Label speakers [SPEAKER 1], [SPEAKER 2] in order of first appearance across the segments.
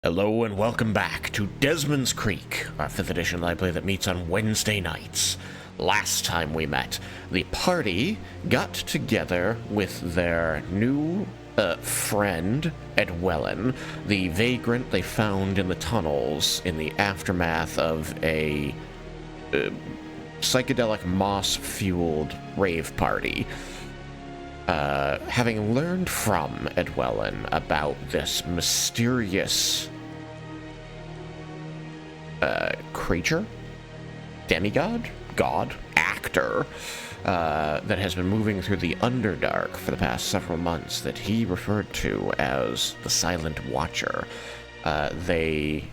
[SPEAKER 1] Hello and welcome back to Desmond's Creek, our 5th edition library that meets on Wednesday nights. Last time we met, the party got together with their new friend, Edwellin, the vagrant they found in the tunnels in the aftermath of a psychedelic moss-fueled rave party. Having learned from Edwellin about this mysterious creature, demigod, god, actor, that has been moving through the Underdark for the past several months that he referred to as the Silent Watcher, they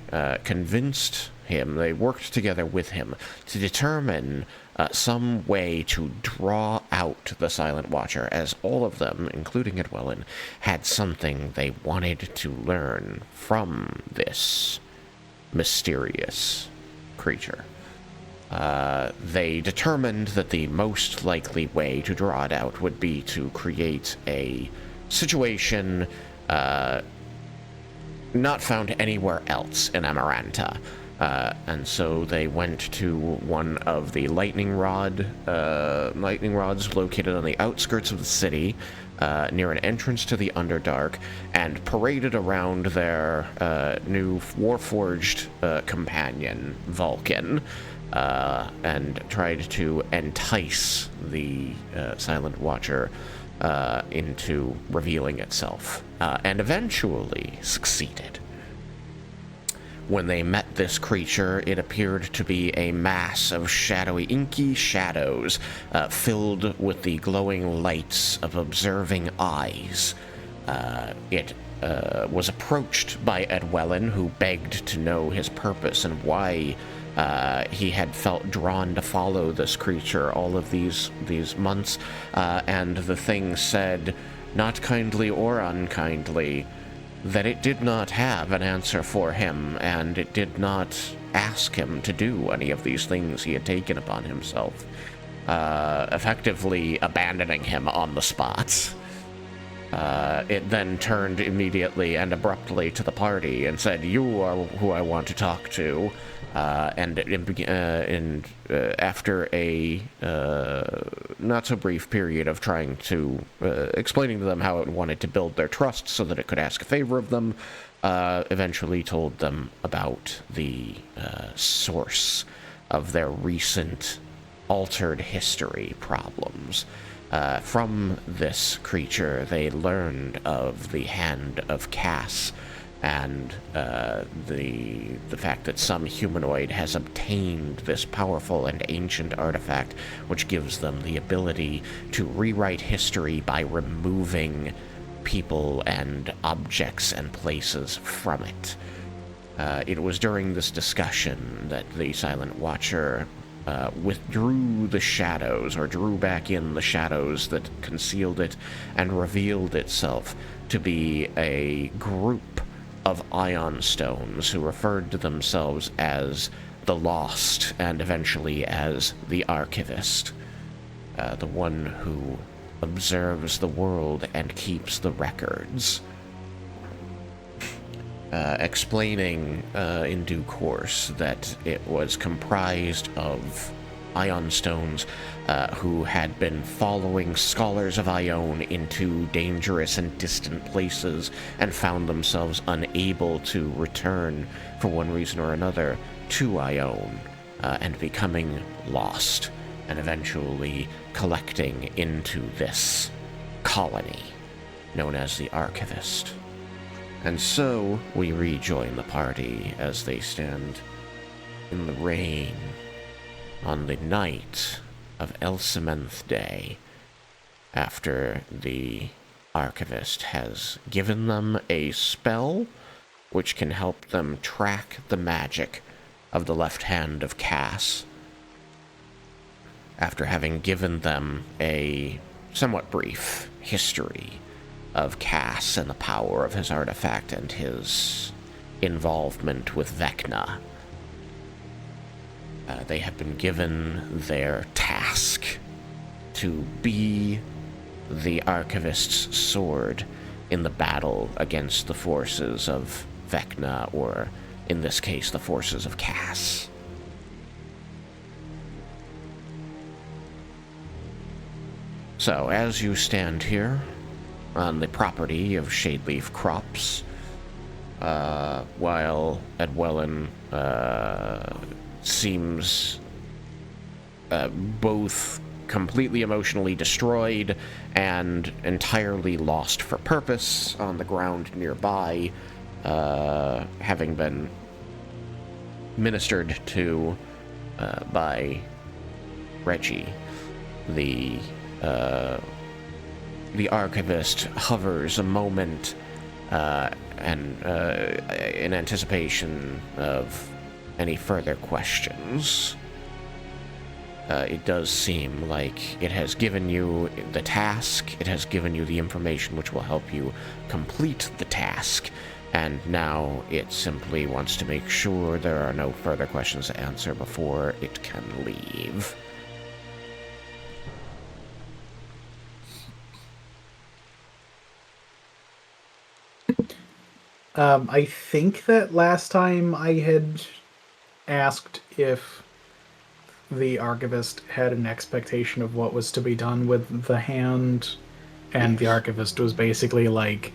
[SPEAKER 1] convinced him, they worked together with him to determine some way to draw out the Silent Watcher, as all of them, including Edwellin, had something they wanted to learn from this mysterious creature. They determined that the most likely way to draw it out would be to create a situation not found anywhere else in Amaranta. And so they went to one of the lightning rods located on the outskirts of the city, near an entrance to the Underdark, and paraded around their new warforged companion, Vulcan, and tried to entice the Silent Watcher into revealing itself, and eventually succeeded. When they met this creature, it appeared to be a mass of shadowy, inky shadows, filled with the glowing lights of observing eyes. It was approached by Edwellin, who begged to know his purpose and why he had felt drawn to follow this creature all of these months, and the thing said, not kindly or unkindly, that it did not have an answer for him, and it did not ask him to do any of these things he had taken upon himself, effectively abandoning him on the spot. It then turned immediately and abruptly to the party and said, "You are who I want to talk to." And after a not so brief period of trying to explaining to them how it wanted to build their trust so that it could ask a favor of them, eventually told them about the source of their recent altered history problems. From this creature, they learned of the Hand of Kas, and the fact that some humanoid has obtained this powerful and ancient artifact, which gives them the ability to rewrite history by removing people and objects and places from it. It was during this discussion that the Silent Watcher withdrew the shadows, or drew back in the shadows that concealed it, and revealed itself to be a group of Ion Stones who referred to themselves as the Lost, and eventually as the Archivist, the one who observes the world and keeps the records. Explaining in due course that it was comprised of Ion Stones who had been following scholars of Ione into dangerous and distant places and found themselves unable to return, for one reason or another, to Ione, and becoming lost, and eventually collecting into this colony known as the Archivist. And so we rejoin the party as they stand in the rain on the night of Elsementh Day, after the Archivist has given them a spell which can help them track the magic of the Left Hand of Kas, after having given them a somewhat brief history of Kas and the power of his artifact and his involvement with Vecna. They have been given their task to be the Archivist's sword in the battle against the forces of Vecna, or in this case, the forces of Kas. So, as you stand here on the property of Shadeleaf Crops, while Edwellin seems both completely emotionally destroyed and entirely lost for purpose on the ground nearby, having been ministered to by Reggie, the archivist hovers a moment and in anticipation of any further questions. It does seem like it has given you the task, it has given you the information which will help you complete the task, and now it simply wants to make sure there are no further questions to answer before it can leave.
[SPEAKER 2] I think that last time I had asked if the archivist had an expectation of what was to be done with the hand, and the archivist was basically like,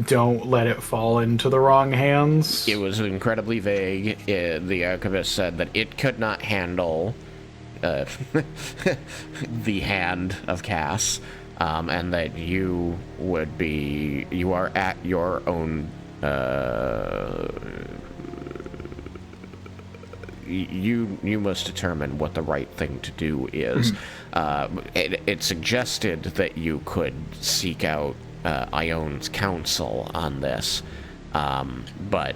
[SPEAKER 2] don't let it fall into the wrong hands.
[SPEAKER 1] It was incredibly vague. The archivist said that it could not handle the hand of Kas, and that you are at your own you must determine what the right thing to do is. It suggested that you could seek out Ion's counsel on this, but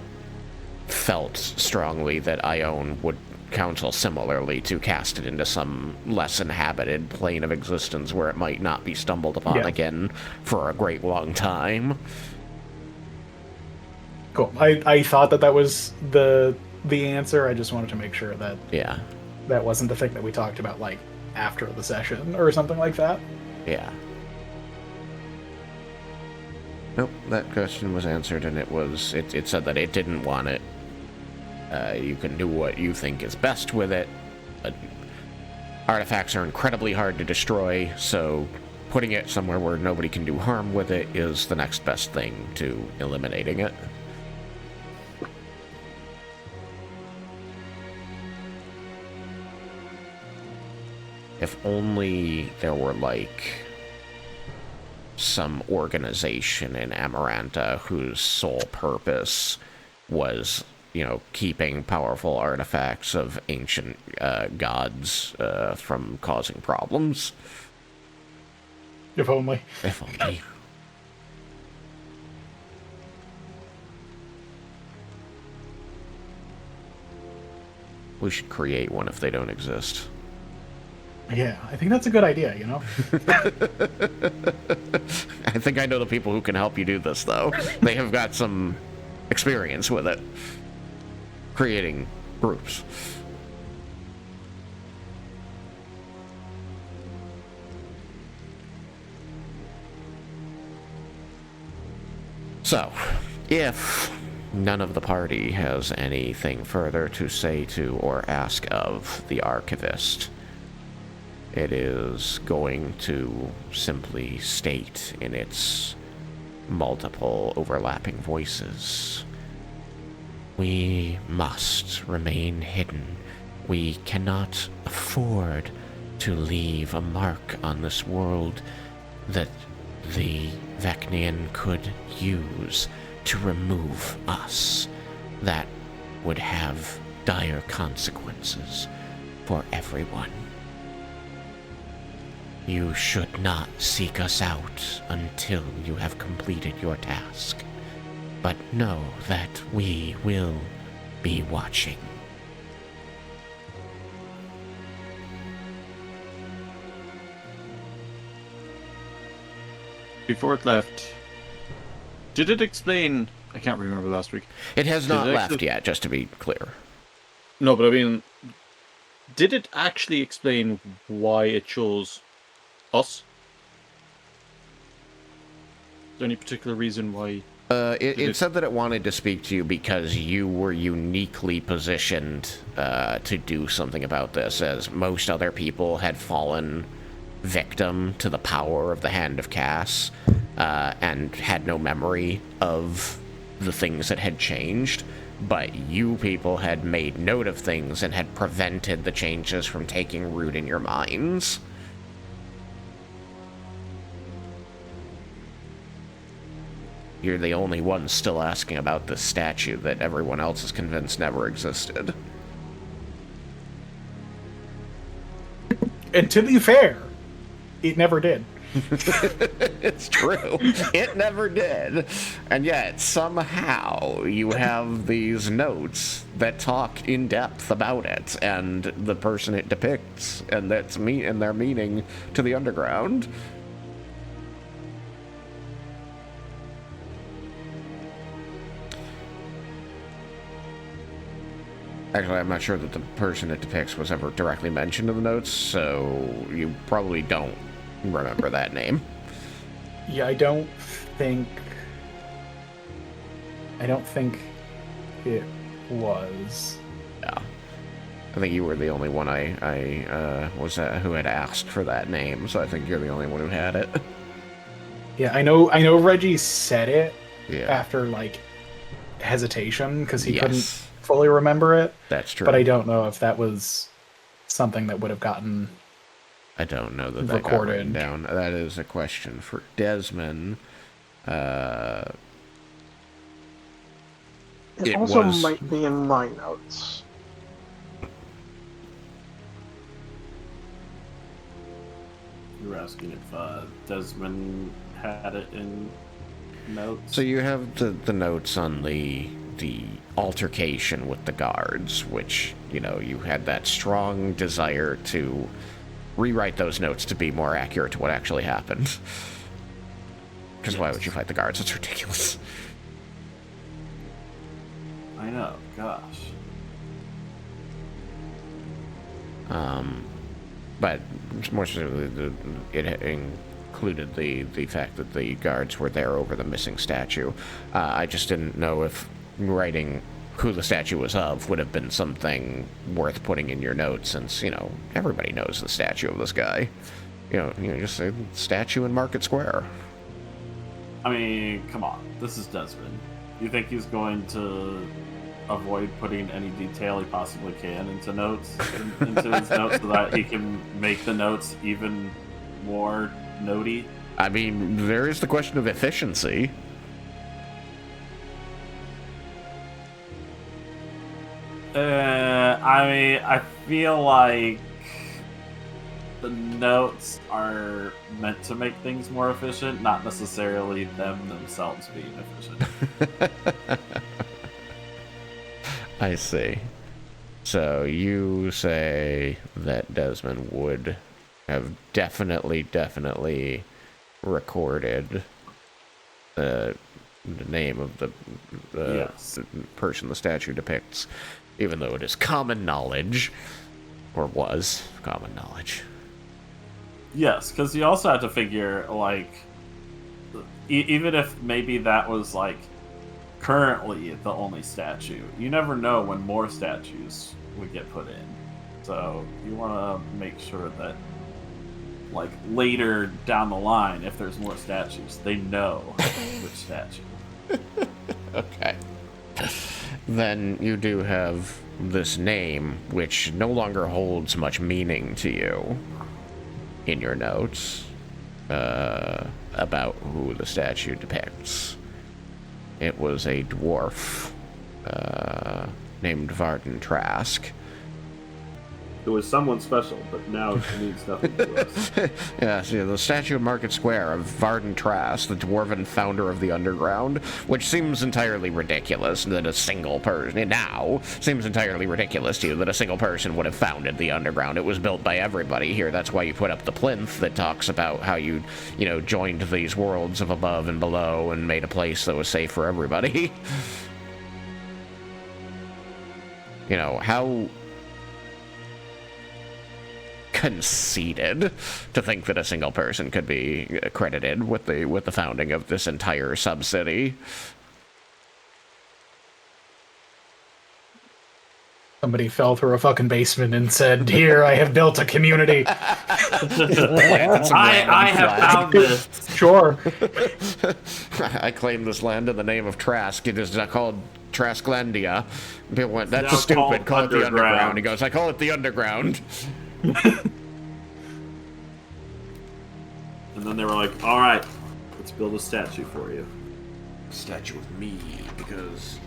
[SPEAKER 1] felt strongly that Ion would counsel similarly to cast it into some less inhabited plane of existence where it might not be stumbled upon again for a great long time.
[SPEAKER 2] Cool. I thought that was the answer. I just wanted to make sure that that wasn't the thing that we talked about, like, after the session or something like that.
[SPEAKER 1] Yeah. Nope, that question was answered, and it said that it didn't want it. You can do what you think is best with it, but artifacts are incredibly hard to destroy, so putting it somewhere where nobody can do harm with it is the next best thing to eliminating it. If only there were, like, some organization in Amaranta whose sole purpose was, keeping powerful artifacts of ancient gods from causing problems.
[SPEAKER 2] If only.
[SPEAKER 1] If only. We should create one if they don't exist.
[SPEAKER 2] Yeah, I think that's a good idea,
[SPEAKER 1] I think I know the people who can help you do this, though. They have got some experience with it. Creating groups. So, if none of the party has anything further to say to or ask of the archivist, it is going to simply state in its multiple overlapping voices, we must remain hidden. We cannot afford to leave a mark on this world that the Vecnian could use to remove us. That would have dire consequences for everyone. You should not seek us out until you have completed your task. But know that we will be watching.
[SPEAKER 3] Before it left, did it explain... I can't remember last week.
[SPEAKER 1] It has not left yet, just to be clear.
[SPEAKER 3] No, but I mean, did it actually explain why it chose us? Is there any particular reason why?
[SPEAKER 1] It said that it wanted to speak to you because you were uniquely positioned to do something about this, as most other people had fallen victim to the power of the Hand of Kas and had no memory of the things that had changed. But you people had made note of things and had prevented the changes from taking root in your minds. You're the only one still asking about this statue that everyone else is convinced never existed.
[SPEAKER 2] And to be fair, it never did.
[SPEAKER 1] It's true. It never did. And yet, somehow, you have these notes that talk in depth about it, and the person it depicts, and that's and their meaning to the underground. Actually, I'm not sure that the person it depicts was ever directly mentioned in the notes, so you probably don't remember that name.
[SPEAKER 2] Yeah, I don't think it was.
[SPEAKER 1] Yeah. I think you were the only one I was who had asked for that name, so I think you're the only one who had it.
[SPEAKER 2] Yeah, I know Reggie said it
[SPEAKER 1] Yeah.
[SPEAKER 2] after, like, hesitation, because he
[SPEAKER 1] Yes.
[SPEAKER 2] couldn't fully remember it.
[SPEAKER 1] That's true.
[SPEAKER 2] But I don't know if that was something that would have gotten...
[SPEAKER 1] I don't know that got
[SPEAKER 2] recorded.
[SPEAKER 1] written down. That is a question for Desmin.
[SPEAKER 4] It also might be in my notes.
[SPEAKER 5] You were asking if Desmond had it in notes.
[SPEAKER 1] So you have the notes on the altercation with the guards, which, you know, you had that strong desire to rewrite those notes to be more accurate to what actually happened. Because why would you fight the guards? It's ridiculous.
[SPEAKER 5] I know, gosh.
[SPEAKER 1] But more specifically, it included the fact that the guards were there over the missing statue. I just didn't know if writing who the statue was of would have been something worth putting in your notes, since, you know, everybody knows the statue of this guy. You know, just say statue in Market Square.
[SPEAKER 5] I mean, come on. This is Desmond. You think he's going to avoid putting any detail he possibly can into notes, into his notes, so that he can make the notes even more notey?
[SPEAKER 1] I mean, there is the question of efficiency.
[SPEAKER 5] I mean, I feel like the notes are meant to make things more efficient, not necessarily them themselves being efficient.
[SPEAKER 1] I see. So you say that Desmond would have definitely recorded the name of the
[SPEAKER 5] Yes.
[SPEAKER 1] person the statue depicts, even though it is common knowledge, or was common knowledge.
[SPEAKER 5] Yes, because you also have to figure, like, even if maybe that was, like, currently the only statue, you never know when more statues would get put in. So you want to make sure that, like, later down the line, if there's more statues, they know which statue.
[SPEAKER 1] Okay. Then you do have this name, which no longer holds much meaning to you in your notes about who the statue depicts. It was a dwarf named Varden Trask.
[SPEAKER 5] It was someone special, but now it means nothing to us.
[SPEAKER 1] Yes, yeah, the statue of Market Square of Varden Trask, the dwarven founder of the Underground, which seems entirely ridiculous that a single person, it now seems entirely ridiculous to you that a single person would have founded the Underground. It was built by everybody here. That's why you put up the plinth that talks about how you joined these worlds of above and below and made a place that was safe for everybody. How conceited to think that a single person could be credited with the founding of this entire sub-city.
[SPEAKER 2] Somebody fell through a fucking basement and said, "Here, I have built a community."
[SPEAKER 5] I have found this.
[SPEAKER 2] Sure.
[SPEAKER 1] I claim this land in the name of Trask. It is called Trasklandia. People went, that's
[SPEAKER 5] Now
[SPEAKER 1] stupid. Call it the
[SPEAKER 5] underground.
[SPEAKER 1] underground. He goes, I call it the underground.
[SPEAKER 5] And then they were like, all right, let's build a statue for you.
[SPEAKER 1] Statue of me, because...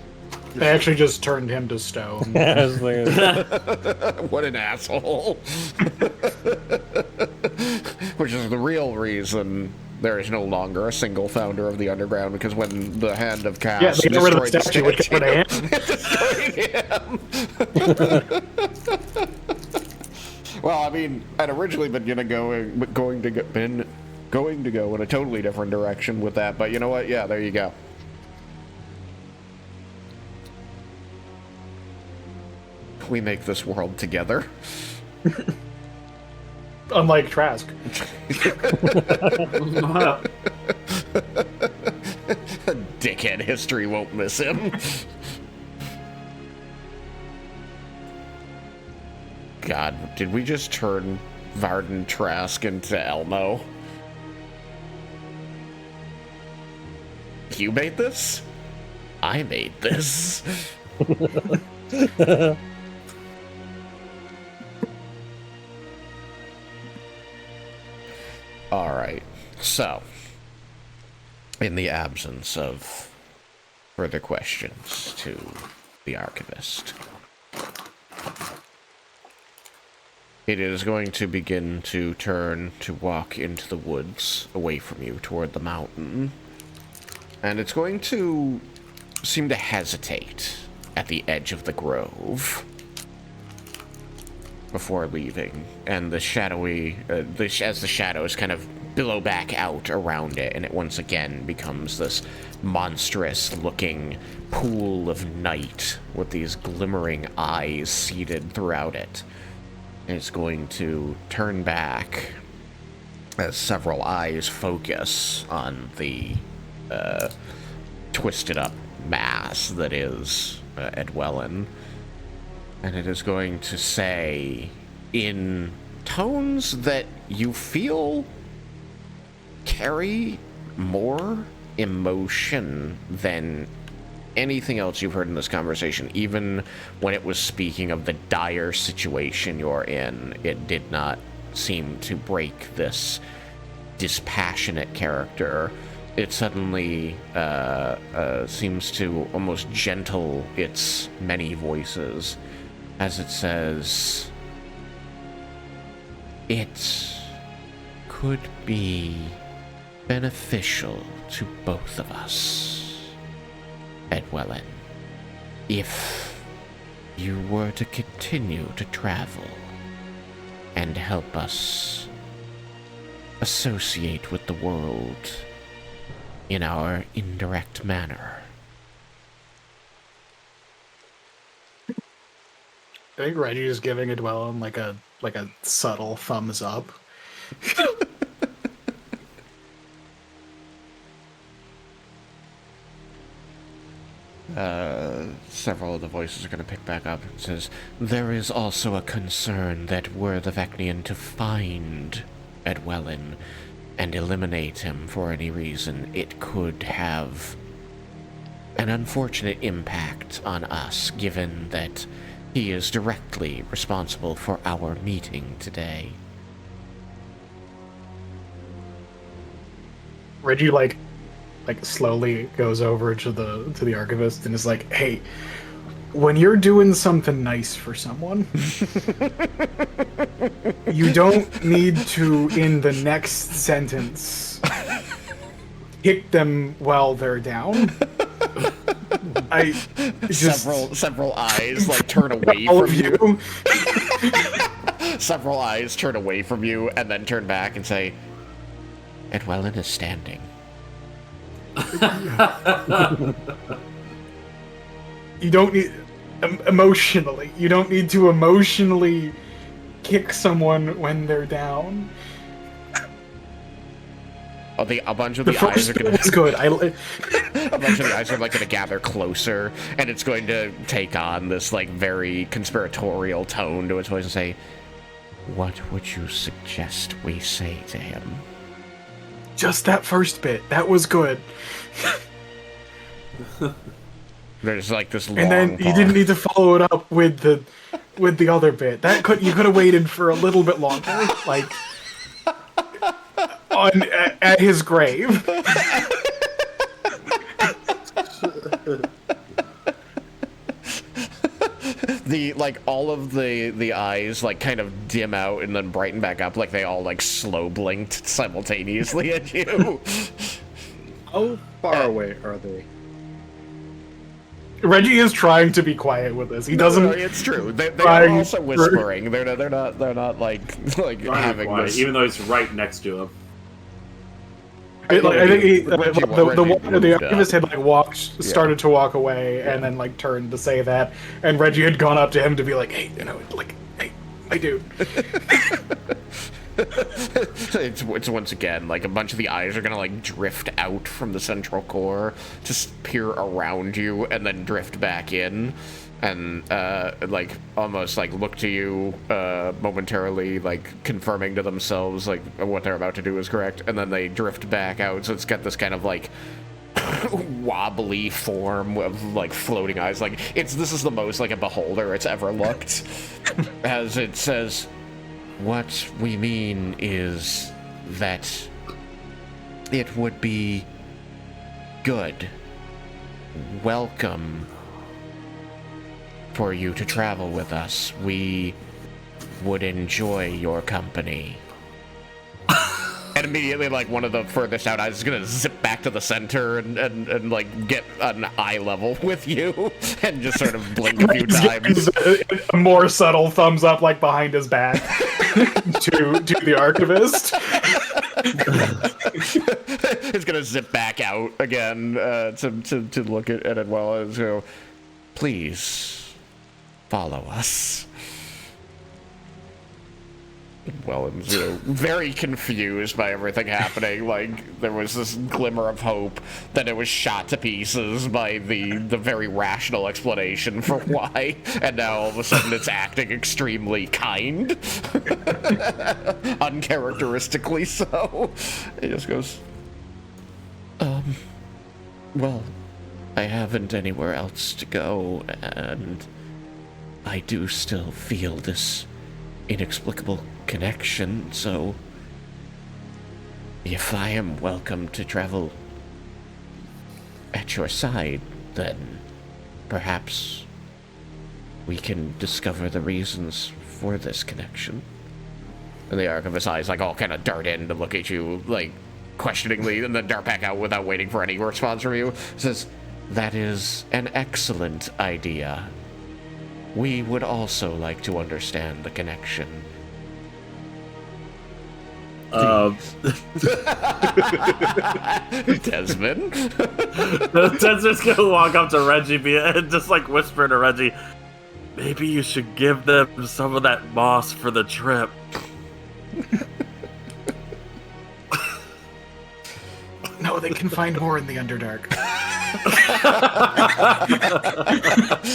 [SPEAKER 2] They actually just turned him to stone.
[SPEAKER 1] What an asshole. Which is the real reason there is no longer a single founder of the underground, because when the Hand of Kas
[SPEAKER 2] they got rid of the
[SPEAKER 1] destroyed
[SPEAKER 2] statue, it got rid of
[SPEAKER 1] it destroyed him. Well, I mean, I'd originally been going to go in a totally different direction with that, but you know what? Yeah, there you go. We make this world together.
[SPEAKER 2] Unlike Trask.
[SPEAKER 1] Dickhead, history won't miss him. God, did we just turn Varden Trask into Elmo? You made this? I made this. Alright, so, in the absence of further questions to the Archivist, it is going to begin to turn to walk into the woods away from you toward the mountain, and it's going to seem to hesitate at the edge of the grove before leaving, and the shadowy, as the shadows kind of billow back out around it, and it once again becomes this monstrous-looking pool of night with these glimmering eyes seated throughout it. And it's going to turn back as several eyes focus on the twisted-up mass that is Edwellin. And it is going to say, in tones that you feel carry more emotion than anything else you've heard in this conversation, even when it was speaking of the dire situation you're in, it did not seem to break this dispassionate character. It suddenly seems to almost gentle its many voices as it says, it could be beneficial to both of us, Edwellin, if you were to continue to travel and help us associate with the world in our indirect manner.
[SPEAKER 2] I think Reggie's giving Edwellin like a subtle thumbs up.
[SPEAKER 1] Several of the voices are going to pick back up. It says, there is also a concern that were the Vecnian to find Edwellin and eliminate him for any reason, it could have an unfortunate impact on us, given that he is directly responsible for our meeting today.
[SPEAKER 2] Reggie like slowly goes over to the Archivist and is like, "Hey, when you're doing something nice for someone, you don't need to, in the next sentence, kick them while they're down."
[SPEAKER 1] Several eyes like turn away
[SPEAKER 2] all
[SPEAKER 1] from
[SPEAKER 2] of
[SPEAKER 1] you. Several eyes turn away from you and then turn back and say, Edwellin is standing.
[SPEAKER 2] You don't need emotionally. You don't need to emotionally kick someone when they're down.
[SPEAKER 1] a bunch of the eyes are
[SPEAKER 2] First
[SPEAKER 1] gonna.
[SPEAKER 2] was good.
[SPEAKER 1] A bunch of the eyes are like gonna gather closer, and it's going to take on this like very conspiratorial tone to its voice and say, "What would you suggest we say to him?"
[SPEAKER 2] Just that first bit. That was good.
[SPEAKER 1] There's like this long
[SPEAKER 2] And then you didn't need to follow it up with the other bit. You could have waited for a little bit longer, like at his grave.
[SPEAKER 1] All of the eyes like kind of dim out and then brighten back up, like they all like slow blinked simultaneously at you.
[SPEAKER 3] How far away are they?
[SPEAKER 2] Reggie is trying to be quiet with this. He doesn't.
[SPEAKER 1] No, it's true. They are also whispering. They're not like having
[SPEAKER 5] quiet,
[SPEAKER 1] this.
[SPEAKER 5] even though he's right next to him.
[SPEAKER 2] I think the
[SPEAKER 1] Reggie
[SPEAKER 2] archivist had like started to walk away, and then like turned to say that, and Reggie had gone up to him to be like, "Hey, hey, my dude."
[SPEAKER 1] It's once again like a bunch of the eyes are gonna like drift out from the central core, just peer around you, and then drift back in, and like almost like look to you momentarily, like confirming to themselves like what they're about to do is correct, and then they drift back out. So it's got this kind of like wobbly form of like floating eyes. Like this is the most like a beholder it's ever looked. As it says, what we mean is that it would be good, welcome for you to travel with us. We would enjoy your company. And immediately, like, one of the furthest out eyes is gonna zip back to the center and like, get an eye level with you and just sort of blink a few times.
[SPEAKER 2] A more subtle thumbs up, like, behind his back to the archivist.
[SPEAKER 1] It's gonna zip back out again to look at it well as go, please follow us. Welland's, very confused by everything happening. Like, there was this glimmer of hope, then it was shot to pieces by the very rational explanation for why, and now all of a sudden it's acting extremely kind. Uncharacteristically so. It just goes, well, I haven't anywhere else to go, and I do still feel this inexplicable connection, so if I am welcome to travel at your side, then perhaps we can discover the reasons for this connection. And the archivist's eyes like all kind of dart in to look at you like questioningly, and then dart back out without waiting for any response from you. Says, that is an excellent idea. We would also like to understand the connection. Desmin?
[SPEAKER 5] Desmin's gonna walk up to Reggie and just like whisper to Reggie, maybe you should give them some of that moss for the trip.
[SPEAKER 2] No, they can find more in the Underdark.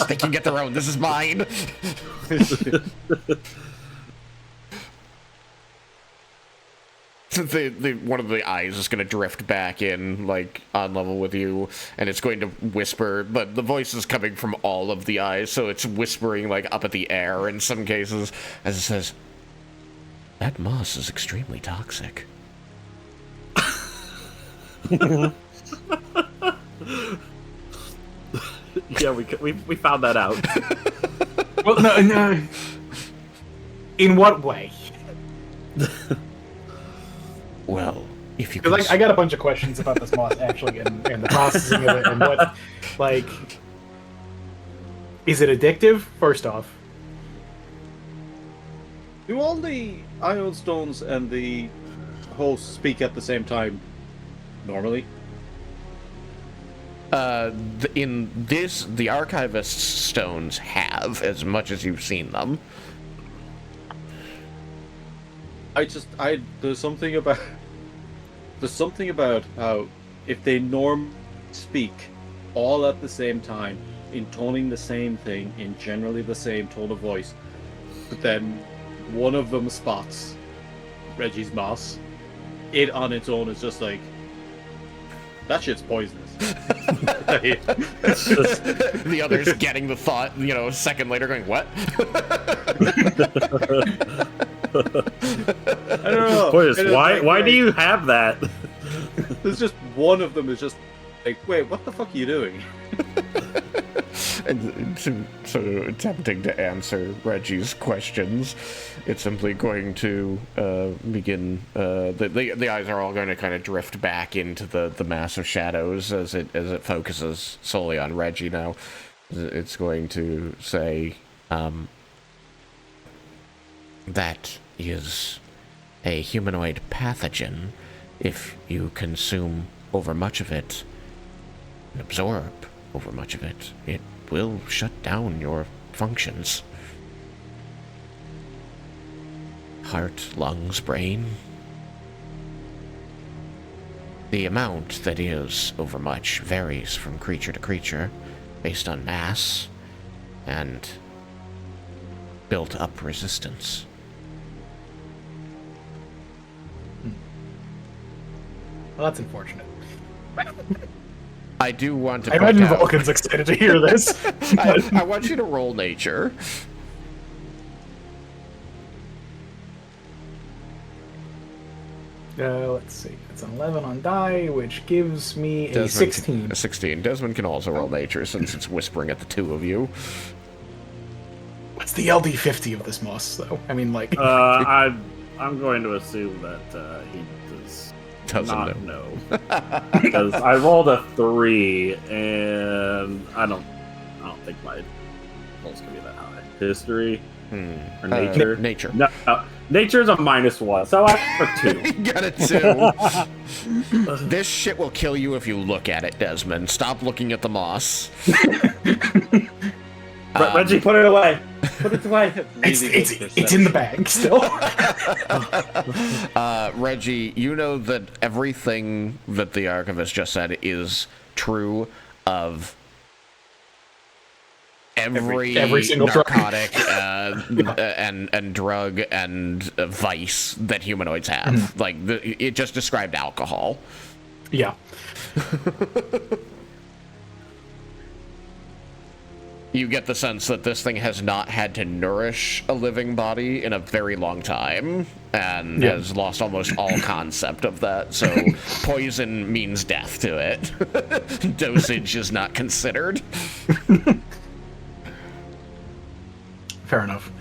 [SPEAKER 1] They can get their own. This is mine. One of the eyes is going to drift back in, like, on level with you, and it's going to whisper, but the voice is coming from all of the eyes, so it's whispering, like, up at the air in some cases, as it says, that moss is extremely toxic.
[SPEAKER 5] Yeah, we found that out.
[SPEAKER 2] Well, no. In what way?
[SPEAKER 1] Well, if you could...
[SPEAKER 2] Because I got a bunch of questions about this moss, actually, and the processing of it, and what, like... Is it addictive, first off?
[SPEAKER 3] Do all the ion stones and the hosts speak at the same time, normally?
[SPEAKER 1] In this, the archivist's stones have, as much as you've seen them.
[SPEAKER 3] There's something about... there's something about how if they speak all at the same time, intoning the same thing in generally the same tone of voice, but then one of them spots Reggie's moss, it on its own is just like, that shit's poisonous.
[SPEAKER 1] The other's getting the thought, a second later going, what?
[SPEAKER 3] I don't know.
[SPEAKER 6] Why do you have that?
[SPEAKER 3] There's just one of them is just like, wait, what the fuck are you doing?
[SPEAKER 1] And so attempting to answer Reggie's questions, it's simply going to begin. The eyes are all going to kind of drift back into the mass of shadows as it focuses solely on Reggie now. It's going to say, that is a humanoid pathogen. If you consume over much of it and absorb over much of it, it will shut down your functions. Heart, lungs, brain. The amount that is overmuch varies from creature to creature based on mass and built-up resistance.
[SPEAKER 2] Well, that's unfortunate.
[SPEAKER 1] I do want to
[SPEAKER 2] I
[SPEAKER 1] point
[SPEAKER 2] imagine
[SPEAKER 1] out...
[SPEAKER 2] Vulcan's excited to hear this.
[SPEAKER 1] I want you to roll nature.
[SPEAKER 2] Let's see. It's an 11 on die, which gives me a
[SPEAKER 1] Desmond
[SPEAKER 2] 16.
[SPEAKER 1] A 16. Desmond can also roll nature since it's whispering at the two of you.
[SPEAKER 2] What's the LD50 of this moss, though? I mean, like...
[SPEAKER 5] I'm going to assume that he doesn't not know. Because I rolled a 3, and I don't think my roll's gonna be that high. History or nature?
[SPEAKER 1] Nature.
[SPEAKER 5] No, nature's a -1, so I have a 2.
[SPEAKER 1] You got a 2. This shit will kill you if you look at it, Desmond. Stop looking at the moss.
[SPEAKER 5] Reggie, put it away. Put it away.
[SPEAKER 2] It's in the bag still.
[SPEAKER 1] Reggie, you know that everything that the archivist just said is true of every
[SPEAKER 2] single
[SPEAKER 1] narcotic and drug and vice that humanoids have. Like, it just described alcohol.
[SPEAKER 2] Yeah.
[SPEAKER 1] You get the sense that this thing has not had to nourish a living body in a very long time, and has lost almost all concept of that, so poison means death to it. Dosage is not considered.
[SPEAKER 2] Fair enough.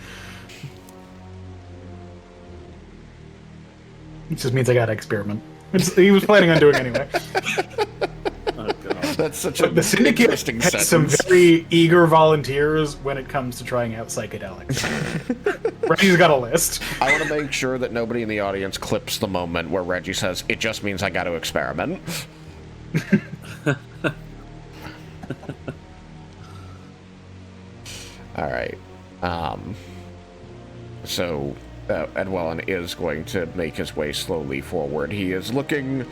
[SPEAKER 2] It just means I gotta experiment. He was planning on doing anyway.
[SPEAKER 1] That's such a
[SPEAKER 2] the Syndicate
[SPEAKER 1] interesting
[SPEAKER 2] has
[SPEAKER 1] sentence.
[SPEAKER 2] some very eager volunteers when it comes to trying out psychedelics. Reggie's got a list.
[SPEAKER 1] I want to make sure that nobody in the audience clips the moment where Reggie says, "It just means I got to experiment." All right. So Edwellin is going to make his way slowly forward. He is looking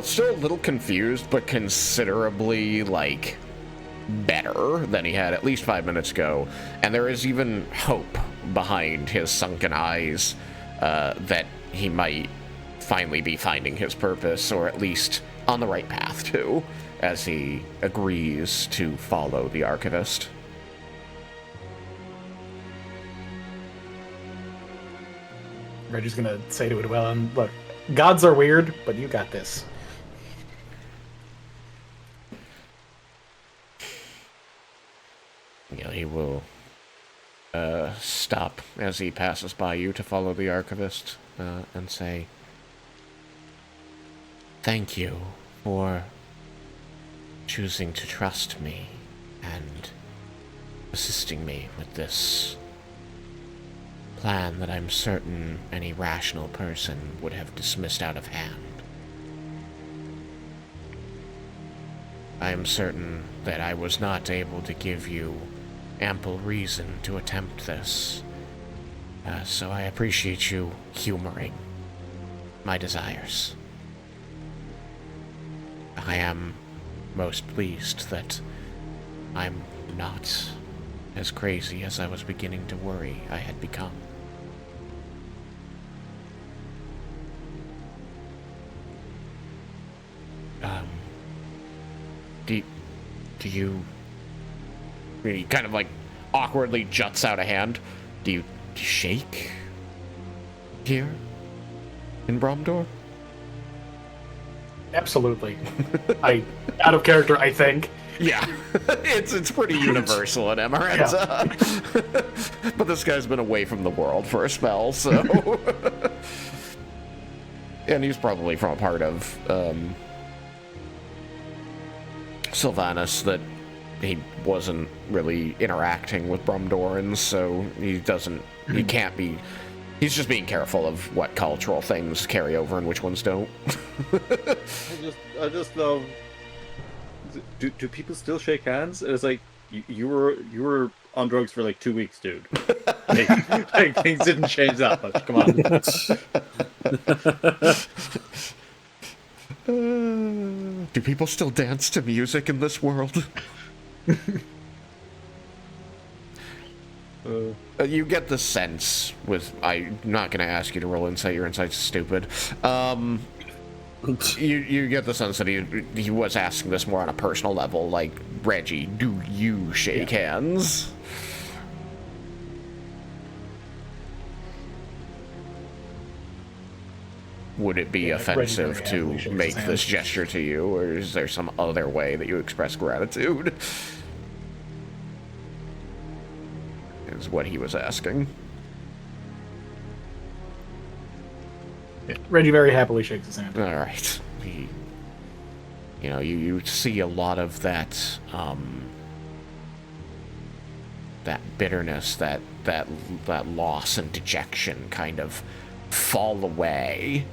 [SPEAKER 1] still a little confused, but considerably, better than he had at least 5 minutes ago. And there is even hope behind his sunken eyes that he might finally be finding his purpose, or at least on the right path, too, as he agrees to follow the archivist.
[SPEAKER 2] Reggie's gonna say to Edwellin, look, gods are weird, but you got this.
[SPEAKER 1] He will stop as he passes by you to follow the archivist and say, "Thank you for choosing to trust me and assisting me with this plan that I'm certain any rational person would have dismissed out of hand. I am certain that I was not able to give you ample reason to attempt this, so I appreciate you humoring my desires." I am most pleased that I'm not as crazy as I was beginning to worry I had become. Do you... He kind of, like, awkwardly juts out a hand. Do you shake here in Bromdor?
[SPEAKER 2] Absolutely. Out of character, I think.
[SPEAKER 1] Yeah, it's pretty universal in Amaranta. Yeah. But this guy's been away from the world for a spell, so... And he's probably from a part of Sylvanas that he wasn't really interacting with Bromdorans, so he can't be... He's just being careful of what cultural things carry over and which ones don't.
[SPEAKER 3] I just love... Do people still shake hands? It's like, you were on drugs for like 2 weeks, dude. like, things didn't change that much. Come
[SPEAKER 1] on. Do people still dance to music in this world? You get the sense with... I'm not going to ask you to roll insight. Your insight's stupid. You get the sense that he was asking this more on a personal level, like, Reggie, do you shake hands? Would it be offensive to make this gesture to you, or is there some other way that you express gratitude? Is what he was asking.
[SPEAKER 2] Yeah. Reggie very happily shakes his hand.
[SPEAKER 1] All right. You see a lot of that, that bitterness, that loss and dejection kind of fall away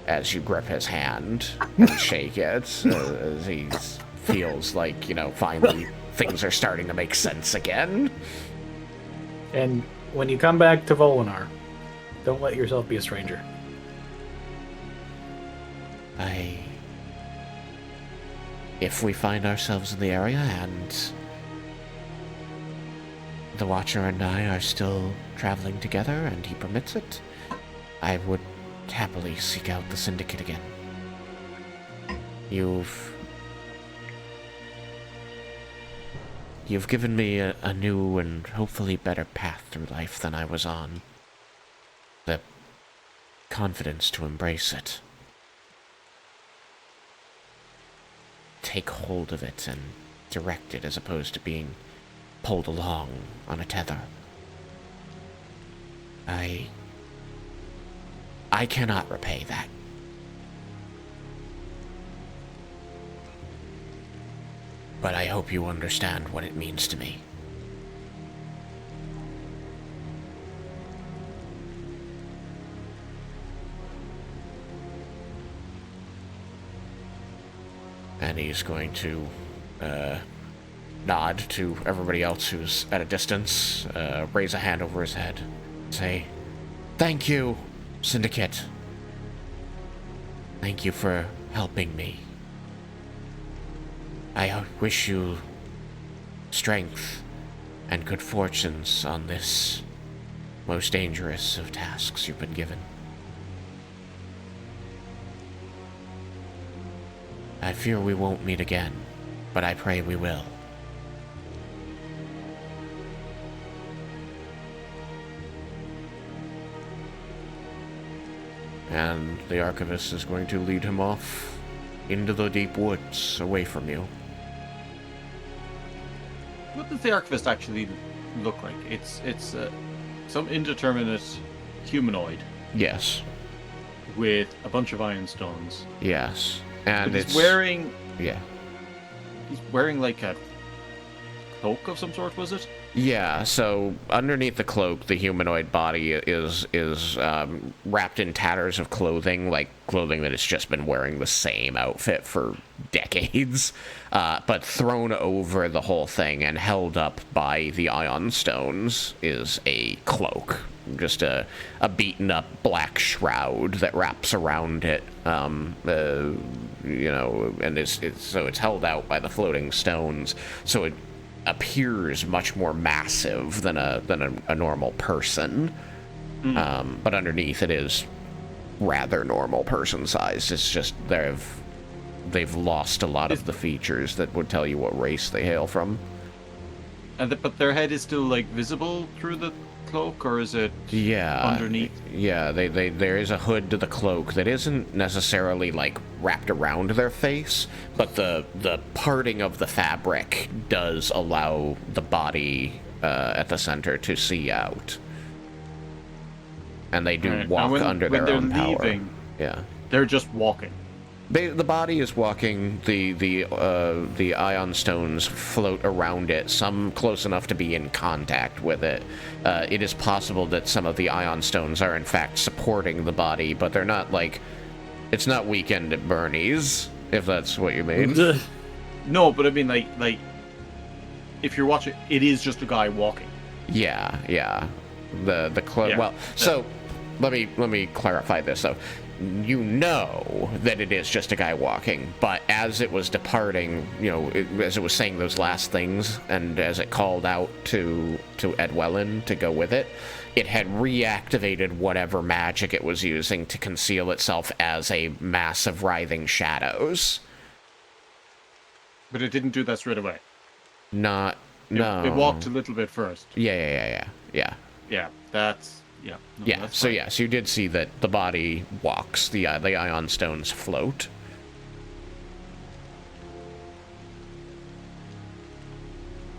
[SPEAKER 1] as you grip his hand and shake it, as he feels like, finally things are starting to make sense again.
[SPEAKER 2] And when you come back to Volinar, don't let yourself be a stranger.
[SPEAKER 1] If we find ourselves in the area and the Watcher and I are still traveling together and he permits it, I would happily seek out the Syndicate again. You've given me a new and hopefully better path through life than I was on. The confidence to embrace it. Take hold of it and direct it as opposed to being pulled along on a tether. I cannot repay that. But I hope you understand what it means to me. And he's going to nod to everybody else who's at a distance, raise a hand over his head, say, "Thank you, Syndicate. Thank you for helping me. I wish you strength and good fortunes on this most dangerous of tasks you've been given. I fear we won't meet again, but I pray we will." And the Archivist is going to lead him off into the deep woods, away from you.
[SPEAKER 3] What does the Archivist actually look like? It's some indeterminate humanoid.
[SPEAKER 1] Yes.
[SPEAKER 3] With a bunch of iron stones.
[SPEAKER 1] Yes. And
[SPEAKER 3] he's wearing...
[SPEAKER 1] Yeah.
[SPEAKER 3] He's wearing like a cloak of some sort, was it?
[SPEAKER 1] Yeah, so underneath the cloak, the humanoid body is wrapped in tatters of clothing, like clothing that has just been wearing the same outfit for decades, but thrown over the whole thing and held up by the ion stones is a cloak. Just a beaten up black shroud that wraps around it, and so it's held out by the floating stones, so it appears much more massive than a normal person. But underneath it is rather normal person sized. It's just they've lost a lot of the features that would tell you what race they hail from.
[SPEAKER 3] But their head is still like visible through the cloak, or is it underneath?
[SPEAKER 1] Yeah, there is a hood to the cloak that isn't necessarily like wrapped around their face, but the parting of the fabric does allow the body at the center to see out. And they do walk under their own power. Yeah,
[SPEAKER 3] they're just walking.
[SPEAKER 1] The body is walking. The ion stones float around it. Some close enough to be in contact with it. It is possible that some of the ion stones are in fact supporting the body, but they're not like. It's not Weekend at Bernie's, if that's what you mean.
[SPEAKER 3] No, but I mean like if you're watching, it is just a guy walking.
[SPEAKER 1] Yeah. The cloak. Yeah. Well, so let me clarify this though. You know that it is just a guy walking, but as it was departing, as it was saying those last things, and as it called out to Edwellin to go with it, it had reactivated whatever magic it was using to conceal itself as a mass of writhing shadows.
[SPEAKER 3] But it didn't do that straight away.
[SPEAKER 1] No.
[SPEAKER 3] It walked a little bit first.
[SPEAKER 1] Yeah.
[SPEAKER 3] Yeah, that's... Yeah. No,
[SPEAKER 1] yeah. So you did see that the body walks. The ion stones float.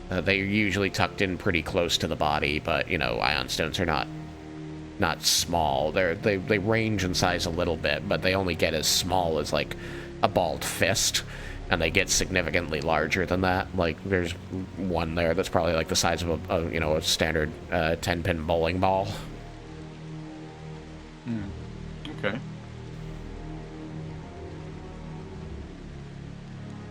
[SPEAKER 1] They're usually tucked in pretty close to the body, but ion stones are not small. They range in size a little bit, but they only get as small as like a balled fist, and they get significantly larger than that. Like there's one there that's probably like the size of a standard 10-pin bowling ball.
[SPEAKER 3] Okay.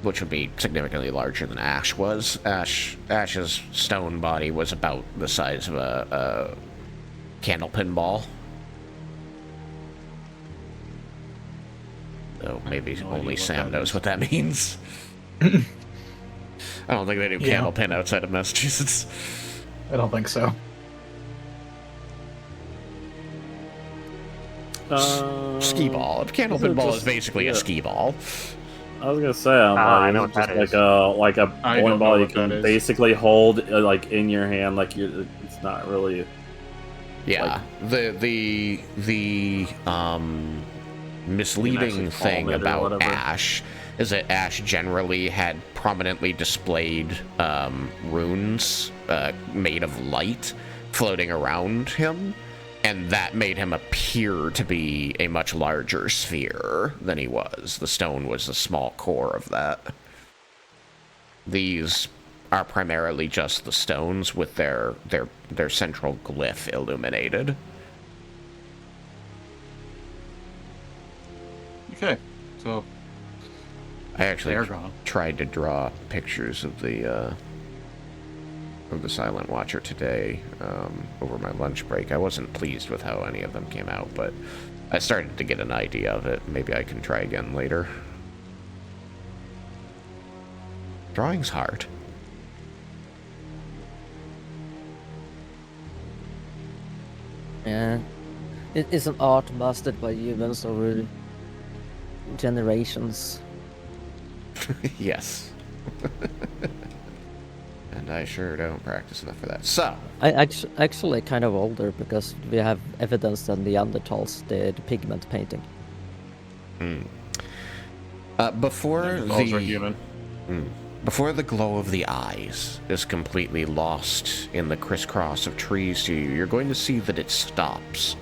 [SPEAKER 1] Which would be significantly larger than Ash was. Ash's stone body was about the size of a candlepin ball. So maybe only Sam knows what that means. I don't think they do candlepin outside of Massachusetts.
[SPEAKER 2] I don't think so.
[SPEAKER 1] Ski ball. Candlepin ball is basically a ski ball.
[SPEAKER 6] I was gonna say, I know what that is. Like a bowling ball you can basically hold like in your hand, like it's not really.
[SPEAKER 1] Yeah, like, the misleading thing about Ash is that Ash generally had prominently displayed runes made of light floating around him. And that made him appear to be a much larger sphere than he was. The stone was the small core of that. These are primarily just the stones with their central glyph illuminated.
[SPEAKER 3] Okay, so
[SPEAKER 1] I actually tried to draw pictures of the Silent Watcher today over my lunch break. I wasn't pleased with how any of them came out, but I started to get an idea of it. Maybe I can try again later. Drawing's hard.
[SPEAKER 7] Yeah. It is an art mastered by humans over generations.
[SPEAKER 1] Yes. And I sure don't practice enough for that. So
[SPEAKER 7] I actually kind of older because we have evidence that Neanderthals did pigment painting.
[SPEAKER 1] Before the glow of the eyes is completely lost in the crisscross of trees to you, you're going to see that it stops,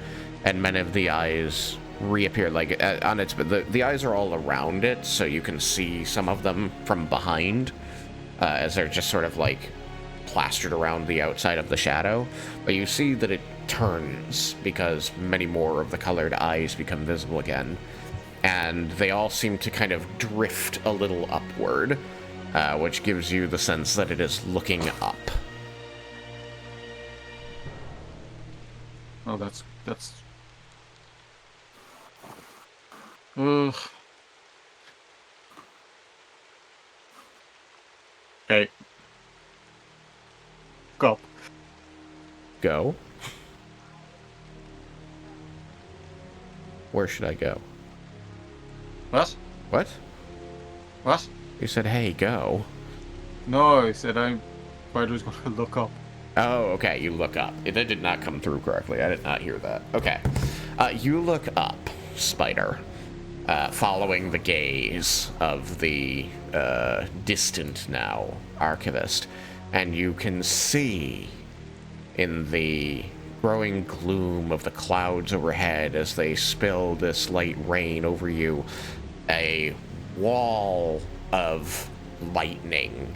[SPEAKER 1] and many of the eyes reappear. Like on its the eyes are all around it, so you can see some of them from behind. As they're just sort of like plastered around the outside of the shadow. But you see that it turns because many more of the colored eyes become visible again. And they all seem to kind of drift a little upward, which gives you the sense that it is looking up.
[SPEAKER 3] Oh, that's... Ugh.
[SPEAKER 1] go? Where should I go?
[SPEAKER 3] What?
[SPEAKER 1] What?
[SPEAKER 3] What?
[SPEAKER 1] You said, hey, go.
[SPEAKER 3] No, I said I was going to look up.
[SPEAKER 1] Oh, okay, you look up. That did not come through correctly. I did not hear that. Okay. You look up, Spider, following the gaze of the distant now archivist, and you can see in the growing gloom of the clouds overhead as they spill this light rain over you, a wall of lightning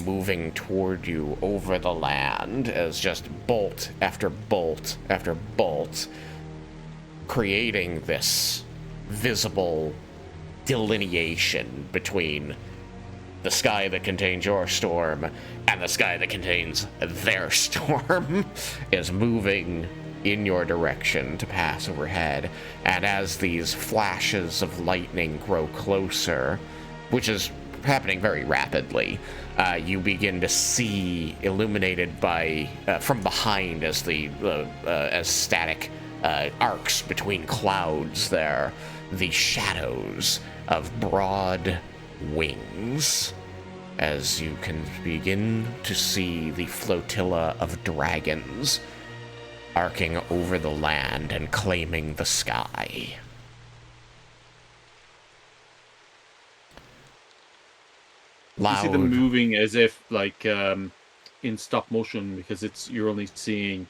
[SPEAKER 1] moving toward you over the land as just bolt after bolt after bolt, creating this visible delineation between the sky that contains your storm and the sky that contains their storm is moving in your direction to pass overhead. And as these flashes of lightning grow closer, which is happening very rapidly, you begin to see illuminated by from behind as the as static arcs between clouds there, the shadows of broad wings, as you can begin to see the flotilla of dragons arcing over the land and claiming the sky. Loud.
[SPEAKER 3] You see them moving as if like in stop motion, because you're only seeing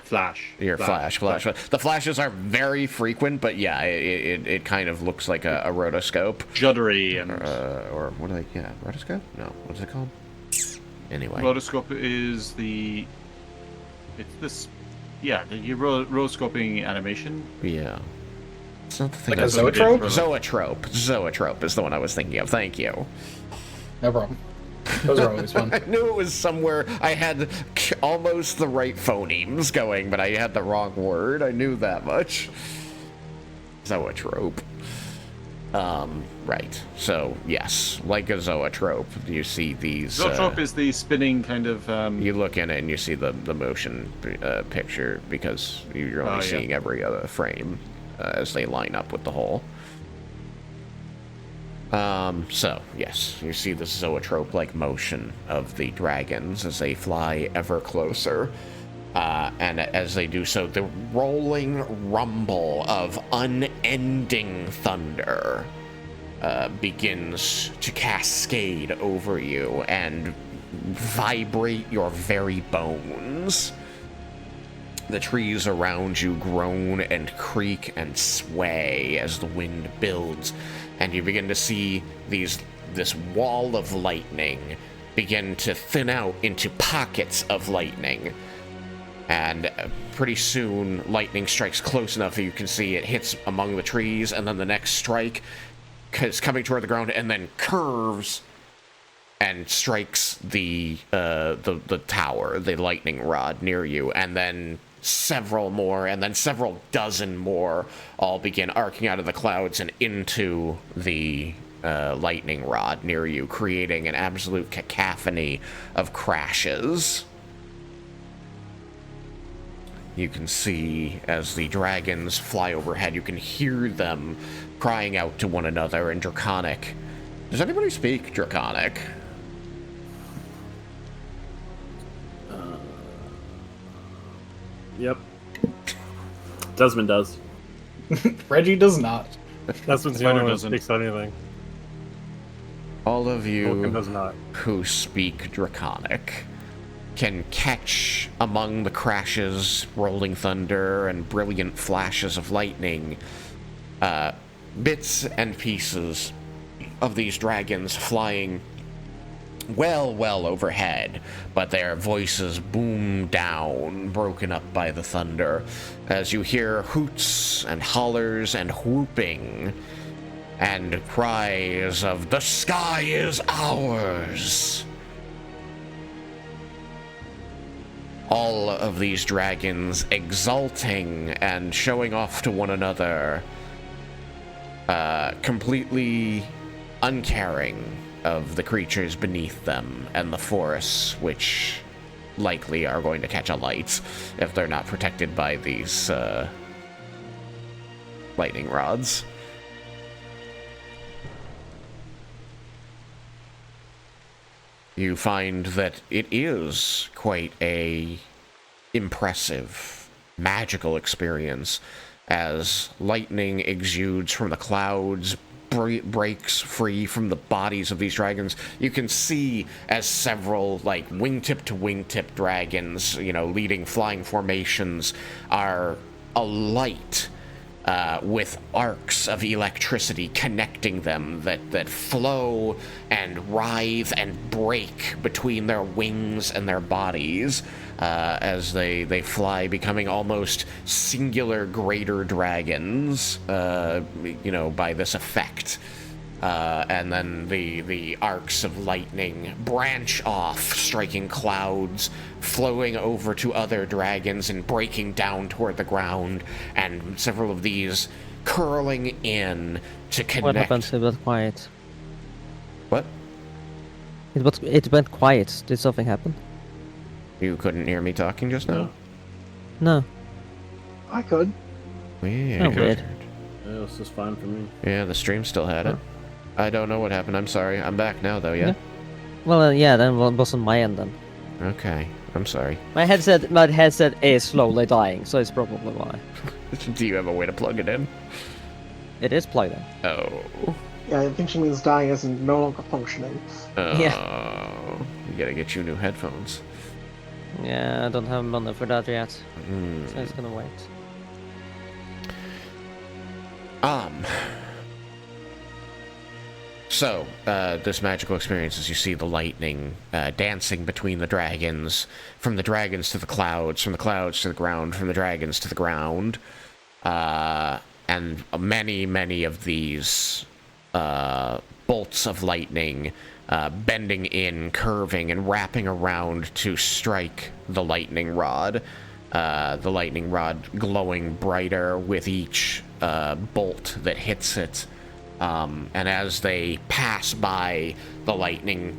[SPEAKER 3] flash.
[SPEAKER 1] Flash. The flashes are very frequent, but yeah, it kind of looks like a rotoscope.
[SPEAKER 3] Juddery and
[SPEAKER 1] or what are they? Yeah, rotoscope? No, what is it called? Anyway,
[SPEAKER 3] rotoscope is you're rotoscoping animation.
[SPEAKER 1] Yeah. It's not the thing.
[SPEAKER 2] Like a zoetrope?
[SPEAKER 1] Zoetrope is the one I was thinking of. Thank you.
[SPEAKER 2] No problem. Those are always fun.
[SPEAKER 1] I knew it was somewhere. I had almost the right phonemes going, but I had the wrong word. I knew that much. Zoetrope. Right. So, yes, like a zoetrope, you see these...
[SPEAKER 3] Zoetrope is the spinning kind of...
[SPEAKER 1] You look in it and you see the motion picture, because you're only seeing every other frame as they line up with the whole. So, yes, you see the zoetrope-like motion of the dragons as they fly ever closer. And as they do so, the rolling rumble of unending thunder begins to cascade over you and vibrate your very bones. The trees around you groan and creak and sway as the wind builds, and you begin to see this wall of lightning begin to thin out into pockets of lightning. And pretty soon, lightning strikes close enough that you can see it hits among the trees, and then the next strike is coming toward the ground, and then curves and strikes the tower, the lightning rod near you, and then several more, and then several dozen more all begin arcing out of the clouds and into the lightning rod near you, creating an absolute cacophony of crashes. You can see as the dragons fly overhead, you can hear them crying out to one another in Draconic. Does anybody speak Draconic?
[SPEAKER 6] Yep. Desmin does.
[SPEAKER 2] Reggie does not.
[SPEAKER 8] Desmin's the only one who speaks anything.
[SPEAKER 1] All of you
[SPEAKER 8] does not.
[SPEAKER 1] who speak Draconic can catch among the crashes, rolling thunder, and brilliant flashes of lightning, bits and pieces of these dragons flying well overhead, but their voices boom down, broken up by the thunder, as you hear hoots and hollers and whooping and cries of, "The sky is ours!" All of these dragons exulting and showing off to one another, completely uncaring of the creatures beneath them and the forests which likely are going to catch a light if they're not protected by these lightning rods. You find that it is quite a impressive, magical experience as lightning exudes from the clouds, breaks free from the bodies of these dragons. You can see as several, like, wingtip to wingtip dragons, you know, leading flying formations, are alight with arcs of electricity connecting them that flow and writhe and break between their wings and their bodies as they fly, becoming almost singular greater dragons, you know, by this effect. And then the arcs of lightning branch off, striking clouds, flowing over to other dragons and breaking down toward the ground, and several of these curling in to connect.
[SPEAKER 7] What happened? It was quiet.
[SPEAKER 1] What?
[SPEAKER 7] It went quiet. Did something happen?
[SPEAKER 1] You couldn't hear me talking just now?
[SPEAKER 7] No.
[SPEAKER 4] I could.
[SPEAKER 1] Weird.
[SPEAKER 7] Oh, weird.
[SPEAKER 6] Yeah, it was just fine for me.
[SPEAKER 1] Yeah, the stream still had it. I don't know what happened. I'm sorry. I'm back now, though, yeah?
[SPEAKER 7] Well, yeah, then it wasn't my end then.
[SPEAKER 1] Okay. I'm sorry.
[SPEAKER 7] My headset is slowly dying, so it's probably why.
[SPEAKER 1] Do you have a way to plug it in?
[SPEAKER 7] It is plugged in.
[SPEAKER 1] Oh.
[SPEAKER 4] Yeah, I think she means dying as in no longer functioning.
[SPEAKER 1] Oh.
[SPEAKER 7] Yeah.
[SPEAKER 1] You gotta get you new headphones.
[SPEAKER 7] Yeah, I don't have money for that yet. So it's gonna wait.
[SPEAKER 1] So, this magical experience as you see the lightning dancing between the dragons, from the dragons to the clouds, from the clouds to the ground, from the dragons to the ground, and many of these bolts of lightning bending in, curving, and wrapping around to strike the lightning rod. The lightning rod glowing brighter with each bolt that hits it. And as they pass by, the lightning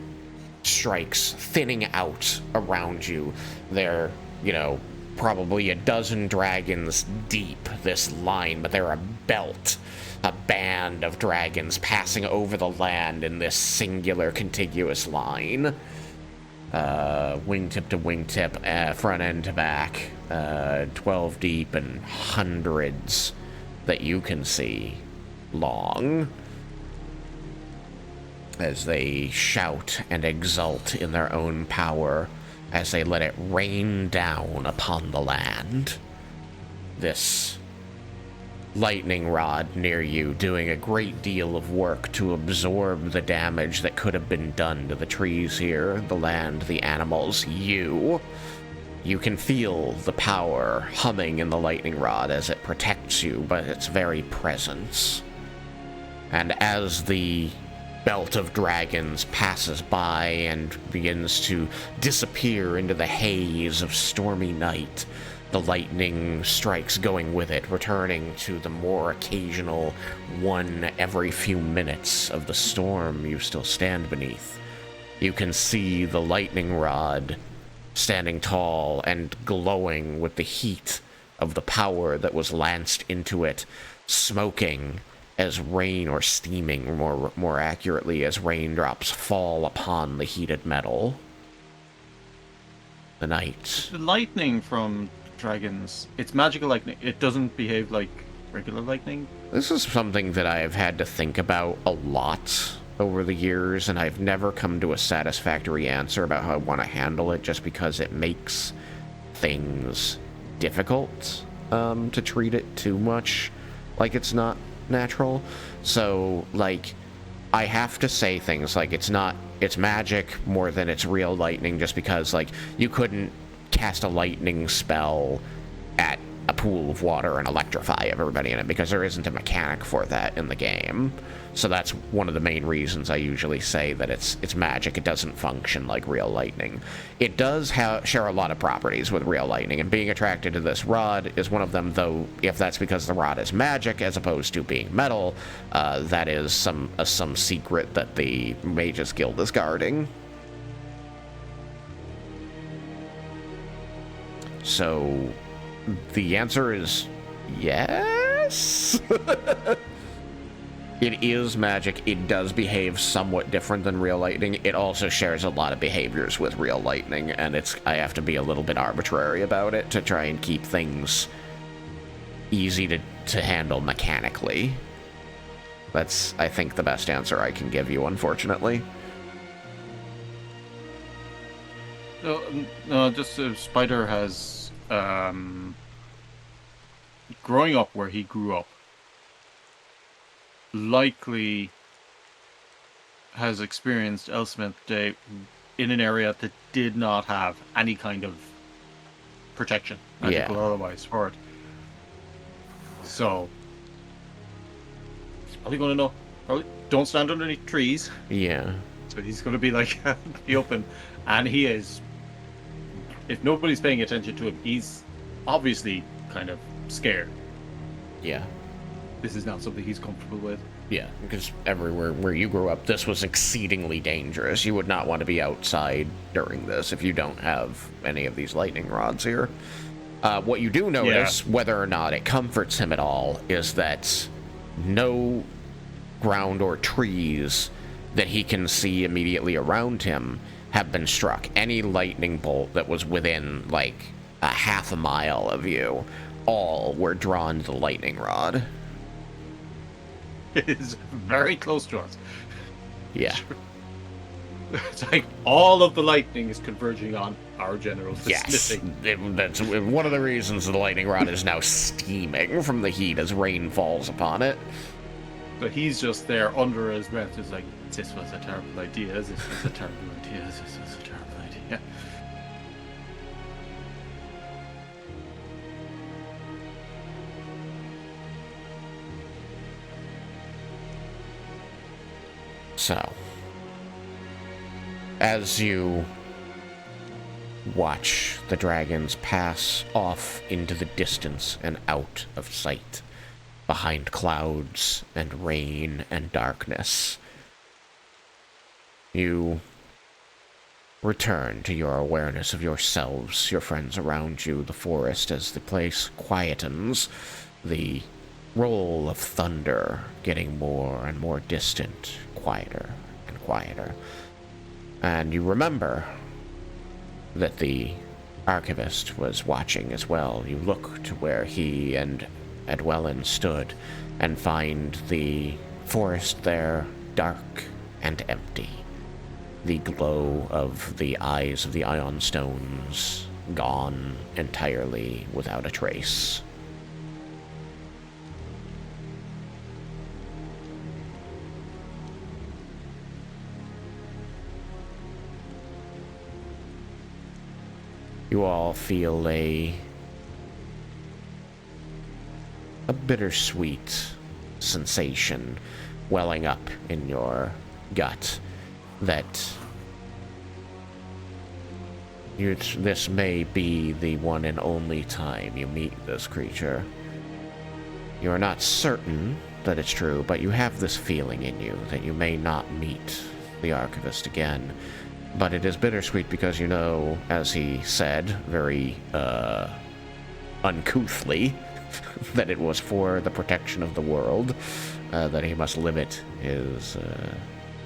[SPEAKER 1] strikes thinning out around you. They're, you know, probably a dozen dragons deep, this line, but they're a band of dragons passing over the land in this singular contiguous line. Wingtip to wingtip, front end to back, 12 deep and hundreds that you can see long, as they shout and exult in their own power as they let it rain down upon the land. This lightning rod near you doing a great deal of work to absorb the damage that could have been done to the trees here, the land, the animals, you. You can feel the power humming in the lightning rod as it protects you, but its very presence. And as the belt of dragons passes by and begins to disappear into the haze of stormy night, the lightning strikes going with it, returning to the more occasional one every few minutes of the storm you still stand beneath. You can see the lightning rod standing tall and glowing with the heat of the power that was lanced into it, smoking as rain, or steaming more accurately, as raindrops fall upon the heated metal. The night.
[SPEAKER 3] The lightning from dragons, it's magical lightning. It doesn't behave like regular lightning.
[SPEAKER 1] This is something that I have had to think about a lot over the years, and I've never come to a satisfactory answer about how I want to handle it, just because it makes things difficult to treat it too much like it's not natural. So, like, I have to say things like it's magic more than it's real lightning, just because, like, you couldn't cast a lightning spell at a pool of water and electrify everybody in it, because there isn't a mechanic for that in the game. So that's one of the main reasons I usually say that it's magic. It doesn't function like real lightning. It does share a lot of properties with real lightning, and being attracted to this rod is one of them, though if that's because the rod is magic as opposed to being metal, that is some secret that the Mages Guild is guarding. So the answer is yes. It is magic. It does behave somewhat different than real lightning. It also shares a lot of behaviors with real lightning, and I have to be a little bit arbitrary about it to try and keep things easy to handle mechanically. That's, I think, the best answer I can give you, unfortunately.
[SPEAKER 3] No, just Spider has, growing up where he grew up, likely has experienced Elsementh Day in an area that did not have any kind of protection, magical or otherwise, for it. So, he's probably going to know, don't stand underneath trees.
[SPEAKER 1] Yeah.
[SPEAKER 3] So he's going to be like, the open, and he is, if nobody's paying attention to him, he's obviously kind of scared.
[SPEAKER 1] Yeah.
[SPEAKER 3] This is not something he's comfortable with.
[SPEAKER 1] Yeah, because everywhere where you grew up, this was exceedingly dangerous. You would not want to be outside during this if you don't have any of these lightning rods here. What you do notice, whether or not it comforts him at all, is that no ground or trees that he can see immediately around him have been struck. Any lightning bolt that was within, like, a half a mile of you, all were drawn to the lightning rod.
[SPEAKER 3] It is very close to us.
[SPEAKER 1] Yeah.
[SPEAKER 3] It's like all of the lightning is converging on our general vicinity.
[SPEAKER 1] Yes, that's one of the reasons the lightning rod is now steaming from the heat as rain falls upon it.
[SPEAKER 3] So he's just there under his breath, just like, this was a terrible idea, this was a terrible idea, this was a terrible idea.
[SPEAKER 1] So, as you watch the dragons pass off into the distance and out of sight, behind clouds and rain and darkness, you return to your awareness of yourselves, your friends around you, the forest, as the place quietens, the roll of thunder getting more and more distant, quieter and quieter. And you remember that the archivist was watching as well. You look to where he and Edwellin stood and find the forest there dark and empty. The glow of the eyes of the Ion Stones gone entirely without a trace. You all feel a bittersweet sensation welling up in your gut that this may be the one and only time you meet this creature. You are not certain that it's true, but you have this feeling in you that you may not meet the Archivist again. But it is bittersweet because you know, as he said very uncouthly, that it was for the protection of the world, that he must limit his,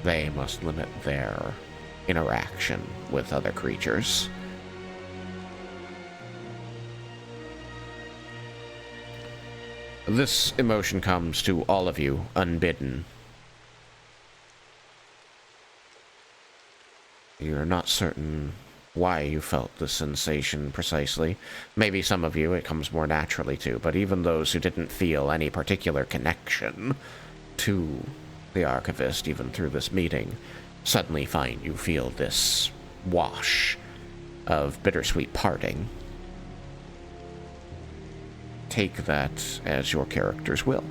[SPEAKER 1] they must limit their interaction with other creatures. This emotion comes to all of you unbidden. You're not certain why you felt this sensation precisely. Maybe some of you it comes more naturally to, but even those who didn't feel any particular connection to the Archivist, even through this meeting, suddenly find you feel this wash of bittersweet parting. Take that as your characters will.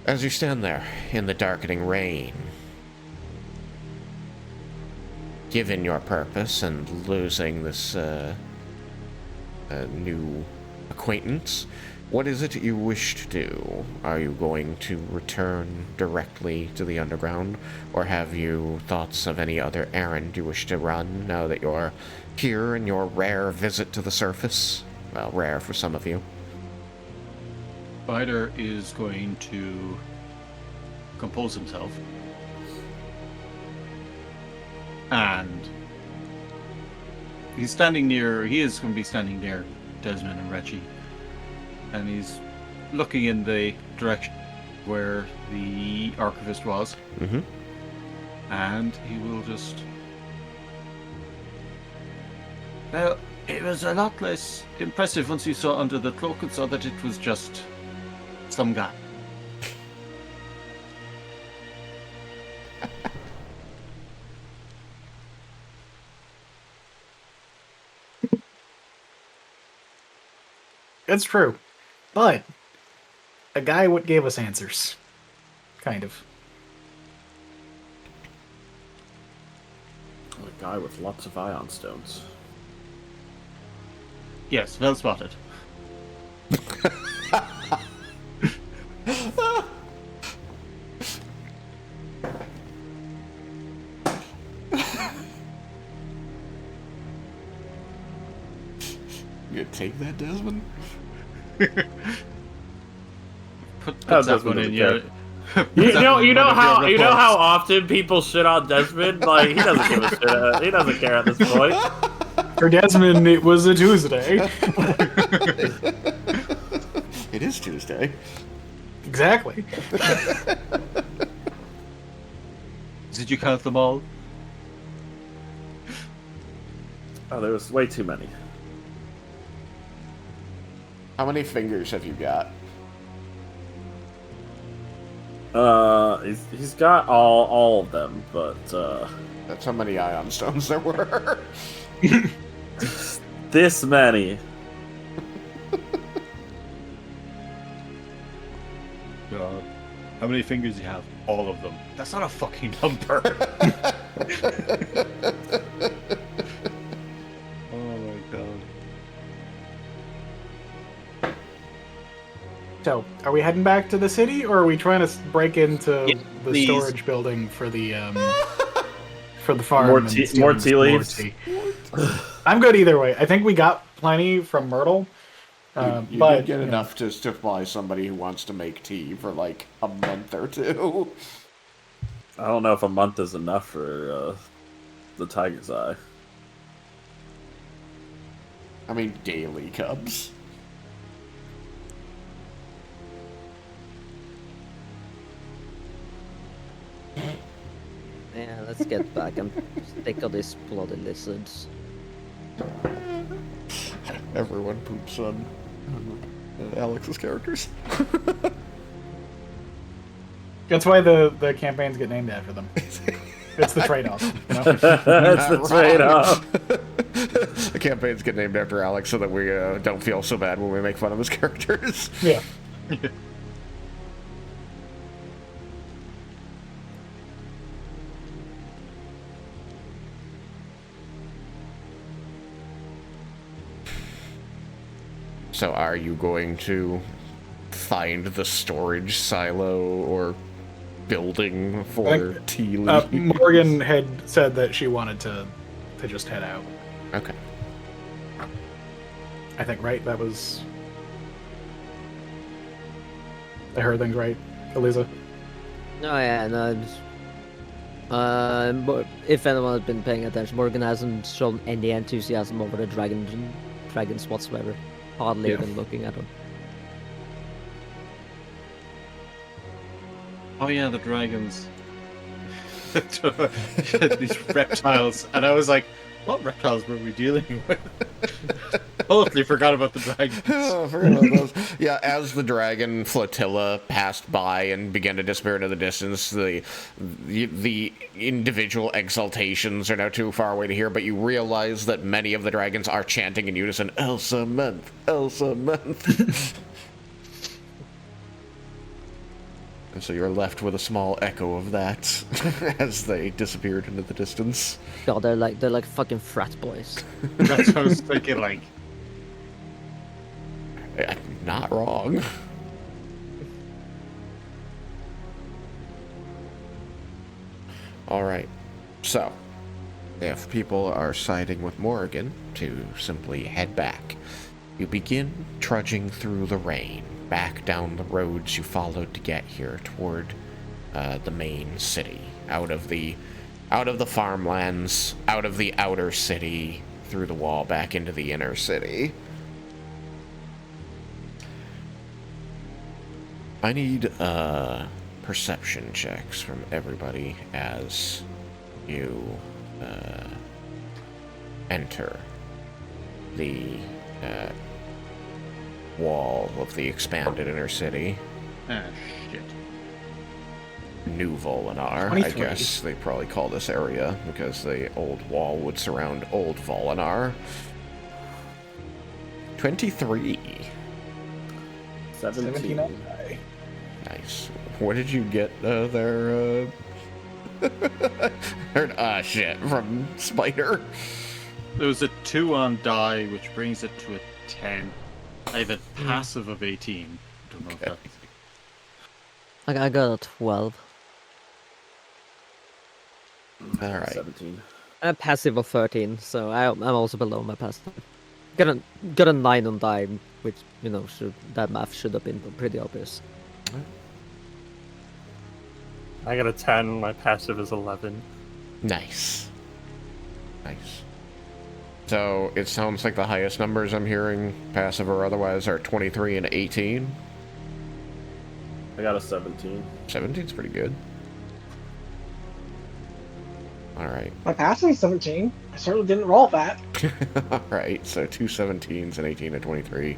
[SPEAKER 1] As you stand there in the darkening rain, given your purpose and losing this new acquaintance, What is it you wish to do? Are you going to return directly to the underground, or have you thoughts of any other errand you wish to run now that you're here in your rare visit to the surface? Well, rare for some of you.
[SPEAKER 3] Spider is going to compose himself. And he is going to be standing near Desmin and Reggie. And he's looking in the direction where the archivist was.
[SPEAKER 1] Mm-hmm.
[SPEAKER 3] And he will just... Well, it was a lot less impressive once you saw under the cloak and saw that it was just some guy.
[SPEAKER 2] It's true. But a guy what gave us answers. Kind of.
[SPEAKER 6] A guy with lots of ion stones.
[SPEAKER 3] Yes, well spotted.
[SPEAKER 1] You take that, Desmond?
[SPEAKER 3] Put that one in your...
[SPEAKER 5] You know how often people shit on Desmond? Like, he doesn't give a shit. He doesn't care at this point.
[SPEAKER 2] For Desmond, it was a Tuesday.
[SPEAKER 1] It is Tuesday.
[SPEAKER 2] Exactly.
[SPEAKER 3] Did you count them all?
[SPEAKER 6] Oh, there was way too many.
[SPEAKER 1] How many fingers have you got?
[SPEAKER 6] He's got all of them, but
[SPEAKER 1] That's how many ion stones there were.
[SPEAKER 6] this many.
[SPEAKER 3] God. How many fingers do you have? All of them. That's not a fucking number. Oh my god.
[SPEAKER 2] So, are we heading back to the city, or are we trying to break into the
[SPEAKER 3] please.
[SPEAKER 2] storage building for the farm?
[SPEAKER 6] More
[SPEAKER 2] and
[SPEAKER 6] tea
[SPEAKER 2] steal some
[SPEAKER 6] leaves?
[SPEAKER 2] tea? I'm good either way. I think we got plenty from Myrtle.
[SPEAKER 1] You
[SPEAKER 2] but
[SPEAKER 1] did get enough to supply somebody who wants to make tea for like a month or two.
[SPEAKER 6] I don't know if a month is enough for the Tiger's Eye.
[SPEAKER 1] I mean, daily cubs.
[SPEAKER 7] Yeah, let's get back. I'm sick of these bloody lizards.
[SPEAKER 1] Everyone poops on Alex's characters.
[SPEAKER 2] That's why the campaigns get named after them. It's the trade-off. You know?
[SPEAKER 6] That's the trade-off.
[SPEAKER 1] The campaigns get named after Alex so that we don't feel so bad when we make fun of his characters.
[SPEAKER 2] Yeah.
[SPEAKER 1] So are you going to find the storage silo or building for tea leaves?
[SPEAKER 2] Morgan had said that she wanted to just head out.
[SPEAKER 1] Okay.
[SPEAKER 2] I think, right? That was... I heard things right, Eliza?
[SPEAKER 7] No, yeah, no. If anyone has been paying attention, Morgan hasn't shown any enthusiasm over the dragons whatsoever. Hardly even looking at them.
[SPEAKER 3] Oh yeah, the dragons. These reptiles. And I was like, what reptiles were we dealing with? Totally forgot about the dragons.
[SPEAKER 1] Oh, forgot about those. Yeah, as the dragon flotilla passed by and began to disappear into the distance, the individual exaltations are now too far away to hear, but you realize that many of the dragons are chanting in unison, Elsementh, Elsementh. And so you're left with a small echo of that as they disappeared into the distance.
[SPEAKER 7] God, they're like fucking frat boys.
[SPEAKER 3] That's what I was thinking, like.
[SPEAKER 1] Not wrong. Alright, so, if people are siding with Morrigan to simply head back, you begin trudging through the rain, back down the roads you followed to get here toward the main city, out of the farmlands, out of the outer city, through the wall, back into the inner city. I need perception checks from everybody as you enter the wall of the expanded inner city.
[SPEAKER 3] Ah, shit.
[SPEAKER 1] New Volinar,
[SPEAKER 2] 23.
[SPEAKER 1] I guess they probably call this area, because the old wall would surround old Volinar. 23.
[SPEAKER 6] 17.
[SPEAKER 1] Nice. What did you get there? Shit, from Spider.
[SPEAKER 3] There was a 2 on die, which brings it to a 10. I have a passive of 18. Don't know if that's...
[SPEAKER 7] I got a 12.
[SPEAKER 1] Alright.
[SPEAKER 6] 17.
[SPEAKER 7] A passive of 13, so I'm also below my passive. Got a 9 on die, which, that math should have been pretty obvious.
[SPEAKER 8] I got a 10, my passive is 11.
[SPEAKER 1] Nice. Nice. So, it sounds like the highest numbers I'm hearing, passive or otherwise, are 23 and 18.
[SPEAKER 6] I got a 17.
[SPEAKER 1] 17's pretty good. Alright.
[SPEAKER 4] My passive is 17. I certainly didn't roll that.
[SPEAKER 1] Alright, so 2 17s, an 18 and 23.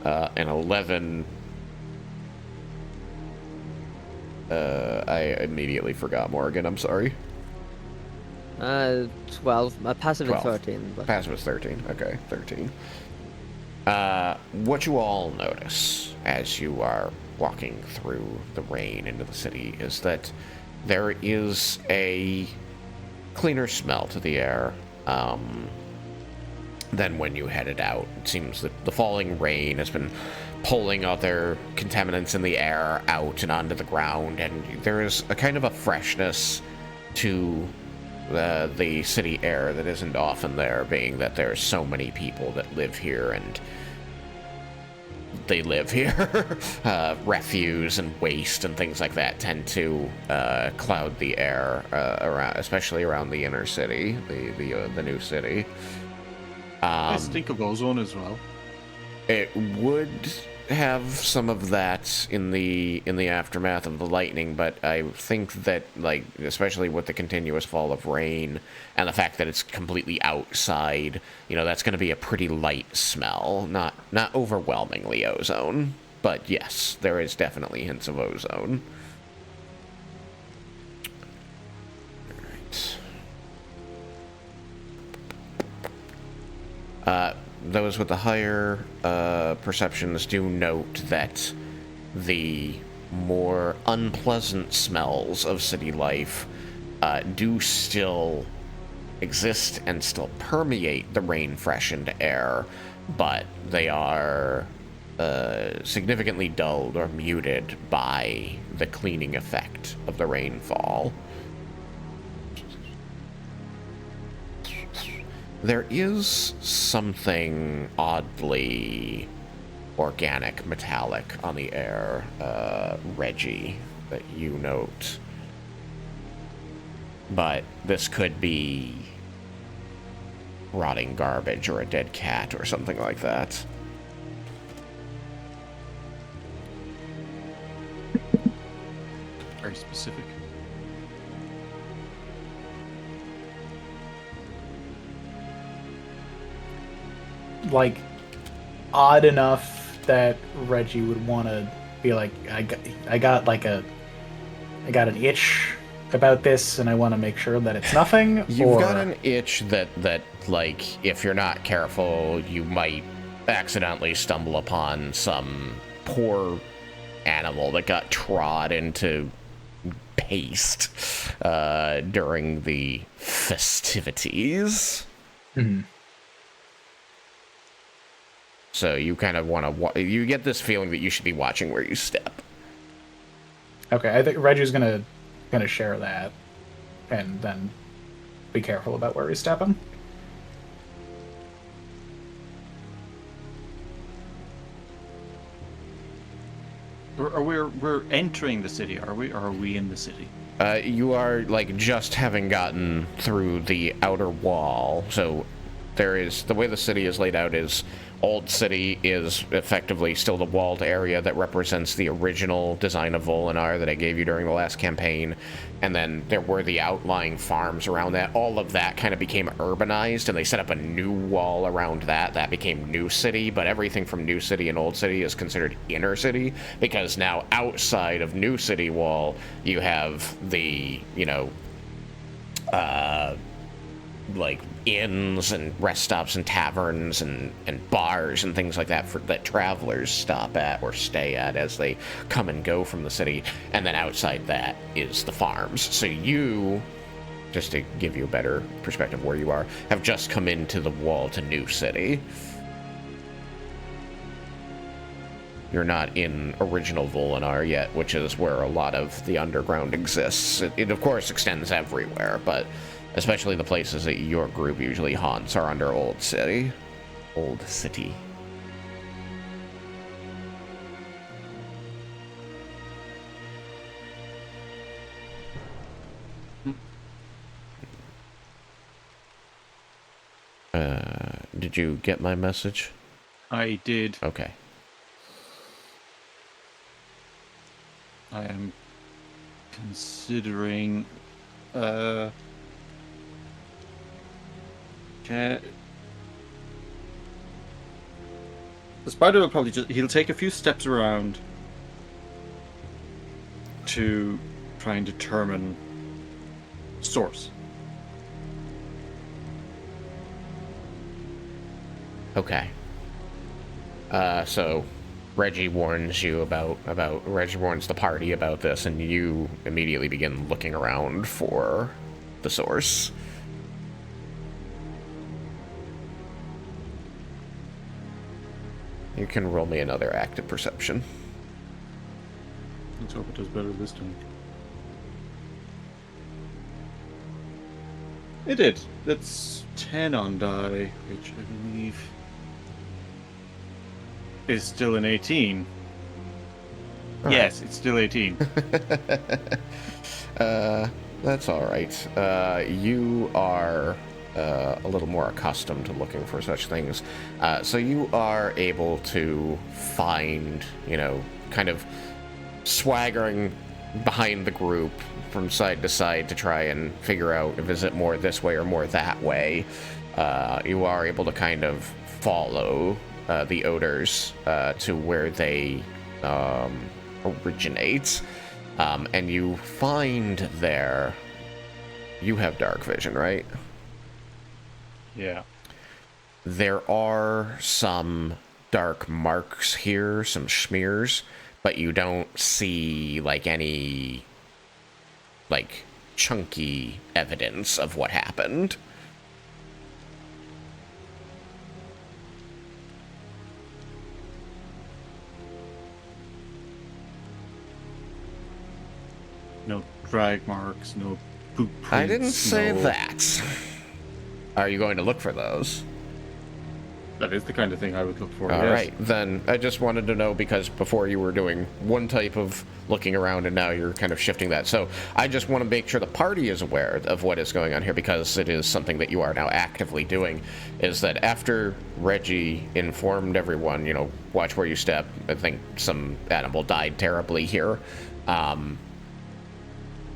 [SPEAKER 1] And 11... I immediately forgot Morgan, I'm sorry.
[SPEAKER 7] 12. My passive
[SPEAKER 1] 12.
[SPEAKER 7] is 13. But...
[SPEAKER 1] Passive is 13. Okay, 13. What you all notice as you are walking through the rain into the city is that there is a cleaner smell to the air than when you headed out. It seems that the falling rain has been pulling other contaminants in the air out and onto the ground, and there is a kind of a freshness to the city air that isn't often there, being that there's so many people that live here and they live here. Refuse and waste and things like that tend to cloud the air around, especially around the inner city, the new city.
[SPEAKER 3] I stink of ozone as well.
[SPEAKER 1] It would have some of that in the aftermath of the lightning, but I think that, like, especially with the continuous fall of rain and the fact that it's completely outside, that's going to be a pretty light smell, not overwhelmingly ozone, but yes, there is definitely hints of ozone. All right. Those with the higher perceptions do note that the more unpleasant smells of city life do still exist and still permeate the rain-freshened air, but they are significantly dulled or muted by the cleaning effect of the rainfall. There is something oddly organic, metallic on the air, Reggie, that you note. But this could be rotting garbage or a dead cat or something like that.
[SPEAKER 3] Very specific.
[SPEAKER 2] Like, odd enough that Reggie would want to be like, I got an itch about this, and I want to make sure that it's nothing.
[SPEAKER 1] You've got an itch that like, if you're not careful, you might accidentally stumble upon some poor animal that got trod into paste during the festivities.
[SPEAKER 2] Mm-hmm.
[SPEAKER 1] So you kind of want to... You get this feeling that you should be watching where you step.
[SPEAKER 2] Okay, I think Reggie's gonna share that, and then be careful about where he's stepping.
[SPEAKER 9] We're entering the city, are we? Or are we in the city?
[SPEAKER 1] You are, like, just having gotten through the outer wall. So there is... The way the city is laid out is... Old City is effectively still the walled area that represents the original design of Volinar that I gave you during the last campaign. And then there were the outlying farms around that. All of that kind of became urbanized, and they set up a new wall around that. That became New City, but everything from New City and Old City is considered Inner City, because now outside of New City wall, you have the, you know, like inns and rest stops and taverns and bars and things like that that travelers stop at or stay at as they come and go from the city. And then outside that is the farms. So you, just to give you a better perspective where you are, have just come into the wall to New City. You're not in original Volinar yet, which is where a lot of the underground exists. It of course extends everywhere, but especially the places that your group usually haunts are under Old City. Old City. Did you get my message?
[SPEAKER 9] I did.
[SPEAKER 1] Okay.
[SPEAKER 9] I am considering... The spider will probably he'll take a few steps around to try and determine source.
[SPEAKER 1] Okay. So Reggie warns you about Reggie warns the party about this, and you immediately begin looking around for the source. You can roll me another active perception.
[SPEAKER 9] Let's hope it does better this time. It did. That's 10 on die, which I believe is still an 18. All yes, right. It's still 18.
[SPEAKER 1] That's all right. You are a little more accustomed to looking for such things. So you are able to find, you know, kind of swaggering behind the group from side to side to try and figure out if is it more this way or more that way. You are able to kind of follow the odors to where they originate. And you find there... You have dark vision, right?
[SPEAKER 9] Yeah.
[SPEAKER 1] There are some dark marks here, some smears, but you don't see, like, any, like, chunky evidence of what happened.
[SPEAKER 9] No drag marks, no poop prints.
[SPEAKER 1] I didn't say that. Are you going to look for those?
[SPEAKER 9] That is the kind of thing I would look for,
[SPEAKER 1] All
[SPEAKER 9] yes.
[SPEAKER 1] right, then I just wanted to know, because before you were doing one type of looking around and now you're kind of shifting that. So I just want to make sure the party is aware of what is going on here, because it is something that you are now actively doing, is that after Reggie informed everyone, you know, watch where you step, I think some animal died terribly here,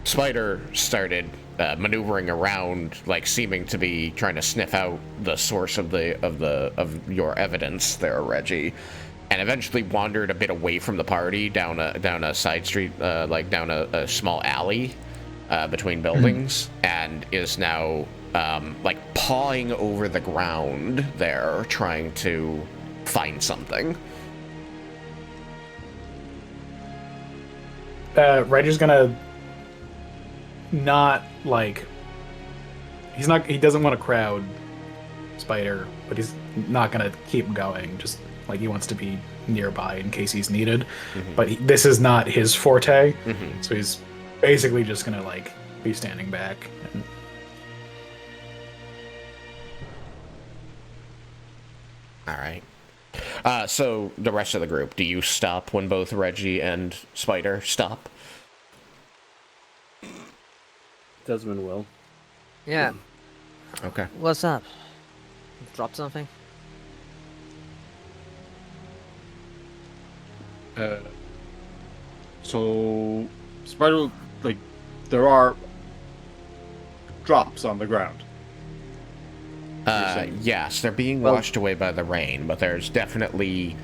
[SPEAKER 1] Spider started maneuvering around, like seeming to be trying to sniff out the source of your evidence there, Reggie, and eventually wandered a bit away from the party down a side street, like down a small alley between buildings, and is now like pawing over the ground there, trying to find something.
[SPEAKER 2] Reggie's gonna not like he doesn't want to crowd Spider, but he's not gonna keep going. Just like he wants to be nearby in case he's needed. But this is not his forte, so he's basically just gonna like be standing back. And...
[SPEAKER 1] All right. So the rest of the group, do you stop when both Reggie and Spider stop?
[SPEAKER 6] Desmond will.
[SPEAKER 7] Yeah.
[SPEAKER 1] Okay.
[SPEAKER 7] What's up? Drop something?
[SPEAKER 3] So, Spider, like, there are drops on the ground.
[SPEAKER 1] Yes, they're being washed away by the rain, but there's definitely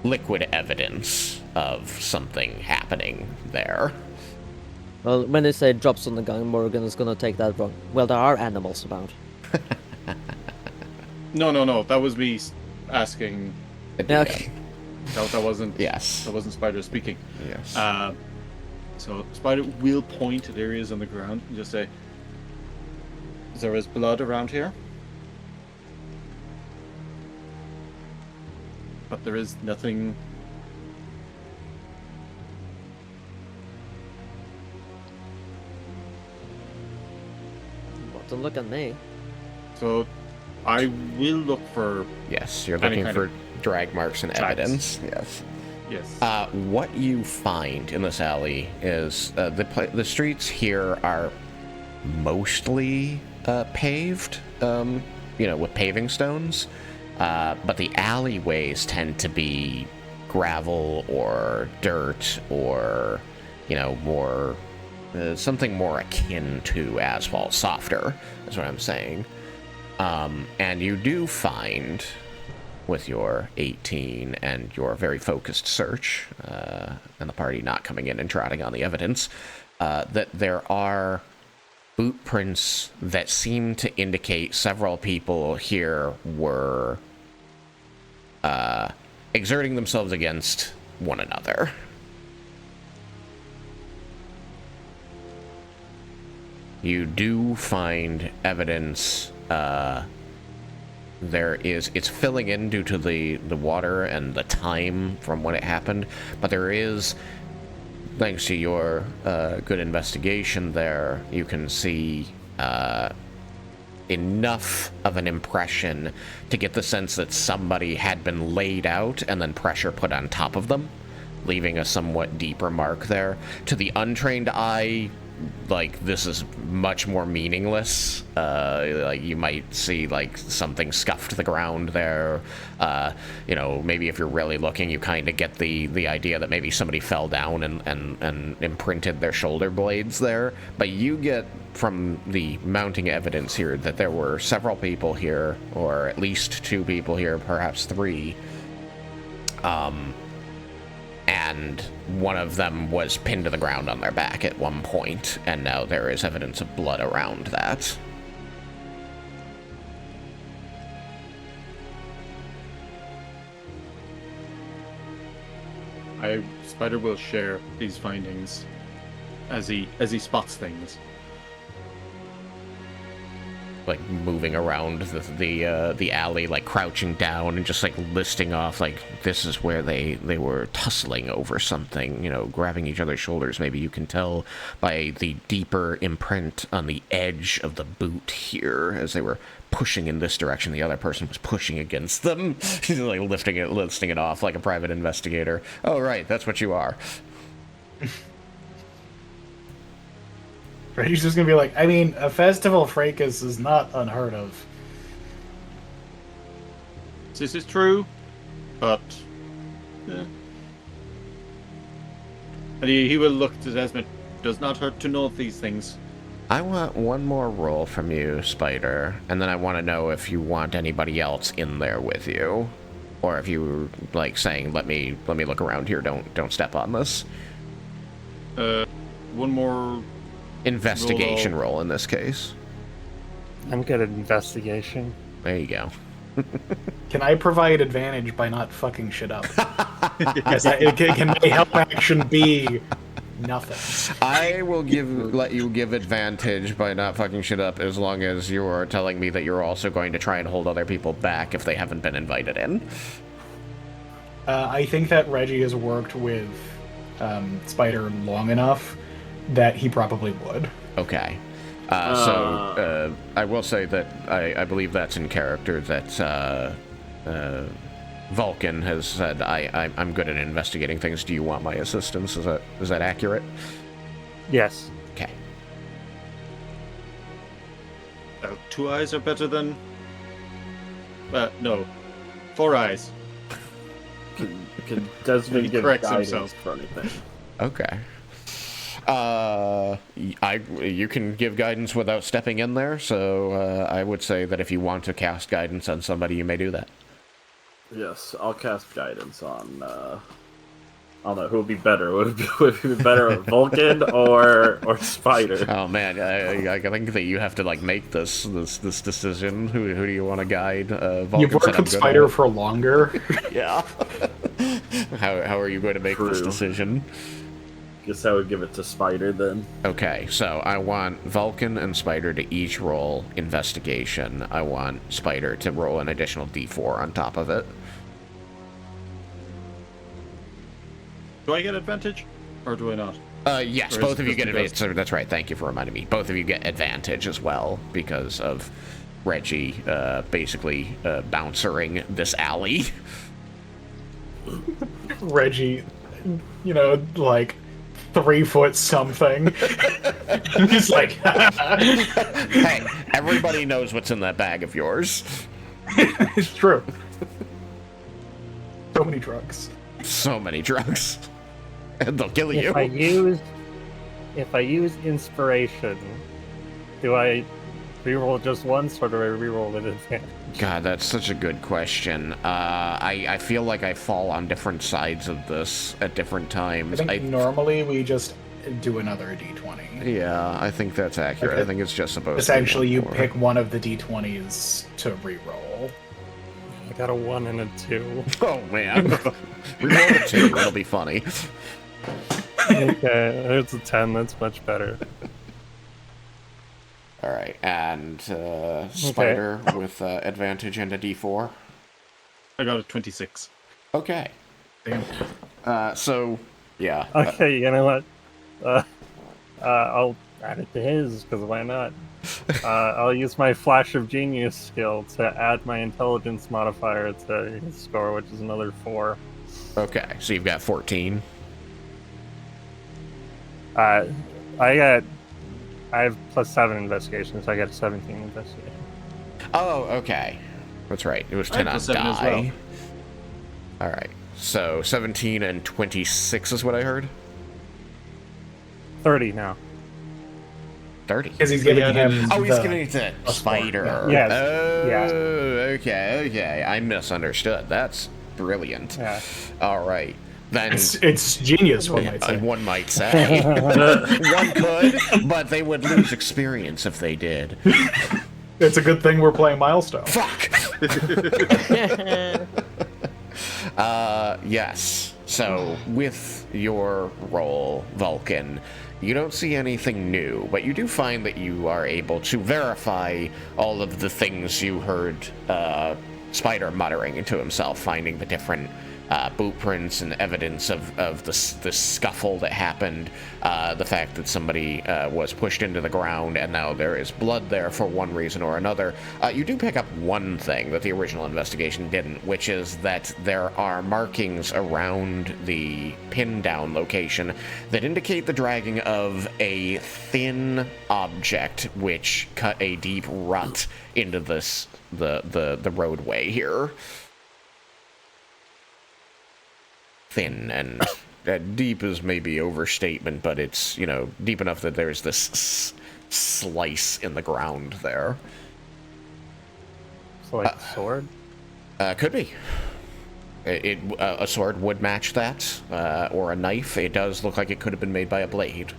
[SPEAKER 1] liquid evidence of something happening there.
[SPEAKER 7] Well, when they say drops on the ground, Morgan is gonna take that wrong. Well, there are animals about.
[SPEAKER 3] No. That was me asking.
[SPEAKER 7] Yeah, okay.
[SPEAKER 3] That wasn't.
[SPEAKER 1] Yes.
[SPEAKER 3] That wasn't Spider speaking.
[SPEAKER 1] Yes.
[SPEAKER 3] So Spider will point at areas on the ground and just say, "There is blood around here, but there is nothing."
[SPEAKER 7] Don't look at me.
[SPEAKER 3] So, I will look for.
[SPEAKER 1] Yes, you're looking for drag marks and evidence.
[SPEAKER 3] Yes.
[SPEAKER 1] What you find in this alley is the streets here are mostly paved, with paving stones, but the alleyways tend to be gravel or dirt or, more something more akin to asphalt, softer, is what I'm saying. And you do find, with your 18 and your very focused search, and the party not coming in and trotting on the evidence, that there are boot prints that seem to indicate several people here were exerting themselves against one another. You do find evidence, it's filling in due to the water and the time from when it happened, but there is, thanks to your good investigation there, you can see enough of an impression to get the sense that somebody had been laid out and then pressure put on top of them, leaving a somewhat deeper mark there. To the untrained eye, this is much more meaningless. You might see, something scuffed the ground there. Maybe if you're really looking, you kind of get the idea that maybe somebody fell down and imprinted their shoulder blades there. But you get from the mounting evidence here that there were several people here, or at least 2 people here, perhaps 3. And one of them was pinned to the ground on their back at one point, and now there is evidence of blood around that.
[SPEAKER 3] Spider will share these findings as he spots things.
[SPEAKER 1] Moving around the alley, crouching down and just listing off, this is where they were tussling over something, grabbing each other's shoulders. Maybe you can tell by the deeper imprint on the edge of the boot here, as they were pushing in this direction, the other person was pushing against them. She's listing it off like a private investigator. Oh, right, that's what you are.
[SPEAKER 2] He's just gonna be like, I mean, a festival fracas is not unheard of.
[SPEAKER 3] This is true, but and he will look to Desmond. Does not hurt to know these things.
[SPEAKER 1] I want one more roll from you, Spider, and then I want to know if you want anybody else in there with you, or if you were saying, let me look around here. Don't step on this.
[SPEAKER 3] One more.
[SPEAKER 1] Investigation roll in this case.
[SPEAKER 8] I'm good at investigation.
[SPEAKER 1] There you go.
[SPEAKER 2] Can I provide advantage by not fucking shit up? Can my help action be nothing.
[SPEAKER 1] I will let you give advantage by not fucking shit up as long as you are telling me that you're also going to try and hold other people back if they haven't been invited in.
[SPEAKER 2] I think that Reggie has worked with Spider long enough that he probably would.
[SPEAKER 1] Okay. So I will say that I believe that's in character that Vulcan has said, I'm good at investigating things. Do you want my assistance? Is that accurate?
[SPEAKER 8] Yes.
[SPEAKER 1] Okay.
[SPEAKER 3] 2 eyes are better than... no. 4 eyes.
[SPEAKER 6] Can Desmin give guidance for anything?
[SPEAKER 1] Okay. You can give guidance without stepping in there, so I would say that if you want to cast guidance on somebody, you may do that.
[SPEAKER 6] Yes, I'll cast guidance on, I don't know, who would be better? Would it be better Vulcan or Spider?
[SPEAKER 1] Oh man, I think that you have to like make this decision. Who do you want to guide? Vulcan.
[SPEAKER 2] You've worked with Spider for longer.
[SPEAKER 1] Yeah. How are you going to make this decision?
[SPEAKER 6] Guess I would give it to Spider then.
[SPEAKER 1] Okay, so I want Vulcan and Spider to each roll investigation. I want Spider to roll an additional d4 on top of it.
[SPEAKER 3] Do I get advantage? Or do I not?
[SPEAKER 1] Yes, both of you get advantage. So that's right, thank you for reminding me. Both of you get advantage as well because of Reggie basically bouncering this alley.
[SPEAKER 2] Reggie, like 3 foot something. He's like,
[SPEAKER 1] hey, everybody knows what's in that bag of yours.
[SPEAKER 2] It's true. So many drugs.
[SPEAKER 1] So many drugs. And they'll kill you.
[SPEAKER 8] If I use inspiration, do I reroll just once or do I reroll with advantage?
[SPEAKER 1] God, that's such a good question. I feel like I fall on different sides of this at different times.
[SPEAKER 2] I think normally we just do another d20.
[SPEAKER 1] Yeah, I think that's accurate. I think it's just supposed
[SPEAKER 2] essentially to be you pick one of the d20s to reroll.
[SPEAKER 8] I got a 1 and a 2.
[SPEAKER 1] Oh man. Reroll a 2, that'll be funny.
[SPEAKER 8] Okay, it's a 10, that's much better.
[SPEAKER 1] Alright, and Spider with advantage and a d4.
[SPEAKER 3] I got a 26.
[SPEAKER 1] Okay. Damn. So, yeah.
[SPEAKER 8] Okay, you know what? I'll add it to his, because why not? I'll use my Flash of Genius skill to add my intelligence modifier to his score, which is another 4.
[SPEAKER 1] Okay, so you've got 14.
[SPEAKER 8] I have +7 investigation, so I got 17 investigation.
[SPEAKER 1] Oh, okay. That's right. It was 10 on die.
[SPEAKER 3] As well.
[SPEAKER 1] Alright, so 17 and 26 is what I heard?
[SPEAKER 8] 30 now.
[SPEAKER 1] 30?
[SPEAKER 2] Because he's giving him.
[SPEAKER 1] Oh, he's giving it to Spider.
[SPEAKER 8] Yes.
[SPEAKER 1] Oh,
[SPEAKER 8] Yeah.
[SPEAKER 1] okay. I misunderstood. That's brilliant.
[SPEAKER 8] Yeah.
[SPEAKER 1] Alright. Then
[SPEAKER 2] It's genius, one might say.
[SPEAKER 1] One might say. One could, but they would lose experience if they did.
[SPEAKER 2] It's a good thing we're playing Milestone.
[SPEAKER 1] Fuck! Yes. So, with your roll, Vulcan, you don't see anything new, but you do find that you are able to verify all of the things you heard Spider muttering into himself, finding the different boot prints and evidence of the scuffle that happened, the fact that somebody was pushed into the ground and now there is blood there for one reason or another. You do pick up one thing that the original investigation didn't, which is that there are markings around the pin down location that indicate the dragging of a thin object which cut a deep rut into the roadway here. Thin and deep is maybe overstatement, but it's, deep enough that there's this slice in the ground there.
[SPEAKER 8] So like a sword?
[SPEAKER 1] Could be. A sword would match that, or a knife. It does look like it could have been made by a blade.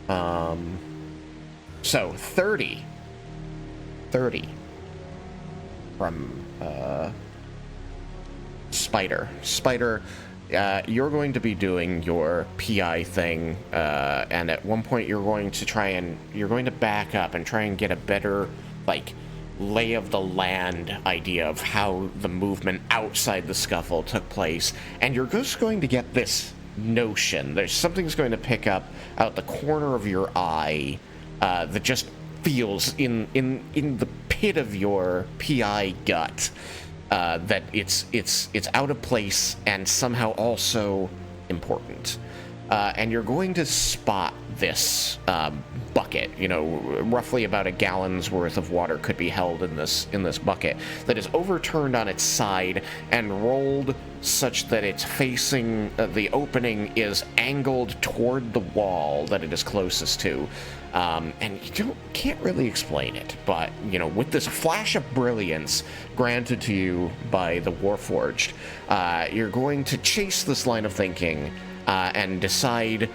[SPEAKER 1] So 30 from Spider. Spider, you're going to be doing your PI thing, and at one point you're going to back up and try and get a better, like, lay of the land idea of how the movement outside the scuffle took place, and you're just going to get this notion. There's something's going to pick up out the corner of your eye that just feels in the pit of your PI gut that it's out of place and somehow also important. And you're going to spot this bucket. Roughly about a gallon's worth of water could be held in this bucket that is overturned on its side and rolled such that it's facing the opening is angled toward the wall that it is closest to. And you can't really explain it, but with this flash of brilliance granted to you by the Warforged, you're going to chase this line of thinking and decide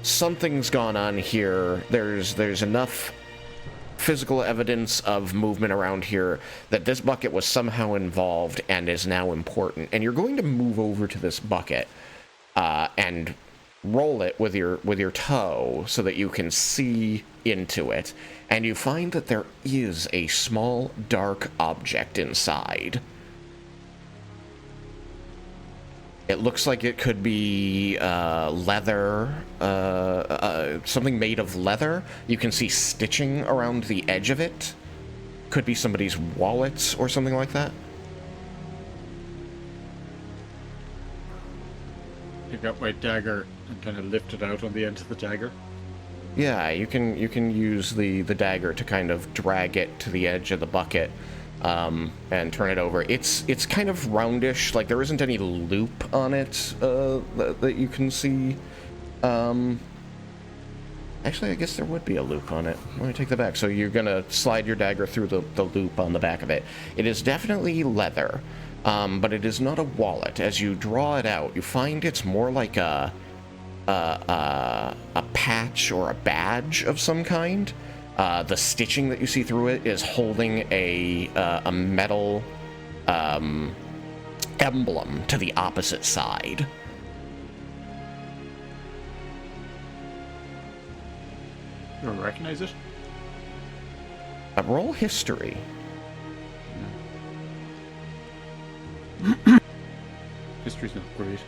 [SPEAKER 1] something's gone on here. There's enough physical evidence of movement around here that this bucket was somehow involved and is now important. And you're going to move over to this bucket and roll it with your toe so that you can see into it. And you find that there is a small dark object inside. It looks like it could be leather, something made of leather. You can see stitching around the edge of it. Could be somebody's wallet or something like that.
[SPEAKER 3] Pick up my dagger and kind of lift it out on the end of the dagger.
[SPEAKER 1] Yeah, you can use the dagger to kind of drag it to the edge of the bucket. And turn it over. It's kind of roundish, like there isn't any loop on it that you can see. Actually, I guess there would be a loop on it. Let me take that back. So you're gonna slide your dagger through the loop on the back of it. It is definitely leather, but it is not a wallet. As you draw it out, you find it's more like a patch or a badge of some kind. The stitching that you see through it is holding a metal emblem to the opposite side.
[SPEAKER 3] You recognize it?
[SPEAKER 1] Roll history.
[SPEAKER 3] History's not great.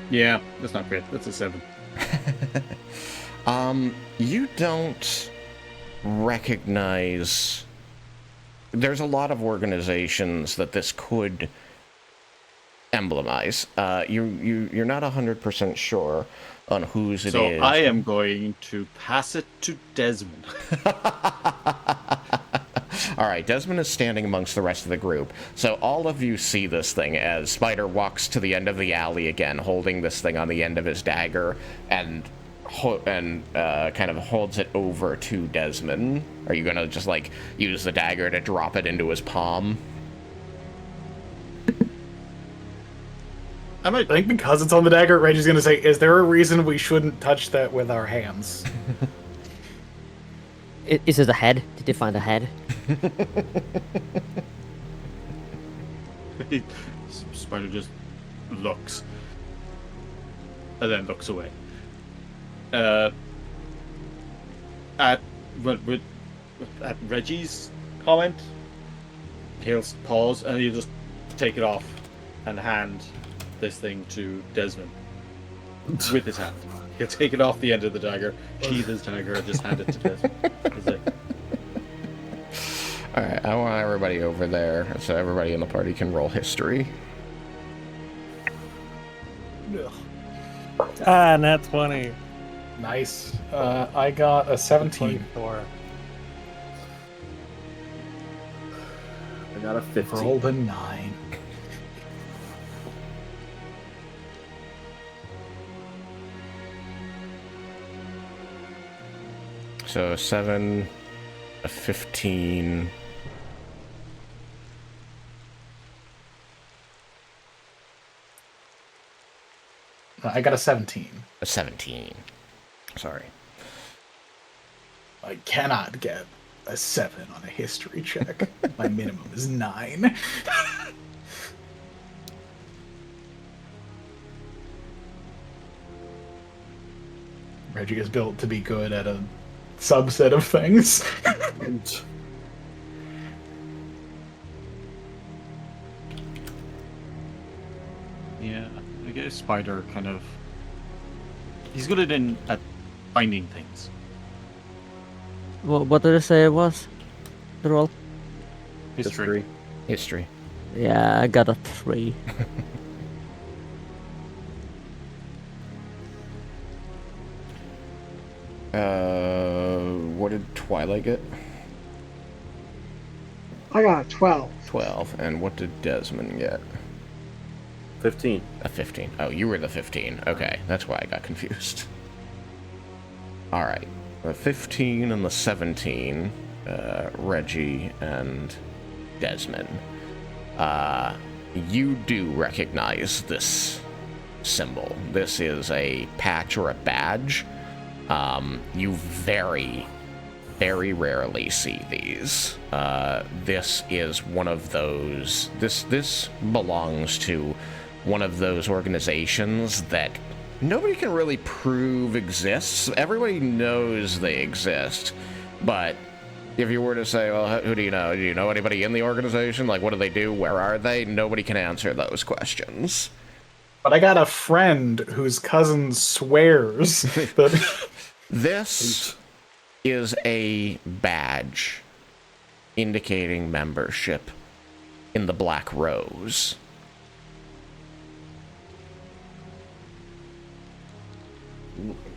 [SPEAKER 3] Yeah, that's not great. That's a 7.
[SPEAKER 1] You don't recognize... There's a lot of organizations that this could emblemize. You're not 100% sure on whose it is.
[SPEAKER 3] So I am going to pass it to Desmin.
[SPEAKER 1] Alright, Desmin is standing amongst the rest of the group. So all of you see this thing as Spider walks to the end of the alley again, holding this thing on the end of his dagger, and kind of holds it over to Desmin. Are you gonna just, like, use the dagger to drop it into his palm?
[SPEAKER 2] I think because it's on the dagger, Reggie's gonna say, is there a reason we shouldn't touch that with our hands?
[SPEAKER 7] Is it a head? Did you find a head?
[SPEAKER 3] Spider just looks. And then looks away. At Reggie's comment, he'll pause and he'll just take it off and hand this thing to Desmond with his hand. He'll take it off the end of the dagger, sheathe his dagger, and just hand it to Desmond.
[SPEAKER 1] Alright, I want everybody over there, so everybody in the party can roll history.
[SPEAKER 8] Nat 20.
[SPEAKER 2] Nice. I got a 17.
[SPEAKER 8] 24.
[SPEAKER 6] I got a 15.
[SPEAKER 2] Rolled a 9.
[SPEAKER 1] So 7, a 15.
[SPEAKER 2] I got a 17.
[SPEAKER 1] A 17. Sorry.
[SPEAKER 2] I cannot get a 7 on a history check. My minimum is 9. Reggie is built to be good at a subset of things.
[SPEAKER 9] Yeah, I guess Spider kind of... He's good at finding things.
[SPEAKER 7] What did I say it was? The roll?
[SPEAKER 9] History.
[SPEAKER 1] History.
[SPEAKER 7] Yeah, I got a 3.
[SPEAKER 1] What did Twilight get?
[SPEAKER 4] I got a 12.
[SPEAKER 1] 12. And what did Desmond get?
[SPEAKER 6] 15.
[SPEAKER 1] A 15. Oh, you were the 15. Okay, that's why I got confused. Alright. The 15 and the 17, Reggie and Desmond. You do recognize this symbol. This is a patch or a badge. You very, very rarely see these. This is one of those... This belongs to one of those organizations that nobody can really prove exists. Everybody knows they exist, but if you were to say, well, who do you know? Do you know anybody in the organization? Like, what do they do? Where are they? Nobody can answer those questions.
[SPEAKER 2] But I got a friend whose cousin swears that...
[SPEAKER 1] This is a badge indicating membership in the Black Rose.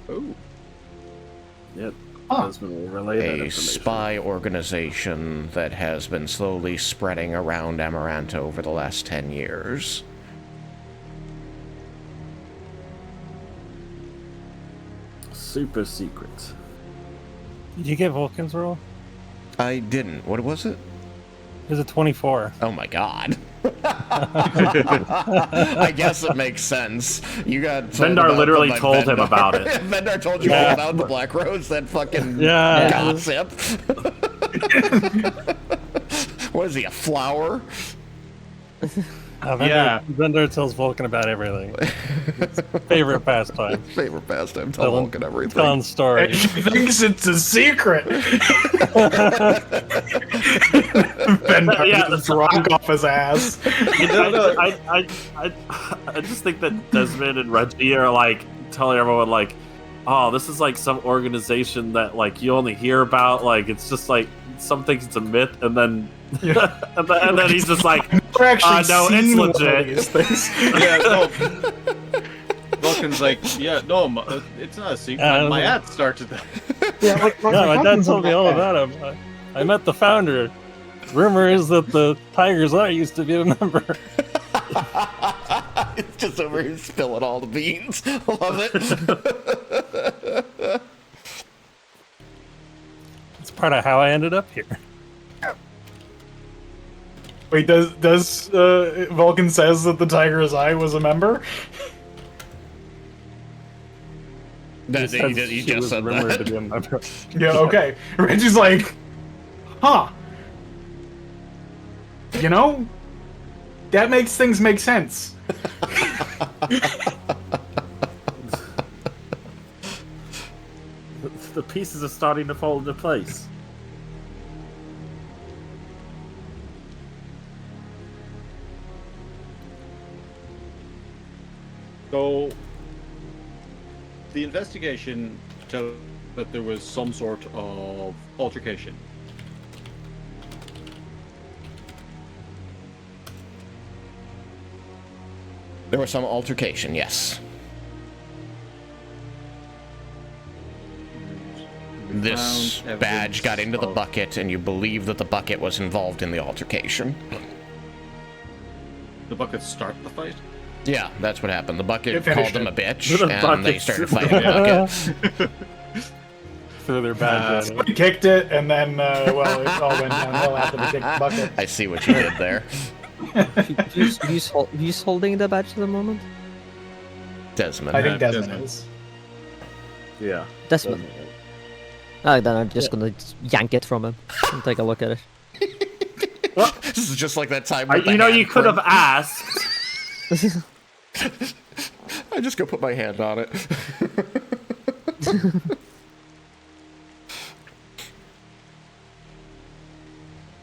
[SPEAKER 6] Oh. Yep.
[SPEAKER 1] A spy organization that has been slowly spreading around Amaranta over the last 10 years.
[SPEAKER 6] Super secret.
[SPEAKER 8] Did you get Vulcan's roll?
[SPEAKER 1] I didn't. What was it?
[SPEAKER 8] It was a 24.
[SPEAKER 1] Oh my god. I guess it makes sense. You got
[SPEAKER 6] Vendar literally told him about it.
[SPEAKER 1] Vendar told you all about the Black Rose, that fucking gossip. What is he, a flower?
[SPEAKER 8] Vendor tells Vulcan about everything. Favorite pastime.
[SPEAKER 1] Favorite pastime, tell Vulcan everything.
[SPEAKER 8] Telling stories.
[SPEAKER 2] She thinks it's a secret. Vendor just drunk off his ass.
[SPEAKER 6] I just think that Desmond and Reggie are like telling everyone like, oh, this is like some organization that like you only hear about. Like it's just like some things it's a myth, and then and then he's just like, no, it's legit.
[SPEAKER 3] Vulcan's like, it's not a secret. My aunt started that.
[SPEAKER 8] My dad told me all about him. I met the founder. Rumor is that the Tiger's Eye used to be a member.
[SPEAKER 1] It's just over here spilling all the beans. Love it.
[SPEAKER 8] It's part of how I ended up here.
[SPEAKER 2] Wait, does Vulcan says that the Tiger's Eye was a member?
[SPEAKER 1] He just said that.
[SPEAKER 2] Yeah, okay. Reggie's like, huh. You know, that makes things make sense.
[SPEAKER 6] The pieces are starting to fall into place.
[SPEAKER 3] So, the investigation tells that there was some sort of altercation.
[SPEAKER 1] There was some altercation, yes. This badge got into the bucket, and you believe that the bucket was involved in the altercation.
[SPEAKER 3] The bucket started the fight?
[SPEAKER 1] Yeah, that's what happened. The bucket called them a bitch,
[SPEAKER 6] The
[SPEAKER 1] and they started fighting the bucket.
[SPEAKER 8] Threw their badge at
[SPEAKER 2] He kicked it, and then, it all went downhill after they kicked the bucket.
[SPEAKER 1] I see what you did there.
[SPEAKER 7] Who's holding the badge at the moment?
[SPEAKER 1] Desmond.
[SPEAKER 2] I think Desmond is.
[SPEAKER 6] Yeah.
[SPEAKER 7] Desmond. Oh, then I'm just gonna yank it from him and take a look at it.
[SPEAKER 1] This is just like that time.
[SPEAKER 6] You could have asked.
[SPEAKER 1] I just go put my hand on it.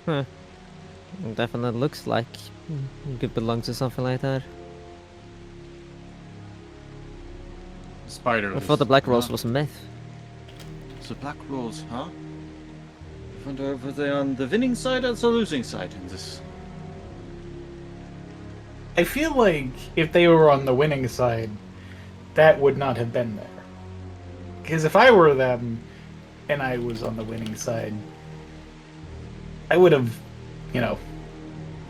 [SPEAKER 7] Huh. Definitely looks like you could belong to something like that.
[SPEAKER 9] Spider.
[SPEAKER 7] I thought the Black Rose was a myth.
[SPEAKER 9] The Black Rose, huh? I wonder were they on the winning side or the losing side in this?
[SPEAKER 2] I feel like if they were on the winning side, that would not have been there. Because if I were them and I was on the winning side, I would have,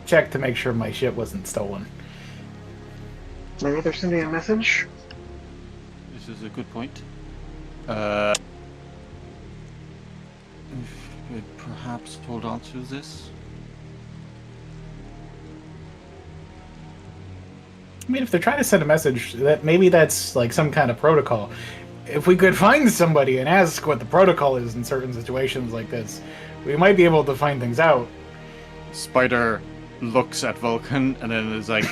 [SPEAKER 2] checked to make sure my shit wasn't stolen.
[SPEAKER 4] Maybe they're sending a message.
[SPEAKER 9] This is a good point. We'd perhaps hold on to this.
[SPEAKER 2] I mean, if they're trying to send a message, that maybe that's like some kind of protocol. If we could find somebody and ask what the protocol is in certain situations like this, we might be able to find things out.
[SPEAKER 9] Spider looks at Vulcan and then is like,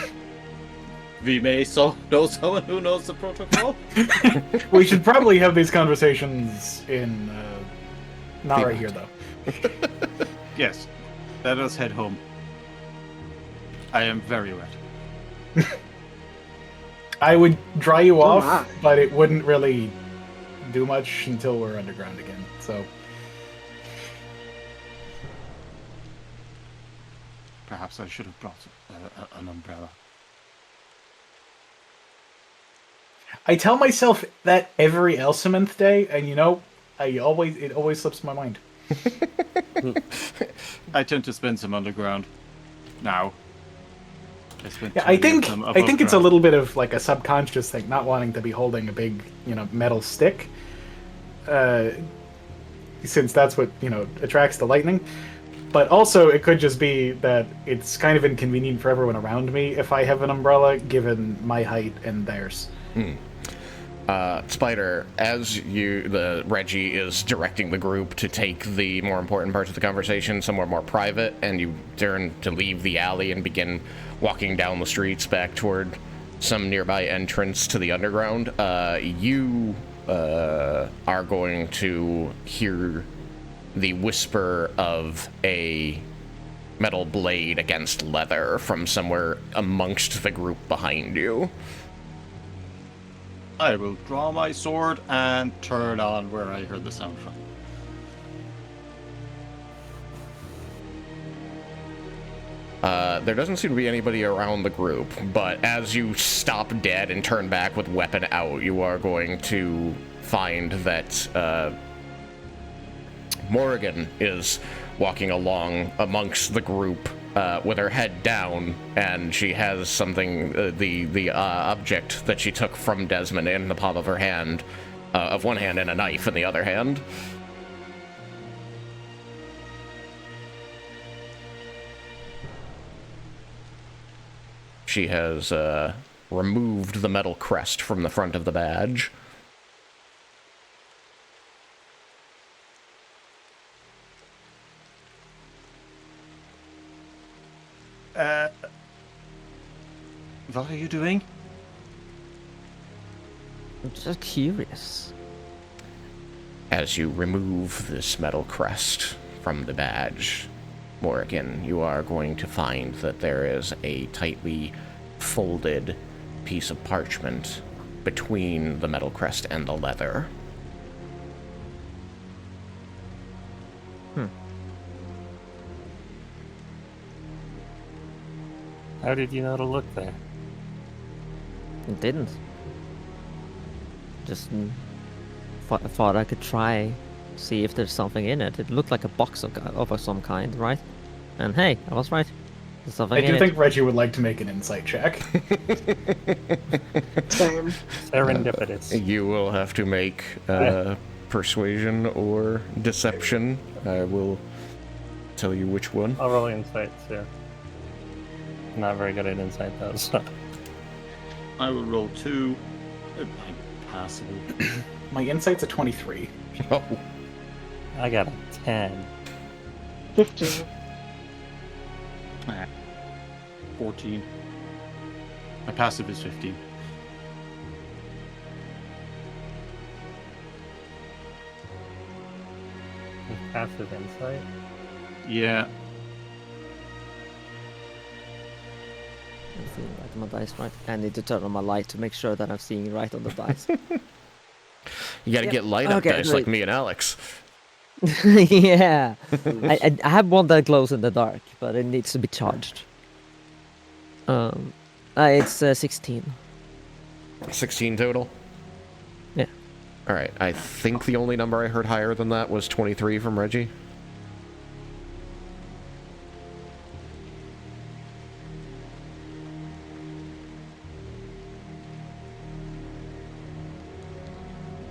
[SPEAKER 3] We may know someone who knows the protocol.
[SPEAKER 2] We should probably have these conversations in... not right here, though.
[SPEAKER 9] yes, let us head home. I am very wet.
[SPEAKER 2] I would dry you off,
[SPEAKER 4] my.
[SPEAKER 2] but it wouldn't really do much until we're underground again, so...
[SPEAKER 9] Perhaps I should have brought an umbrella.
[SPEAKER 2] I tell myself that every Elsementh day, and it always slips my mind.
[SPEAKER 9] I tend to spend some underground now.
[SPEAKER 2] Yeah, I think it's a little bit of like a subconscious thing, not wanting to be holding a big, metal stick, since that's what attracts the lightning. But also, it could just be that it's kind of inconvenient for everyone around me if I have an umbrella, given my height and theirs.
[SPEAKER 1] Spider, as Reggie is directing the group to take the more important parts of the conversation somewhere more private, and you turn to leave the alley and begin walking down the streets back toward some nearby entrance to the underground, you are going to hear the whisper of a metal blade against leather from somewhere amongst the group behind you.
[SPEAKER 9] I will draw my sword and turn on where I heard the sound from.
[SPEAKER 1] There doesn't seem to be anybody around the group, but as you stop dead and turn back with weapon out, you are going to find that Morrigan is walking along amongst the group with her head down, and she has something, the object that she took from Desmin in the palm of her hand, of one hand, and a knife in the other hand. She has removed the metal crest from the front of the badge.
[SPEAKER 9] What are you doing?
[SPEAKER 7] I'm just curious.
[SPEAKER 1] As you remove this metal crest from the badge, Morrigan, you are going to find that there is a tightly folded piece of parchment between the metal crest and the leather.
[SPEAKER 8] How did you know to look there?
[SPEAKER 7] It didn't. Just thought I could try, see if there's something in it. It looked like a box of some kind, right? And hey, I was right. There's something
[SPEAKER 2] I
[SPEAKER 7] in
[SPEAKER 2] do think
[SPEAKER 7] it.
[SPEAKER 2] Reggie would like to make an insight check.
[SPEAKER 4] Same.
[SPEAKER 8] Serendipitous.
[SPEAKER 1] You will have to make persuasion or deception. I will tell you which one.
[SPEAKER 8] I'll roll insights, yeah. Not very good at insight though, so.
[SPEAKER 9] I will roll 2. I'm passable.
[SPEAKER 2] My insight's a 23.
[SPEAKER 1] Oh,
[SPEAKER 8] I got a 10.
[SPEAKER 4] 15.
[SPEAKER 9] 14. My passive is 15.
[SPEAKER 8] passive insight.
[SPEAKER 9] Yeah.
[SPEAKER 7] I'm seeing right on my dice, right? I need to turn on my light to make sure that I'm seeing right on the dice.
[SPEAKER 1] You gotta
[SPEAKER 7] Yep.
[SPEAKER 1] get light up
[SPEAKER 7] Okay,
[SPEAKER 1] dice like
[SPEAKER 7] great.
[SPEAKER 1] me and Alex.
[SPEAKER 7] Yeah. I have one that glows in the dark, but it needs to be charged. It's 16.
[SPEAKER 1] 16 total?
[SPEAKER 7] Yeah.
[SPEAKER 1] Alright, I think the only number I heard higher than that was 23 from Reggie.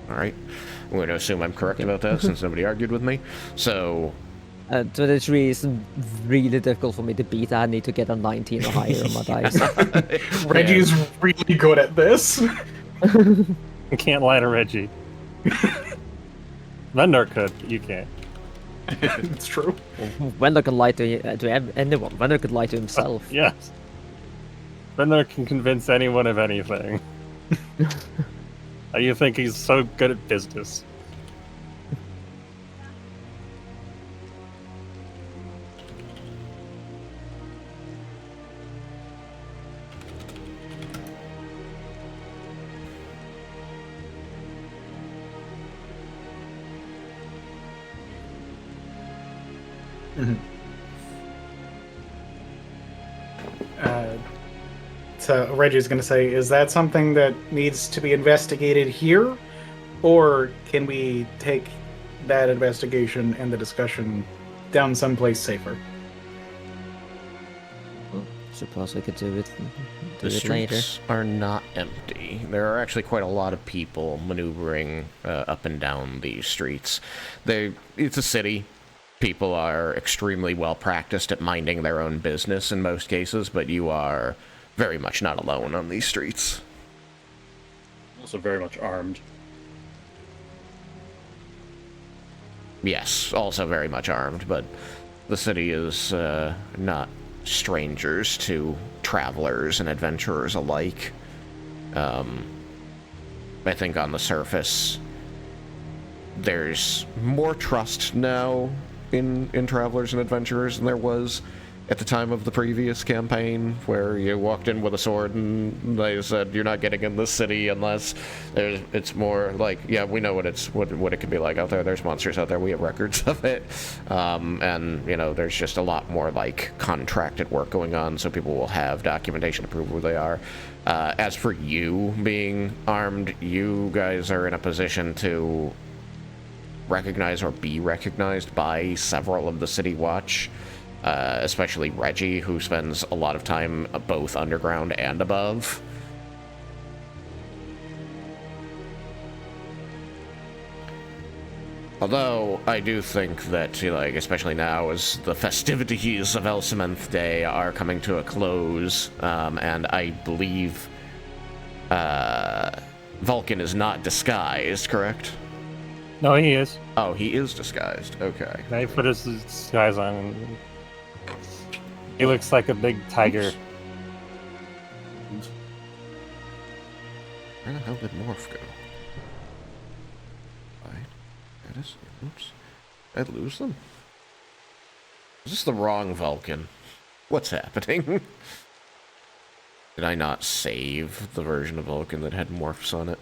[SPEAKER 1] Alright. I'm going to assume I'm correct about that since nobody argued with me. So,
[SPEAKER 7] 23 is really difficult for me to beat. I need to get a 19 or higher on my dice.
[SPEAKER 2] Reggie's really good at this.
[SPEAKER 8] You can't lie to Reggie. Vendor could, but you can't.
[SPEAKER 2] It's true.
[SPEAKER 7] Wendell can lie to anyone. Wendell could lie to himself.
[SPEAKER 8] Yes. Vendor can convince anyone of anything. How do you think he's so good at business?
[SPEAKER 2] So Reggie's going to say, is that something that needs to be investigated here? Or can we take that investigation and the discussion down someplace safer?
[SPEAKER 7] Suppose we could do it
[SPEAKER 1] the
[SPEAKER 7] later.
[SPEAKER 1] streets are not empty. There are actually quite a lot of people maneuvering up and down these streets. It's a city. People are extremely well practiced at minding their own business in most cases, but you are very much not alone on these streets.
[SPEAKER 3] Also very much armed.
[SPEAKER 1] Yes, also very much armed, but the city is not strangers to travelers and adventurers alike. I think on the surface, there's more trust now in travelers and adventurers than there was at the time of the previous campaign, where you walked in with a sword and they said you're not getting in this city unless it's more like, yeah, we know what it can be like out there. There's monsters out there. We have records of it, and there's just a lot more like contracted work going on, so people will have documentation to prove who they are. As for you being armed, you guys are in a position to recognize or be recognized by several of the City Watch. Especially Reggie, who spends a lot of time both underground and above. Although, I do think that, especially now as the festivities of Elsementh Day are coming to a close, and I believe Vulcan is not disguised, correct?
[SPEAKER 8] No, he is.
[SPEAKER 1] Oh, he is disguised. Okay.
[SPEAKER 8] Now he put his disguise on. And he looks like a big tiger.
[SPEAKER 1] Where the hell did Morph go? Oops. Did I lose them? Is this the wrong Vulcan? What's happening? Did I not save the version of Vulcan that had morphs on it?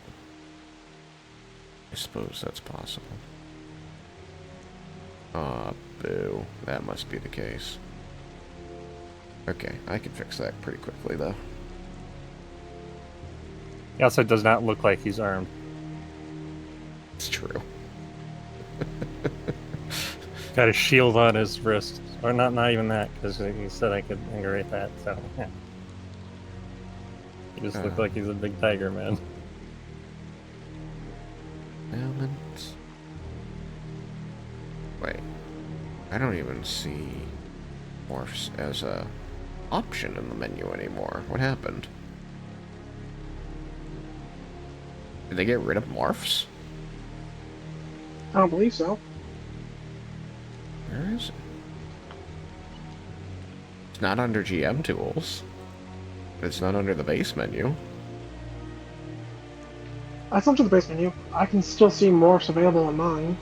[SPEAKER 1] I suppose that's possible. Ah, boo. That must be the case. Okay, I can fix that pretty quickly, though.
[SPEAKER 8] He also does not look like he's armed.
[SPEAKER 1] It's true.
[SPEAKER 8] Got a shield on his wrist. Or not even that, because he said I could integrate that, so yeah. He just looks like he's a big tiger, man.
[SPEAKER 1] Element. Wait. I don't even see morphs as a option in the menu anymore. What happened? Did they get rid of morphs?
[SPEAKER 4] I don't believe so.
[SPEAKER 1] Where is it? It's not under GM tools. It's not under the base menu.
[SPEAKER 4] That's up to the base menu. I can still see morphs available on mine.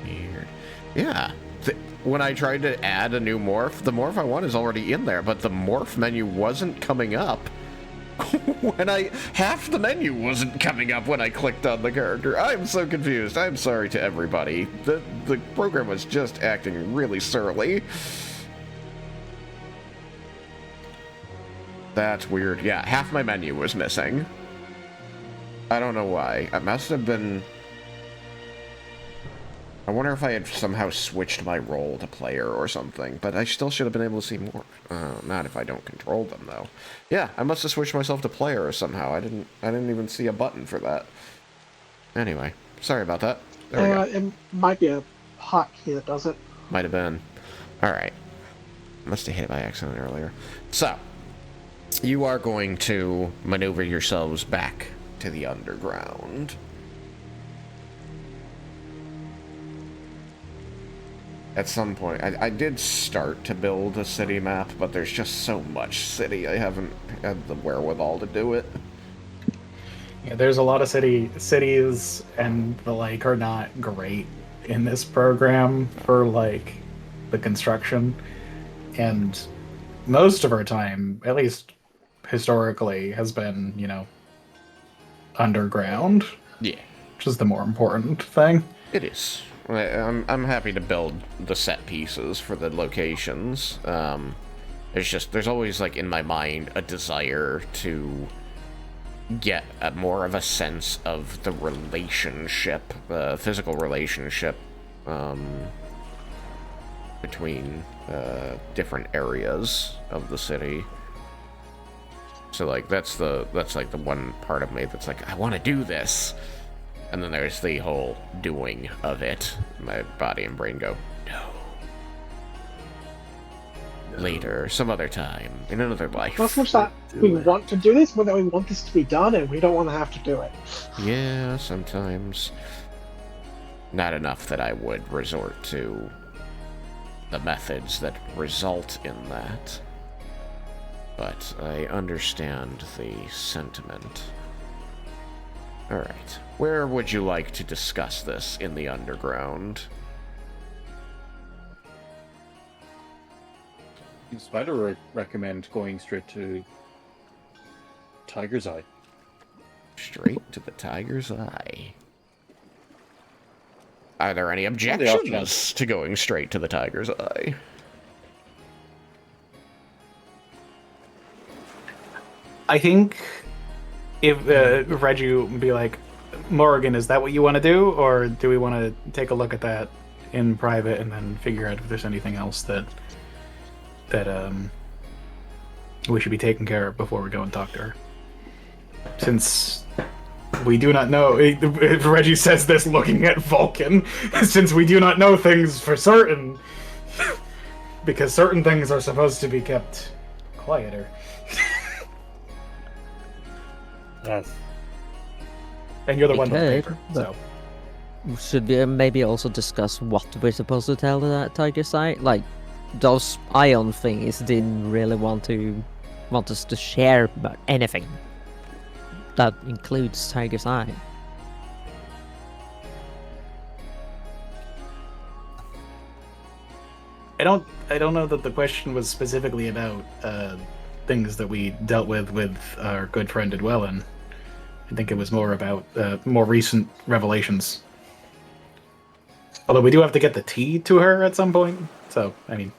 [SPEAKER 1] Weird. Yeah. When I tried to add a new morph, the morph I want is already in there, but the morph menu wasn't coming up. Half the menu wasn't coming up when I clicked on the character. I'm so confused. I'm sorry to everybody. The program was just acting really surly. That's weird. Yeah, half my menu was missing. I don't know why. I must have been... I wonder if I had somehow switched my role to player or something, but I still should have been able to see more. Not if I don't control them, though. Yeah, I must have switched myself to player somehow. I didn't even see a button for that. Anyway, sorry about that. There we go.
[SPEAKER 4] It might be a hotkey that does it.
[SPEAKER 1] Might have been. Alright. Must have hit it by accident earlier. So, you are going to maneuver yourselves back to the underground. At some point, I did start to build a city map, but there's just so much city, I haven't had the wherewithal to do it.
[SPEAKER 2] Yeah, there's a lot of cities, and the like are not great in this program for like the construction. And most of our time, at least historically, has been, underground.
[SPEAKER 1] Yeah.
[SPEAKER 2] Which is the more important thing.
[SPEAKER 1] It is. I'm happy to build the set pieces for the locations. There's always, like, in my mind, a desire to get more of a sense of the relationship, the physical relationship, between different areas of the city. So, like, that's like the one part of me that's like, I want to do this. And then there's the whole doing of it. My body and brain go, no. Later, some other time, in another life.
[SPEAKER 4] Not so much that we want to do this, but that we want this to be done and we don't want to have to do it.
[SPEAKER 1] Yeah, sometimes. Not enough that I would resort to the methods that result in that. But I understand the sentiment. Alright. Where would you like to discuss this in the underground?
[SPEAKER 3] Spider would recommend going straight to Tiger's Eye.
[SPEAKER 1] Straight to the Tiger's Eye. Are there any objections to going straight to the Tiger's Eye?
[SPEAKER 2] I think if Reggie would be like, Morgan, is that what you want to do? Or do we want to take a look at that in private and then figure out if there's anything else that we should be taking care of before we go and talk to her? Since we do not know, if Reggie says this looking at Vulcan, since we do not know things for certain, because certain things are supposed to be kept quieter.
[SPEAKER 8] Yes.
[SPEAKER 2] And you're the one with the
[SPEAKER 7] Okay,
[SPEAKER 2] paper,
[SPEAKER 7] but-
[SPEAKER 2] so.
[SPEAKER 7] Should we maybe also discuss what we're supposed to tell that Tiger's Eye? Like, those Ion things didn't really want us to share about anything that includes Tiger's Eye.
[SPEAKER 2] I don't know that the question was specifically about things that we dealt with our good friend Edwellin. I think it was more about more recent revelations. Although we do have to get the tea to her at some point, so I mean,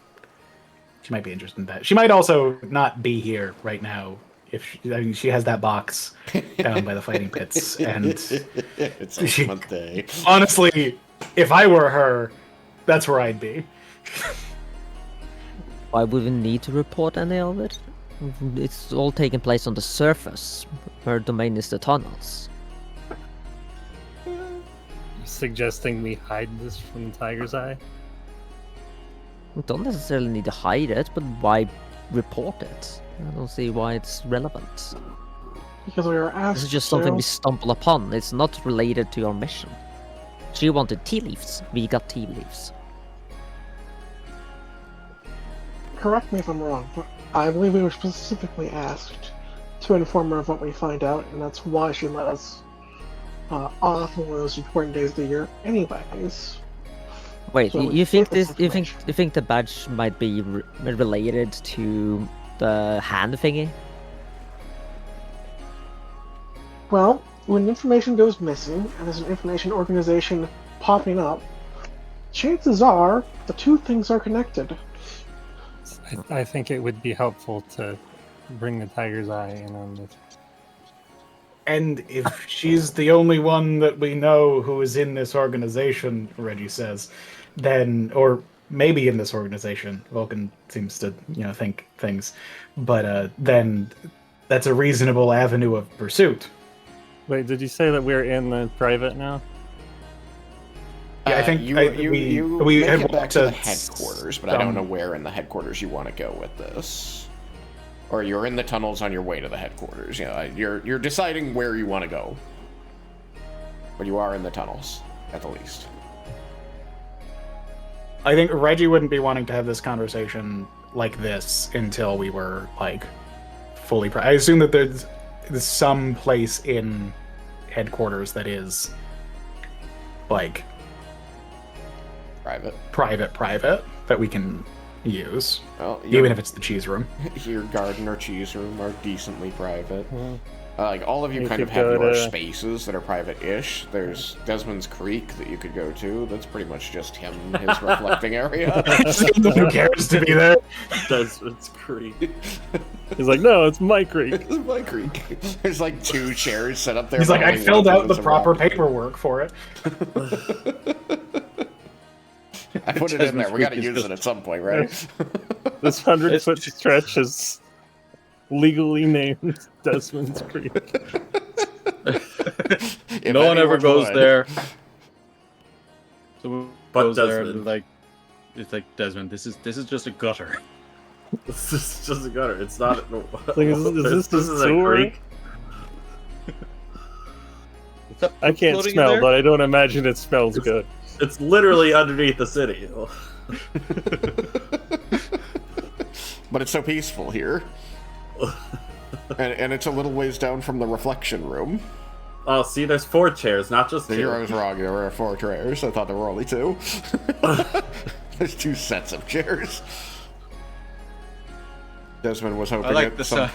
[SPEAKER 2] she might be interested in that. She might also not be here right now if she has that box down by the fighting pits, and
[SPEAKER 1] It's like month day.
[SPEAKER 2] honestly, if I were her, that's where I'd be.
[SPEAKER 7] Why would we need to report any of it? It's all taking place on the surface. Her domain is the tunnels.
[SPEAKER 8] Suggesting we hide this from Tiger's Eye?
[SPEAKER 7] We don't necessarily need to hide it, but why report it? I don't see why it's relevant.
[SPEAKER 4] Because we were asked
[SPEAKER 7] This is just something
[SPEAKER 4] to.
[SPEAKER 7] we stumble upon. It's not related to our mission. She wanted tea leaves. We got tea leaves.
[SPEAKER 4] Correct me if I'm wrong, but I believe we were specifically asked to inform her of what we find out, and that's why she let us off on one of those important days of the year anyways.
[SPEAKER 7] Wait,
[SPEAKER 4] So
[SPEAKER 7] you think
[SPEAKER 4] with this
[SPEAKER 7] this? You think the badge might be related to the hand thingy?
[SPEAKER 4] Well, when information goes missing and there's an information organization popping up, chances are the two things are connected.
[SPEAKER 8] I think it would be helpful to bring the tiger's eye in on this.
[SPEAKER 2] And if she's the only one that we know who is in this organization, Reggie says, then, or maybe in this organization, Vulcan seems to, think things, but then that's a reasonable avenue of pursuit.
[SPEAKER 8] Wait, did you say that we're in the private now?
[SPEAKER 2] Yeah, I think
[SPEAKER 1] you
[SPEAKER 2] we
[SPEAKER 1] make
[SPEAKER 2] had
[SPEAKER 1] it back
[SPEAKER 2] walked
[SPEAKER 1] to the
[SPEAKER 2] to
[SPEAKER 1] headquarters, but I don't know where in the headquarters you want to go with this. Or you're in the tunnels on your way to the headquarters. You're deciding where you want to go. But you are in the tunnels, at the least.
[SPEAKER 2] I think Reggie wouldn't be wanting to have this conversation like this until we were, fully... I assume that there's some place in headquarters that is, private that we can use.
[SPEAKER 1] Well,
[SPEAKER 2] even if it's the cheese room.
[SPEAKER 1] Your garden or cheese room are decently private.
[SPEAKER 8] Mm-hmm.
[SPEAKER 1] All of you kind of have your spaces that are private-ish. There's Desmond's Creek that you could go to. That's pretty much just him, his reflecting area.
[SPEAKER 2] Who cares to be there?
[SPEAKER 5] Desmond's Creek.
[SPEAKER 8] He's like, no, it's my creek.
[SPEAKER 1] It's my creek. There's 2 chairs set up there.
[SPEAKER 2] He's like, I filled out the proper paperwork for it.
[SPEAKER 1] I put it in there. We gotta use it at some point, right?
[SPEAKER 8] This 100-foot stretch is legally named Desmond's Creek.
[SPEAKER 3] No one ever goes there. So
[SPEAKER 5] But
[SPEAKER 3] goes there
[SPEAKER 5] Desmond.
[SPEAKER 3] and it's like, Desmond, this is just a gutter.
[SPEAKER 5] This is just a gutter. It's not.
[SPEAKER 8] Is this a sewer?
[SPEAKER 5] creek?
[SPEAKER 8] I can't
[SPEAKER 3] Floating in
[SPEAKER 8] smell,
[SPEAKER 3] there?
[SPEAKER 8] but I don't imagine it smells good.
[SPEAKER 5] It's literally underneath the city.
[SPEAKER 1] But it's so peaceful here. and it's a little ways down from the reflection room.
[SPEAKER 5] Oh, see, there's 4 chairs, not just 2.
[SPEAKER 1] I was wrong. There were 4 chairs. I thought there were only 2. There's 2 sets of chairs. Desmond was hoping.
[SPEAKER 3] I like the sound.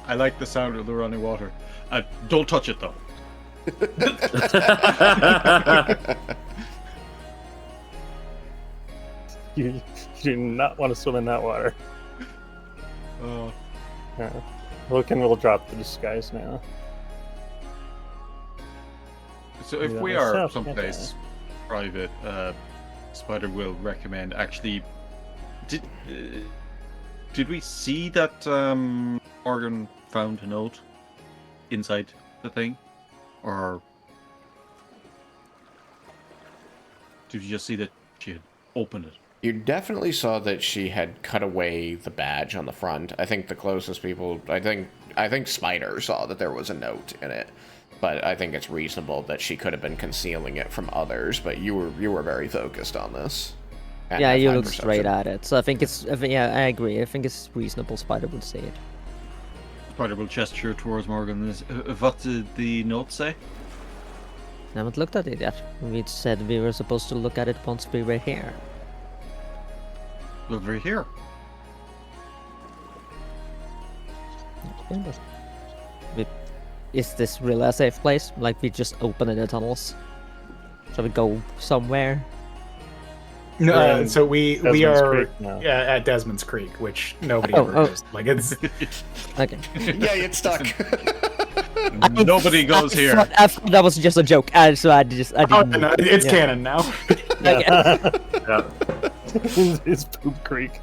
[SPEAKER 3] I like the sound of the running water. Don't touch it though.
[SPEAKER 8] You do not want to swim in that water. Loken will drop the disguise now.
[SPEAKER 3] So if
[SPEAKER 8] Yeah,
[SPEAKER 3] we are
[SPEAKER 8] myself,
[SPEAKER 3] someplace private, Spider will recommend. Actually, did we see that Morgan found a note inside the thing, or did you just see that she had opened it?
[SPEAKER 1] You definitely saw that she had cut away the badge on the front. I think the closest people, I think Spider saw that there was a note in it, but I think it's reasonable that she could have been concealing it from others. But you were very focused on this. And
[SPEAKER 7] Yeah,
[SPEAKER 1] have
[SPEAKER 7] you
[SPEAKER 1] high
[SPEAKER 7] look straight
[SPEAKER 1] perception.
[SPEAKER 7] at it. So I think I agree. I think it's reasonable Spider would say it.
[SPEAKER 3] Spider will gesture towards Morgan. What did the note say?
[SPEAKER 7] I haven't looked at it yet. We said we were supposed to look at it once we were here.
[SPEAKER 3] Over here.
[SPEAKER 7] Yeah, but is this really a safe place? Like we just open in the tunnels? Shall we go somewhere?
[SPEAKER 2] No, so we
[SPEAKER 8] Desmond's
[SPEAKER 2] are
[SPEAKER 8] Creek now.
[SPEAKER 2] at Desmond's Creek, which nobody
[SPEAKER 7] Oh,
[SPEAKER 2] ever
[SPEAKER 7] oh.
[SPEAKER 2] goes. It's
[SPEAKER 7] Okay.
[SPEAKER 1] Yeah, it's stuck.
[SPEAKER 3] Nobody goes here.
[SPEAKER 7] I thought that was just a joke. So I didn't.
[SPEAKER 2] no, it's
[SPEAKER 7] yeah.
[SPEAKER 2] canon now.
[SPEAKER 7] Okay.
[SPEAKER 5] Yeah.
[SPEAKER 8] It's Poop Creek.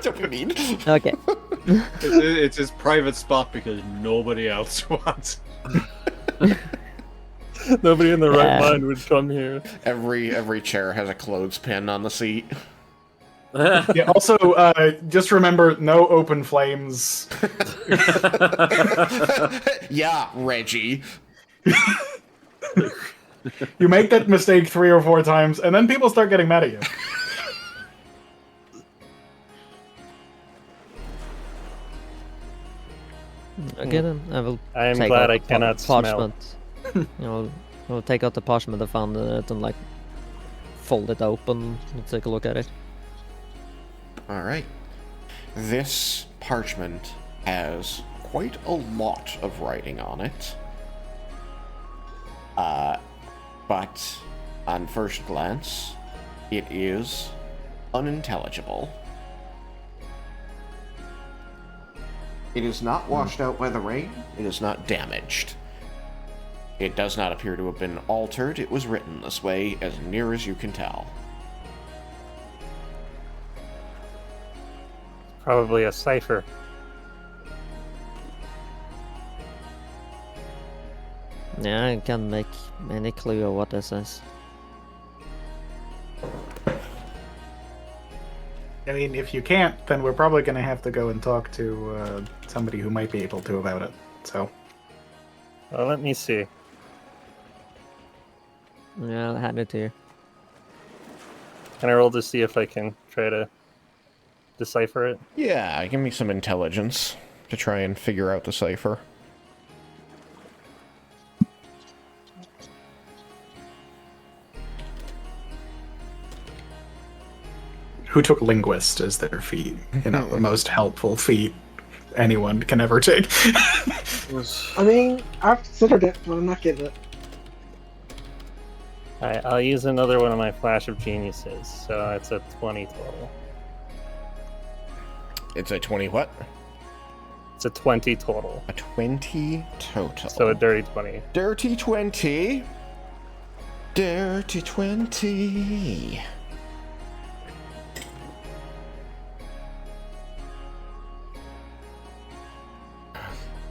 [SPEAKER 1] Don't you mean?
[SPEAKER 7] Okay.
[SPEAKER 3] It's his private spot because nobody else wants.
[SPEAKER 8] Nobody in their right
[SPEAKER 7] Yeah.
[SPEAKER 8] mind would come here.
[SPEAKER 1] Every chair has a clothespin on the seat.
[SPEAKER 2] Yeah, also, just remember, no open flames.
[SPEAKER 1] Yeah, Reggie.
[SPEAKER 2] You make that mistake 3 or 4 times, and then people start getting mad at you.
[SPEAKER 7] Okay then, I will.
[SPEAKER 8] I am
[SPEAKER 7] take
[SPEAKER 8] glad
[SPEAKER 7] out
[SPEAKER 8] I cannot smell.
[SPEAKER 7] parchment. We'll take out the parchment I found in it and like fold it open and take a look at it.
[SPEAKER 1] All right. This parchment has quite a lot of writing on it. But on first glance, it is unintelligible. It is not washed out by the rain. It is not damaged. It does not appear to have been altered. It was written this way, as near as you can tell.
[SPEAKER 8] Probably a cipher.
[SPEAKER 7] Yeah, I can't make any clue of what this is.
[SPEAKER 2] I mean, if you can't, then we're probably going to have to go and talk to somebody who might be able to about it. So,
[SPEAKER 8] Well, let me see.
[SPEAKER 7] Yeah, I'll hand it to you.
[SPEAKER 8] Can I roll to see if I can try to decipher it?
[SPEAKER 1] Yeah, give me some intelligence to try and figure out the cipher.
[SPEAKER 2] who took linguist as their feat? You know, the most helpful feat anyone can ever take.
[SPEAKER 4] I mean, I've considered it, but I'm not getting it.
[SPEAKER 8] Alright, I'll use another one of my Flash of Geniuses, so it's a 20 total.
[SPEAKER 1] It's a 20 what?
[SPEAKER 8] It's a 20 total.
[SPEAKER 1] A 20 total.
[SPEAKER 8] So a dirty 20.
[SPEAKER 1] Dirty 20. Dirty 20.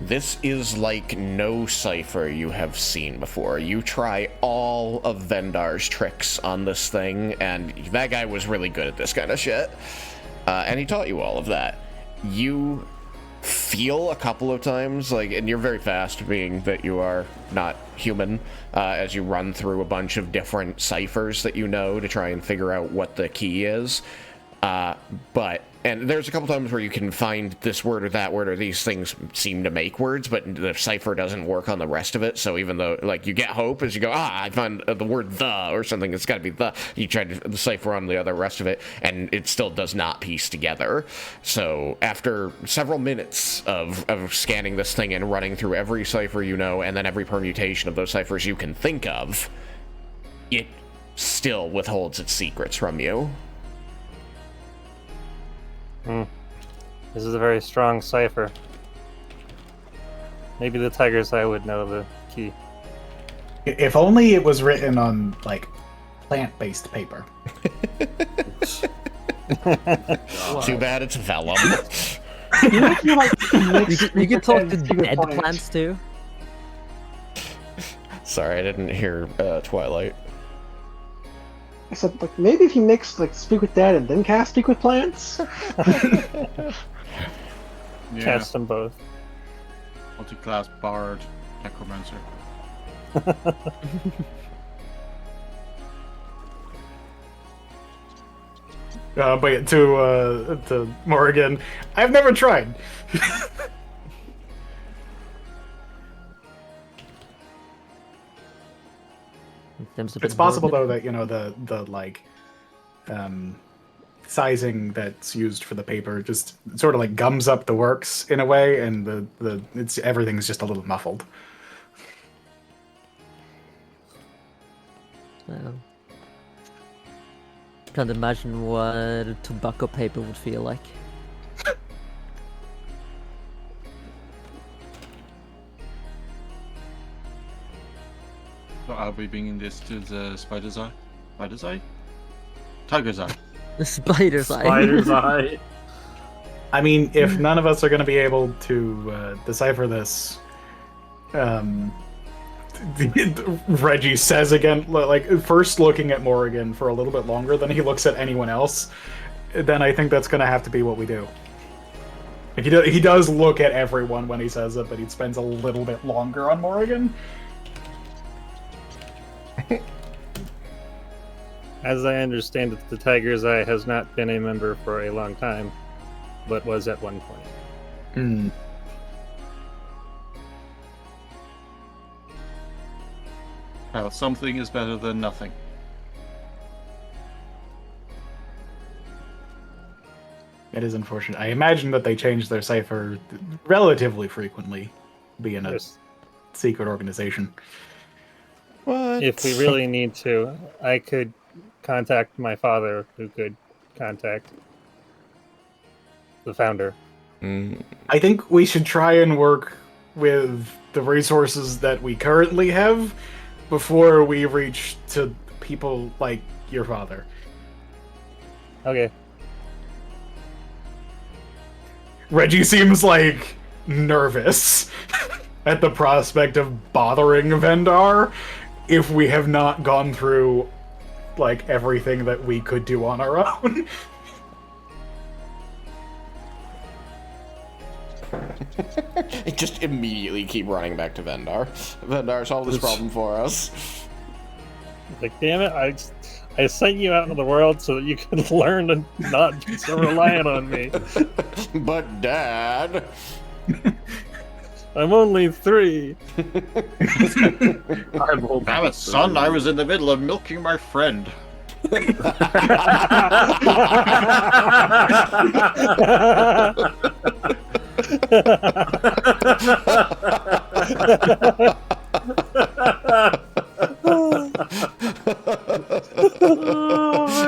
[SPEAKER 1] This is like no cipher you have seen before. You try all of Vendar's tricks on this thing, and that guy was really good at this kind of shit. And he taught you all of that. You feel a couple of times, like, and you're very fast, being that you are not human, as you run through a bunch of different ciphers that you know to try and figure out what the key is. And there's a couple times where you can find this word or that word, or these things seem to make words, but the cipher doesn't work on the rest of it. So even though, like, you get hope as you go, I found the word the or something, it's got to be the. You try to decipher on the other rest of it, and it still does not piece together. So after several minutes of scanning this thing and running through every cipher you know, and then every permutation of those ciphers you can think of, it still withholds its secrets from you.
[SPEAKER 8] This is a very strong cipher. Maybe the Tiger's Eye would know the key.
[SPEAKER 2] If only it was written on, like, plant-based paper.
[SPEAKER 1] Too bad it's vellum.
[SPEAKER 4] You know, if you like
[SPEAKER 7] You can talk to
[SPEAKER 4] secret
[SPEAKER 7] dead
[SPEAKER 4] plants.
[SPEAKER 7] plants too.
[SPEAKER 1] Sorry, I didn't hear Twilight.
[SPEAKER 4] I said, like, maybe if you mix, like, Speak with Dead and then cast Speak with Plants.
[SPEAKER 9] Yeah.
[SPEAKER 8] Cast them both.
[SPEAKER 9] Multi-class bard, necromancer.
[SPEAKER 2] But to Morrigan, I've never tried. It's possible though that, you know, the like sizing that's used for the paper just sort of like gums up the works in a way, and everything's just a little muffled.
[SPEAKER 7] Can't imagine what tobacco paper would feel like.
[SPEAKER 9] So are we bringing this to the spider's eye? Spider's eye? Tiger's eye.
[SPEAKER 7] The spider's eye.
[SPEAKER 5] Spider's eye.
[SPEAKER 2] I mean, if none of us are going to be able to decipher this, Reggie says again, like, first looking at Morrigan for a little bit longer than he looks at anyone else, then I think that's going to have to be what we do. Like, he does look at everyone when he says it, but he spends a little bit longer on Morrigan.
[SPEAKER 8] As I understand it, the Tiger's Eye has not been a member for a long time, but was at one point.
[SPEAKER 2] Hmm.
[SPEAKER 9] How something is better than nothing.
[SPEAKER 2] It is unfortunate. I imagine that they change their cipher relatively frequently, being a
[SPEAKER 8] Yes.
[SPEAKER 2] secret organization.
[SPEAKER 1] What?
[SPEAKER 8] If we really need to, I could contact my father, who could contact the founder.
[SPEAKER 2] I think we should try and work with the resources that we currently have before we reach to people like your father.
[SPEAKER 8] Okay.
[SPEAKER 2] Reggie seems like nervous at the prospect of bothering Vendar if we have not gone through like everything that we could do on our own.
[SPEAKER 1] Just immediately keep running back to Vendar. Vendar, solve this problem for us.
[SPEAKER 8] Like, damn it, I sent you out into the world so that you could learn to not be so reliant on me.
[SPEAKER 1] But Dad...
[SPEAKER 8] I'm only 3.
[SPEAKER 3] Damn it, son, I was in the middle of milking my friend.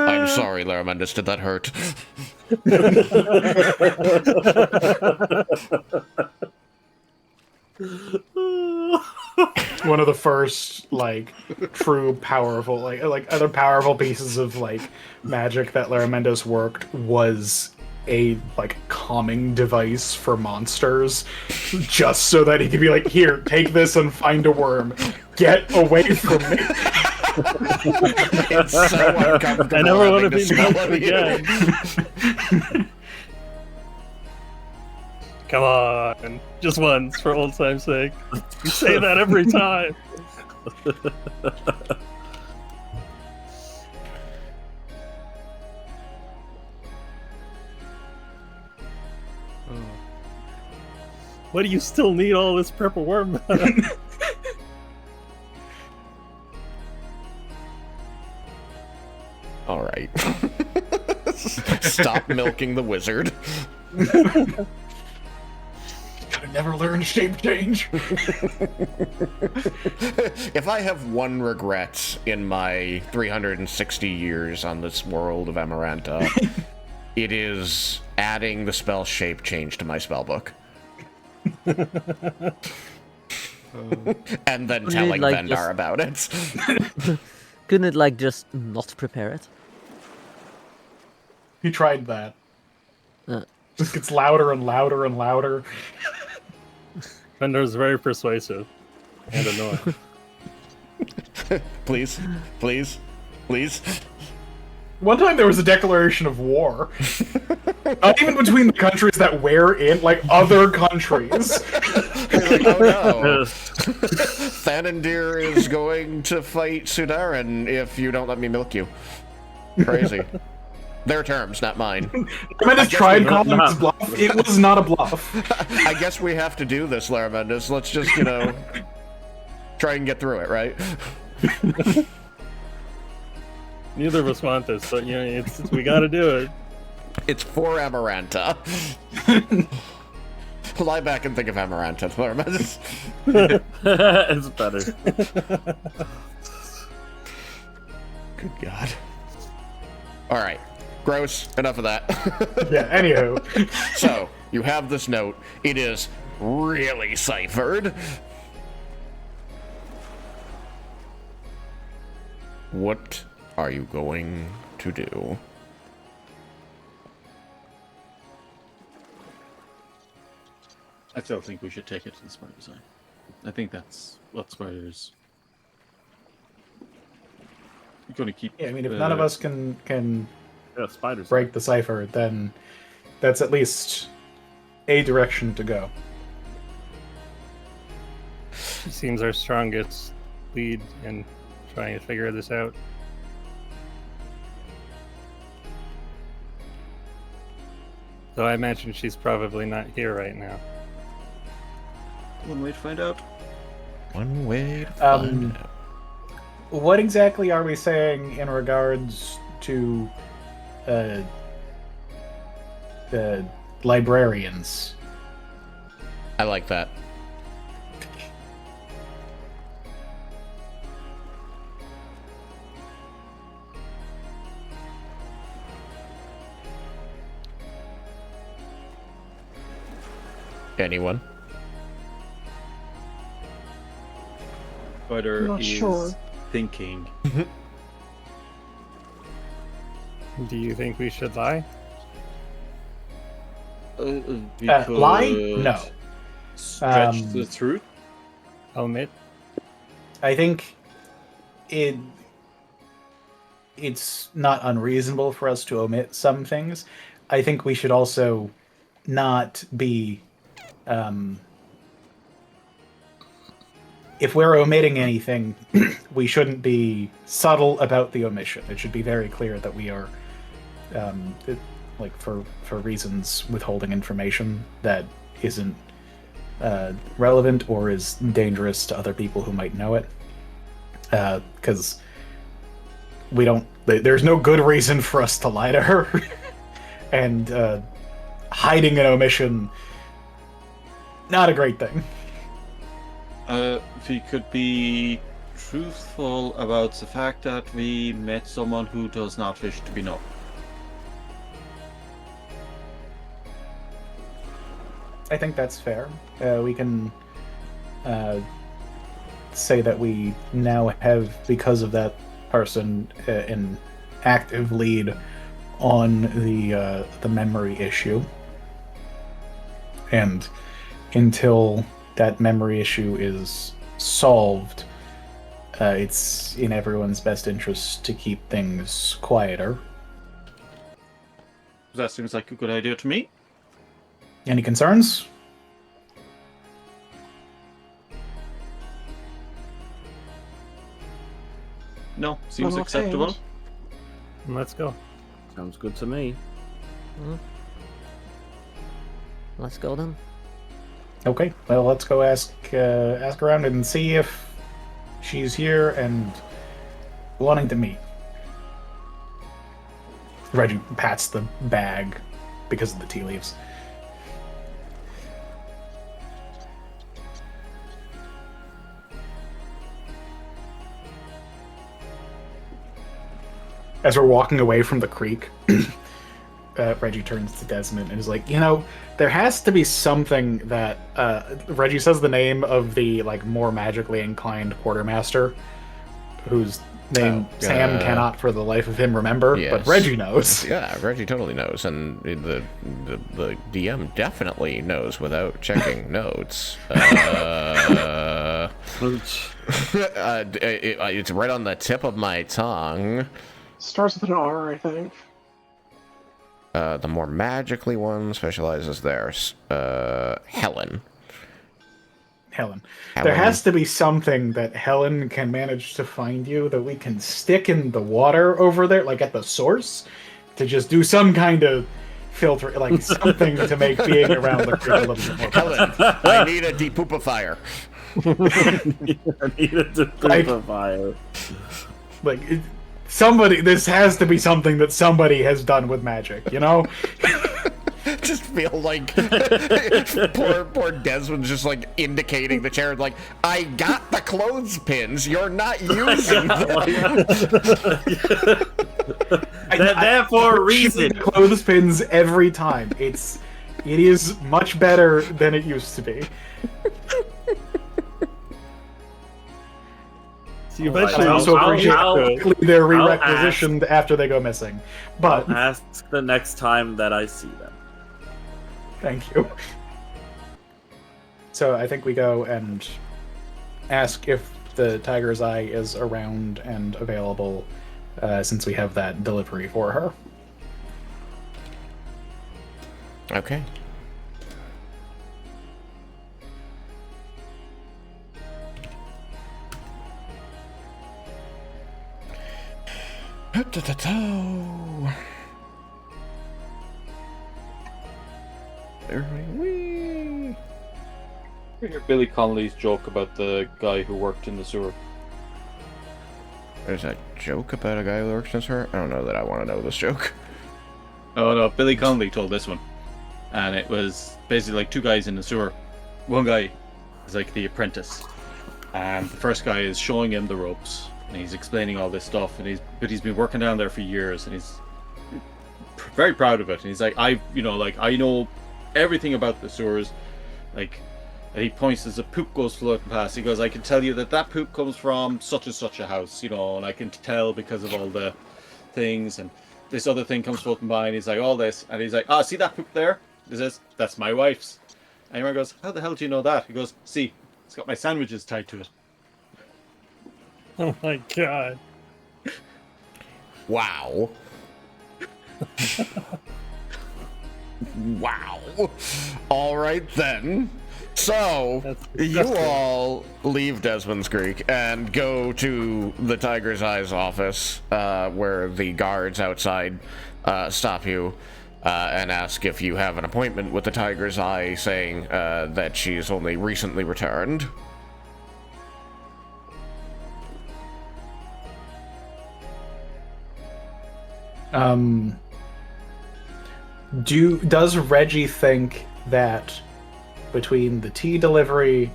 [SPEAKER 1] I'm sorry, Laramendus, did that hurt?
[SPEAKER 2] One of the first like true powerful like other powerful pieces of like magic that Laramendos worked was a like calming device for monsters, just so that he could be like, here, take this and find a worm. Get away from me.
[SPEAKER 1] It's so uncomfortable.
[SPEAKER 8] I never want to
[SPEAKER 1] having
[SPEAKER 8] be
[SPEAKER 1] smell
[SPEAKER 8] melted
[SPEAKER 1] it.
[SPEAKER 8] again. Come on, just once for old time's sake. You say that every time. Why do you still need all this purple worm?
[SPEAKER 1] All right. Stop milking the wizard.
[SPEAKER 2] Gotta never learn shape change.
[SPEAKER 1] If I have one regret in my 360 years on this world of Amaranta, it is adding the spell shape change to my spellbook. And then telling
[SPEAKER 7] like,
[SPEAKER 1] Vendar
[SPEAKER 7] just-
[SPEAKER 1] about it.
[SPEAKER 7] Couldn't it, like, just not prepare it?
[SPEAKER 2] He tried that.
[SPEAKER 7] Uh.
[SPEAKER 2] Just gets louder and louder and louder.
[SPEAKER 8] Fender's very persuasive and annoying.
[SPEAKER 1] Please, please, please.
[SPEAKER 2] One time there was a declaration of war. Not even between the countries that we're in, like other countries.
[SPEAKER 1] Like, oh no. Thanandir is going to fight Sudaran if you don't let me milk you. Crazy. Their terms, not mine.
[SPEAKER 2] Laramendus tried calling his bluff. It was not a bluff.
[SPEAKER 1] I guess we have to do this, Laramendus. Let's just, try and get through it, right?
[SPEAKER 8] Neither of us want this, but we gotta do it.
[SPEAKER 1] It's for Amaranta. Lie back and think of Amaranta, Laramendus.
[SPEAKER 5] It's better.
[SPEAKER 1] Good God. All right. Gross. Enough of that.
[SPEAKER 2] Yeah, anywho.
[SPEAKER 1] So, you have this note. It is really ciphered. What are you going to do?
[SPEAKER 3] I still think we should take it to the Spider's Eye. I think that's what Spider's going to keep.
[SPEAKER 2] Yeah, I mean, if none of us can
[SPEAKER 5] Yeah, spiders.
[SPEAKER 2] break the cipher, then that's at least a direction to go.
[SPEAKER 8] She seems our strongest lead in trying to figure this out. So I imagine she's probably not here right now.
[SPEAKER 3] One way to find out.
[SPEAKER 1] One way to find out.
[SPEAKER 2] what exactly are we saying in regards to the librarians?
[SPEAKER 1] I like that. Anyone?
[SPEAKER 3] Spider
[SPEAKER 4] Not
[SPEAKER 3] is
[SPEAKER 4] sure.
[SPEAKER 3] thinking.
[SPEAKER 8] Do you think we should lie?
[SPEAKER 3] We
[SPEAKER 2] Lie?
[SPEAKER 3] could
[SPEAKER 2] No.
[SPEAKER 3] stretch the truth.
[SPEAKER 8] Omit?
[SPEAKER 2] I think it's not unreasonable for us to omit some things. I think we should also not be if we're omitting anything, we shouldn't be subtle about the omission. It should be very clear that we are like for reasons withholding information that isn't relevant or is dangerous to other people who might know it. Because we don't. There's no good reason for us to lie to her, and hiding an omission, not a great thing.
[SPEAKER 3] We could be truthful about the fact that we met someone who does not wish to be known.
[SPEAKER 2] I think that's fair. We can say that we now have, because of that person, an active lead on the memory issue, and until that memory issue is solved, it's in everyone's best interest to keep things quieter.
[SPEAKER 3] That seems like a good idea to me.
[SPEAKER 2] Any concerns?
[SPEAKER 3] No, seems
[SPEAKER 4] Well,
[SPEAKER 3] acceptable.
[SPEAKER 4] thanks.
[SPEAKER 8] Let's go.
[SPEAKER 5] Sounds good to me.
[SPEAKER 7] Let's go then.
[SPEAKER 2] Okay, well, let's go ask around and see if she's here and wanting to meet. Reggie pats the bag because of the tea leaves. As we're walking away from the creek, Reggie turns to Desmond and is like, there has to be something that Reggie says the name of the more magically inclined quartermaster, whose name Sam cannot for the life of him remember,
[SPEAKER 1] Yes.
[SPEAKER 2] but Reggie knows.
[SPEAKER 1] Yeah, Reggie totally knows, and the DM definitely knows without checking notes. It's right on the tip of my tongue.
[SPEAKER 4] Starts with an R, I think.
[SPEAKER 1] The more magically one specializes there. Helen.
[SPEAKER 2] Helen. There has to be something that Helen can manage to find you that we can stick in the water over there, like at the source, to just do some kind of filter, like something to make being around the creek a little bit more.
[SPEAKER 1] Helen, I need a depupifier.
[SPEAKER 5] I needed to put a fire.
[SPEAKER 2] Somebody, this has to be something that somebody has done with magic,
[SPEAKER 1] Just feel like poor Desmond's just indicating the chair, I got the clothespins, you're not using them.
[SPEAKER 5] They're there for a reason.
[SPEAKER 2] Clothespins every time. It is much better than it used to be.
[SPEAKER 8] You
[SPEAKER 2] I also appreciate they're re-requisitioned after they go missing. But
[SPEAKER 5] I'll ask the next time that I see them.
[SPEAKER 2] Thank you. So I think we go and ask if the Tiger's Eye is around and available, since we have that delivery for her.
[SPEAKER 1] Okay.
[SPEAKER 3] You hear Billy Connolly's joke about the guy who worked in the sewer.
[SPEAKER 1] There's a joke about a guy who works as her? I don't know that I want to know this joke.
[SPEAKER 3] Oh no, Billy Connolly told this one. And it was basically like two guys in the sewer. One guy is like the apprentice. And the first guy is showing him the ropes. And he's explaining all this stuff. And he's been working down there for years. And he's very proud of it. And he's like, I know everything about the sewers. Like, and he points as a poop goes floating past. He goes, I can tell you that poop comes from such and such a house, and I can tell because of all the things. And this other thing comes floating by, and he's like, all this. And he's like, see that poop there? That's my wife's. And everyone goes, how the hell do you know that? He goes, see, it's got my sandwiches tied to it.
[SPEAKER 8] Oh my god.
[SPEAKER 1] Wow. Wow. All right then. So, you all leave Desmond's Creek and go to the Tiger's Eye's office, where the guards outside stop you and ask if you have an appointment with the Tiger's Eye, saying that she's only recently returned.
[SPEAKER 2] Does Reggie think that between the tea delivery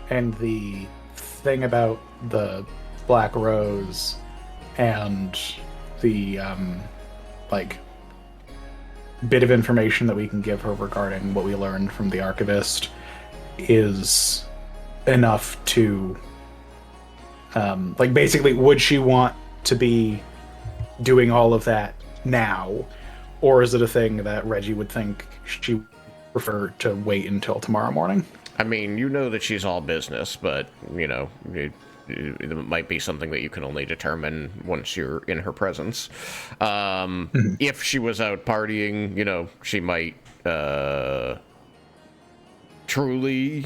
[SPEAKER 2] and the thing about the Black Rose and the bit of information that we can give her regarding what we learned from the archivist is enough to basically, would she want to be doing all of that now, or is it a thing that Reggie would think she would prefer to wait until tomorrow morning?
[SPEAKER 1] I mean, you know that she's all business, but, it might be something that you can only determine once you're in her presence. If she was out partying, she might truly,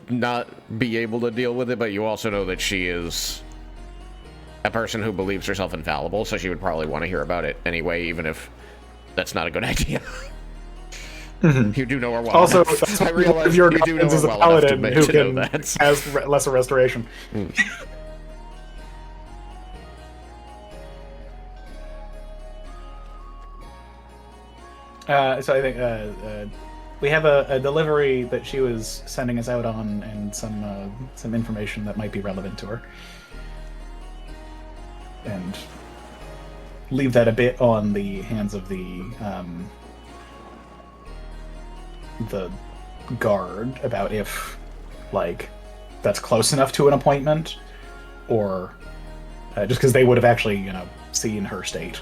[SPEAKER 1] not be able to deal with it, but you also know that she is a person who believes herself infallible, so she would probably want to hear about it anyway, even if that's not a good idea. You do know her well.
[SPEAKER 2] Also,
[SPEAKER 1] enough. I realize
[SPEAKER 2] your
[SPEAKER 1] you do know
[SPEAKER 2] is
[SPEAKER 1] her
[SPEAKER 2] a
[SPEAKER 1] well enough
[SPEAKER 2] paladin who
[SPEAKER 1] to know
[SPEAKER 2] can
[SPEAKER 1] that.
[SPEAKER 2] has lesser restoration. So I think we have a delivery that she was sending us out on, and some information that might be relevant to her, and leave that a bit on the hands of the guard about if that's close enough to an appointment, or just because they would have actually seen her state.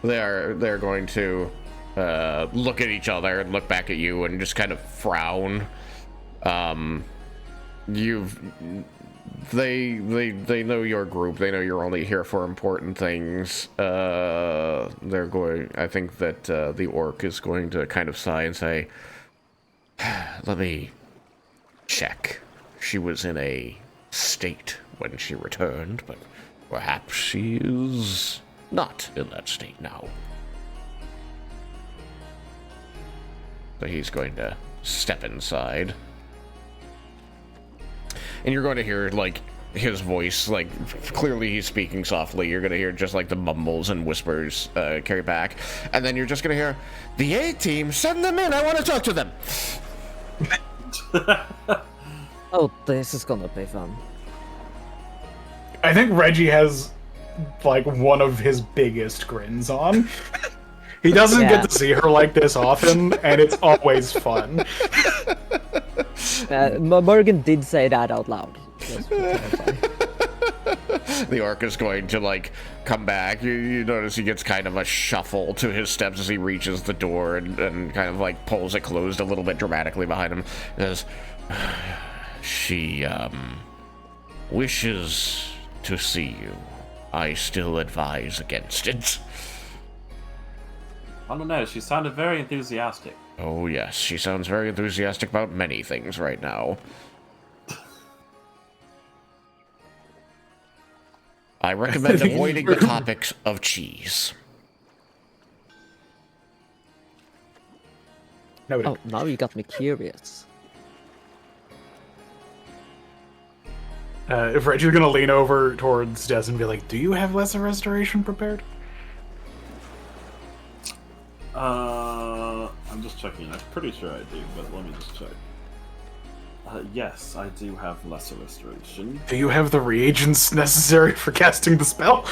[SPEAKER 1] They're going to look at each other and look back at you and just kind of frown. They know your group. They know you're only here for important things. I think that the orc is going to kind of sigh and say, let me check. She was in a state when she returned, but perhaps she is not in that state now. So he's going to step inside. And you're going to hear, his voice, clearly he's speaking softly. You're going to hear just, the mumbles and whispers carry back. And then you're just going to hear, the A-team, send them in, I want to talk to them.
[SPEAKER 7] Oh, this is gonna be fun.
[SPEAKER 2] I think Reggie has, one of his biggest grins on. He doesn't get to see her like this often, and it's always fun.
[SPEAKER 7] Morgan did say that out loud.
[SPEAKER 1] The orc is going to, come back. You notice he gets kind of a shuffle to his steps as he reaches the door and kind of, pulls it closed a little bit dramatically behind him. And says, she, wishes to see you. I still advise against it.
[SPEAKER 5] I don't know, she sounded very enthusiastic.
[SPEAKER 1] Oh, yes, she sounds very enthusiastic about many things right now. I recommend avoiding the topics of cheese.
[SPEAKER 2] No,
[SPEAKER 7] Oh, now you got me curious.
[SPEAKER 2] If Reggie's gonna lean over towards Des and be like, "Do you have lesser restoration prepared?"
[SPEAKER 5] I'm just checking. I'm pretty sure I do, but let me just check. Yes, I do have lesser restoration.
[SPEAKER 2] Do you have the reagents necessary for casting the spell?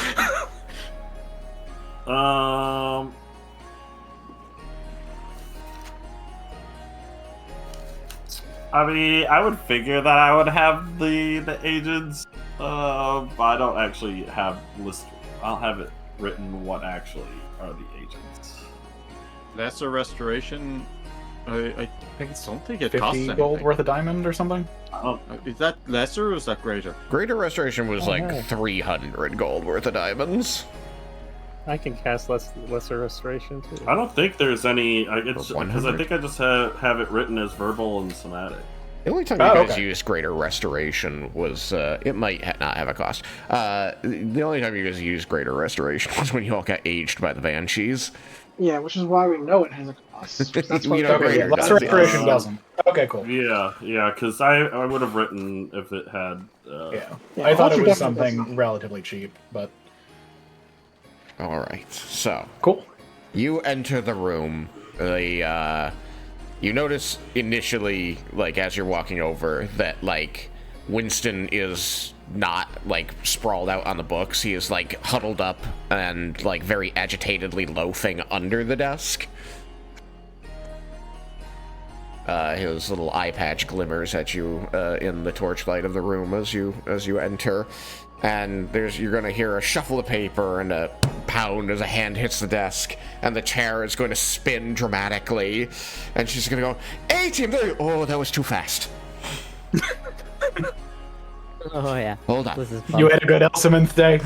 [SPEAKER 5] I mean, I would figure that I would have the agents, but I don't actually have list. I'll have it written what actually are the agents.
[SPEAKER 3] Lesser restoration. I don't think it costs
[SPEAKER 2] 50
[SPEAKER 3] anything.
[SPEAKER 2] gold worth of diamond or something?
[SPEAKER 3] Is that lesser or is that greater?
[SPEAKER 1] Greater restoration was like 300 gold worth of diamonds.
[SPEAKER 8] I can cast lesser restoration too.
[SPEAKER 5] I don't think there's any. Because I
[SPEAKER 1] 100.
[SPEAKER 5] think I just have it written as verbal and somatic.
[SPEAKER 1] The only time you guys used greater restoration was, it might not have a cost. The only time you guys used greater restoration was when you all got aged by the banshees.
[SPEAKER 4] Yeah, which is why we know it has a cost. That's why
[SPEAKER 1] You know, greater
[SPEAKER 2] lesser
[SPEAKER 1] does,
[SPEAKER 2] restoration
[SPEAKER 1] yes.
[SPEAKER 2] doesn't. Okay, cool.
[SPEAKER 5] Yeah, because I would have written if it had.
[SPEAKER 2] Yeah,
[SPEAKER 4] Yeah,
[SPEAKER 2] I thought it
[SPEAKER 4] Ultra
[SPEAKER 2] was
[SPEAKER 4] definitely
[SPEAKER 2] something relatively cheap, but
[SPEAKER 1] All right, so
[SPEAKER 2] cool.
[SPEAKER 1] you enter the room. You notice initially, like, as you're walking over, that, like, Winston is not, like, sprawled out on the books. He is, like, huddled up and, like, very agitatedly loafing under the desk. His little eye patch glimmers at you in the torchlight of the room as you enter. And you're gonna hear a shuffle of paper and a pound as a hand hits the desk, and the chair is going to spin dramatically, and she's gonna go, "Hey, team! Oh, that was too fast."
[SPEAKER 7] Oh yeah.
[SPEAKER 1] Hold on.
[SPEAKER 7] This is fun.
[SPEAKER 2] You had a good Elsementh day.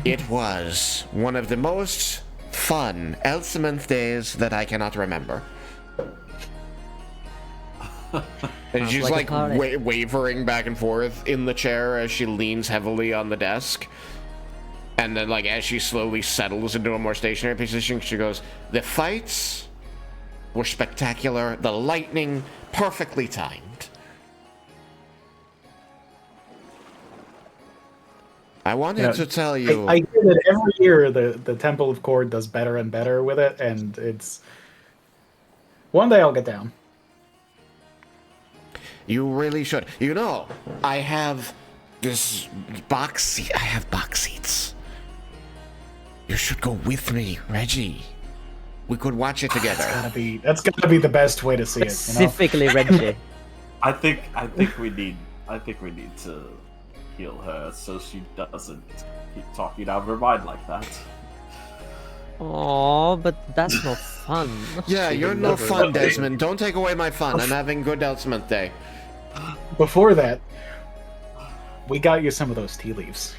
[SPEAKER 1] It was one of the most fun Elsementh days that I cannot remember. And
[SPEAKER 7] Sounds
[SPEAKER 1] she's
[SPEAKER 7] like a
[SPEAKER 1] like
[SPEAKER 7] party.
[SPEAKER 1] wavering back and forth in the chair as she leans heavily on the desk. And then, like, as she slowly settles into a more stationary position, she goes, "The fights were spectacular. The lightning perfectly timed. I wanted to tell you."
[SPEAKER 2] I hear that every year the Temple of Cord does better and better with it, and it's... One day I'll get down.
[SPEAKER 1] You really should. You know, I have this box seat. I have box seats. You should go with me, Reggie. We could watch it together.
[SPEAKER 2] That's gotta be the best way to see it. You know?
[SPEAKER 7] Specifically Reggie.
[SPEAKER 5] I think we need to heal her so she doesn't keep talking out of her mind like that.
[SPEAKER 7] Oh, but that's not fun.
[SPEAKER 1] Yeah,
[SPEAKER 7] She
[SPEAKER 1] you're
[SPEAKER 7] would
[SPEAKER 1] no
[SPEAKER 7] never-
[SPEAKER 1] fun, Desmond. Don't take away my fun. I'm having good Elsementh Day.
[SPEAKER 2] Before that, we got you some of those tea leaves.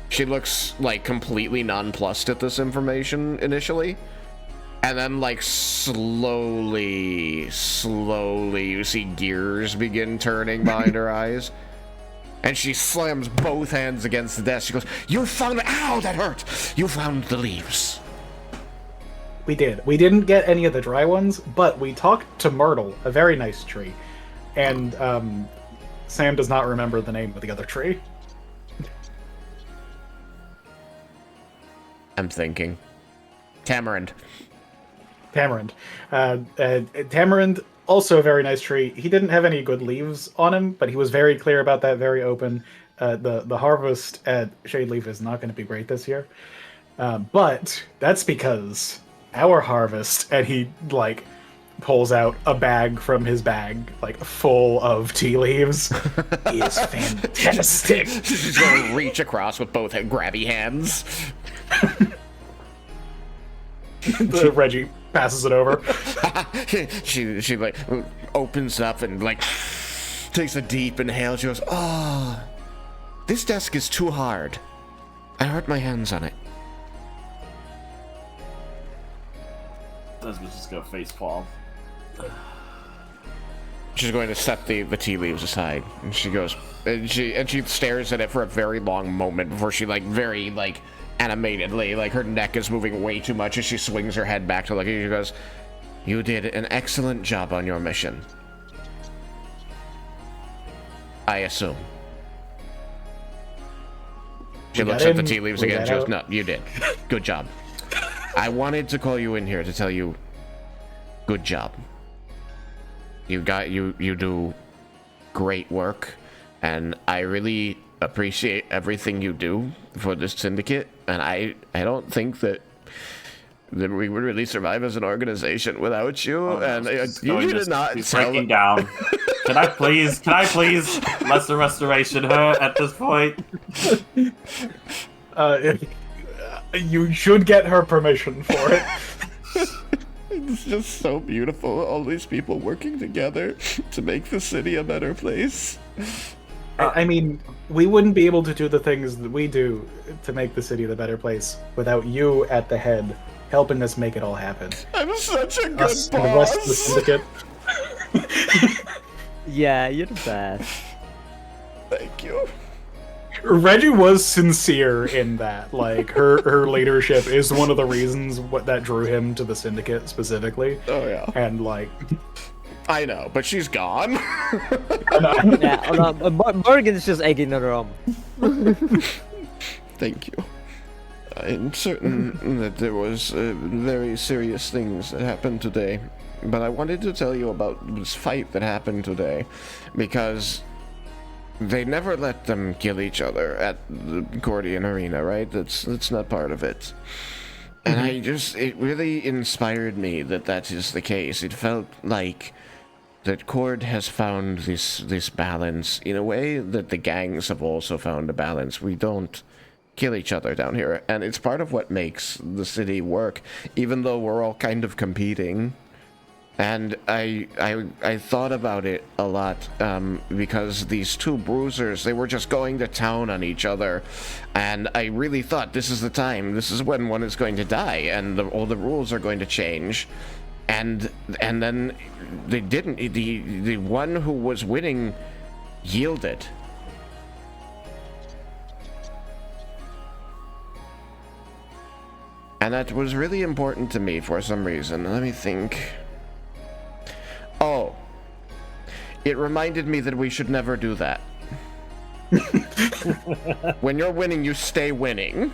[SPEAKER 1] She looks, like, completely nonplussed at this information initially. And then, like, slowly, you see gears begin turning behind her eyes. And she slams both hands against the desk. She goes, "You found... Ow, that hurt! You found the leaves."
[SPEAKER 2] We did. We didn't get any of the dry ones, but we talked to Myrtle, a very nice tree. And Sam does not remember the name of the other tree.
[SPEAKER 1] I'm thinking. Tamarind.
[SPEAKER 2] Tamarind. Tamarind, also a very nice tree. He didn't have any good leaves on him, but he was very clear about that, very open. The harvest at Shadeleaf is not going to be great this year. But that's because our harvest, and he, like, pulls out a bag from his bag, like, full of tea leaves, is fantastic.
[SPEAKER 1] She's going to reach across with both grabby hands.
[SPEAKER 2] Reggie passes it over.
[SPEAKER 1] she like opens up and like takes a deep inhale. She goes, "Oh, this desk is too hard. I hurt my hands on it."
[SPEAKER 5] Desmond's just gonna face palm.
[SPEAKER 1] She's going to set the tea leaves aside, and she goes, and she stares at it for a very long moment before she, like, very, like, animatedly, like, her neck is moving way too much as she swings her head back to look at you. She goes, "You did an excellent job on your mission. I assume." She looks at the tea leaves again. She goes, "No, you did. Good job. I wanted to call you in here to tell you, good job. You do great work, and I really appreciate everything you do for this syndicate. And I don't think that we would really survive as an organization without you. And you did not tell
[SPEAKER 6] breaking down. Can I please lesser restoration her at this point?
[SPEAKER 2] You should get her permission for it.
[SPEAKER 1] It's just so beautiful, all these people working together to make the city a better place.
[SPEAKER 2] I mean, we wouldn't be able to do the things that we do to make the city the better place without you at the head, helping us make it all happen.
[SPEAKER 1] I'm such a good
[SPEAKER 2] Us
[SPEAKER 1] boss.
[SPEAKER 2] and the rest of the syndicate.
[SPEAKER 7] Yeah, you're the best.
[SPEAKER 1] Thank you.
[SPEAKER 2] Reggie was sincere in that. Like, her leadership is one of the reasons that drew him to the syndicate specifically.
[SPEAKER 1] Oh yeah.
[SPEAKER 2] And like,
[SPEAKER 1] I know, but she's gone.
[SPEAKER 7] Yeah, Morgan's just egging her on.
[SPEAKER 1] Thank you. I'm certain that there was very serious things that happened today, but I wanted to tell you about this fight that happened today, because they never let them kill each other at the Gordian Arena, right? That's not part of it. And it really inspired me that is the case. It felt like that Cord has found this balance in a way that the gangs have also found a balance. We don't kill each other down here, and it's part of what makes the city work, even though we're all kind of competing. And I thought about it a lot, because these two bruisers, they were just going to town on each other, and I really thought, this is the time, this is when one is going to die, and all the rules are going to change. And then they didn't. The one who was winning yielded. And that was really important to me for some reason. Let me think. Oh. It reminded me that we should never do that. When you're winning, you stay winning.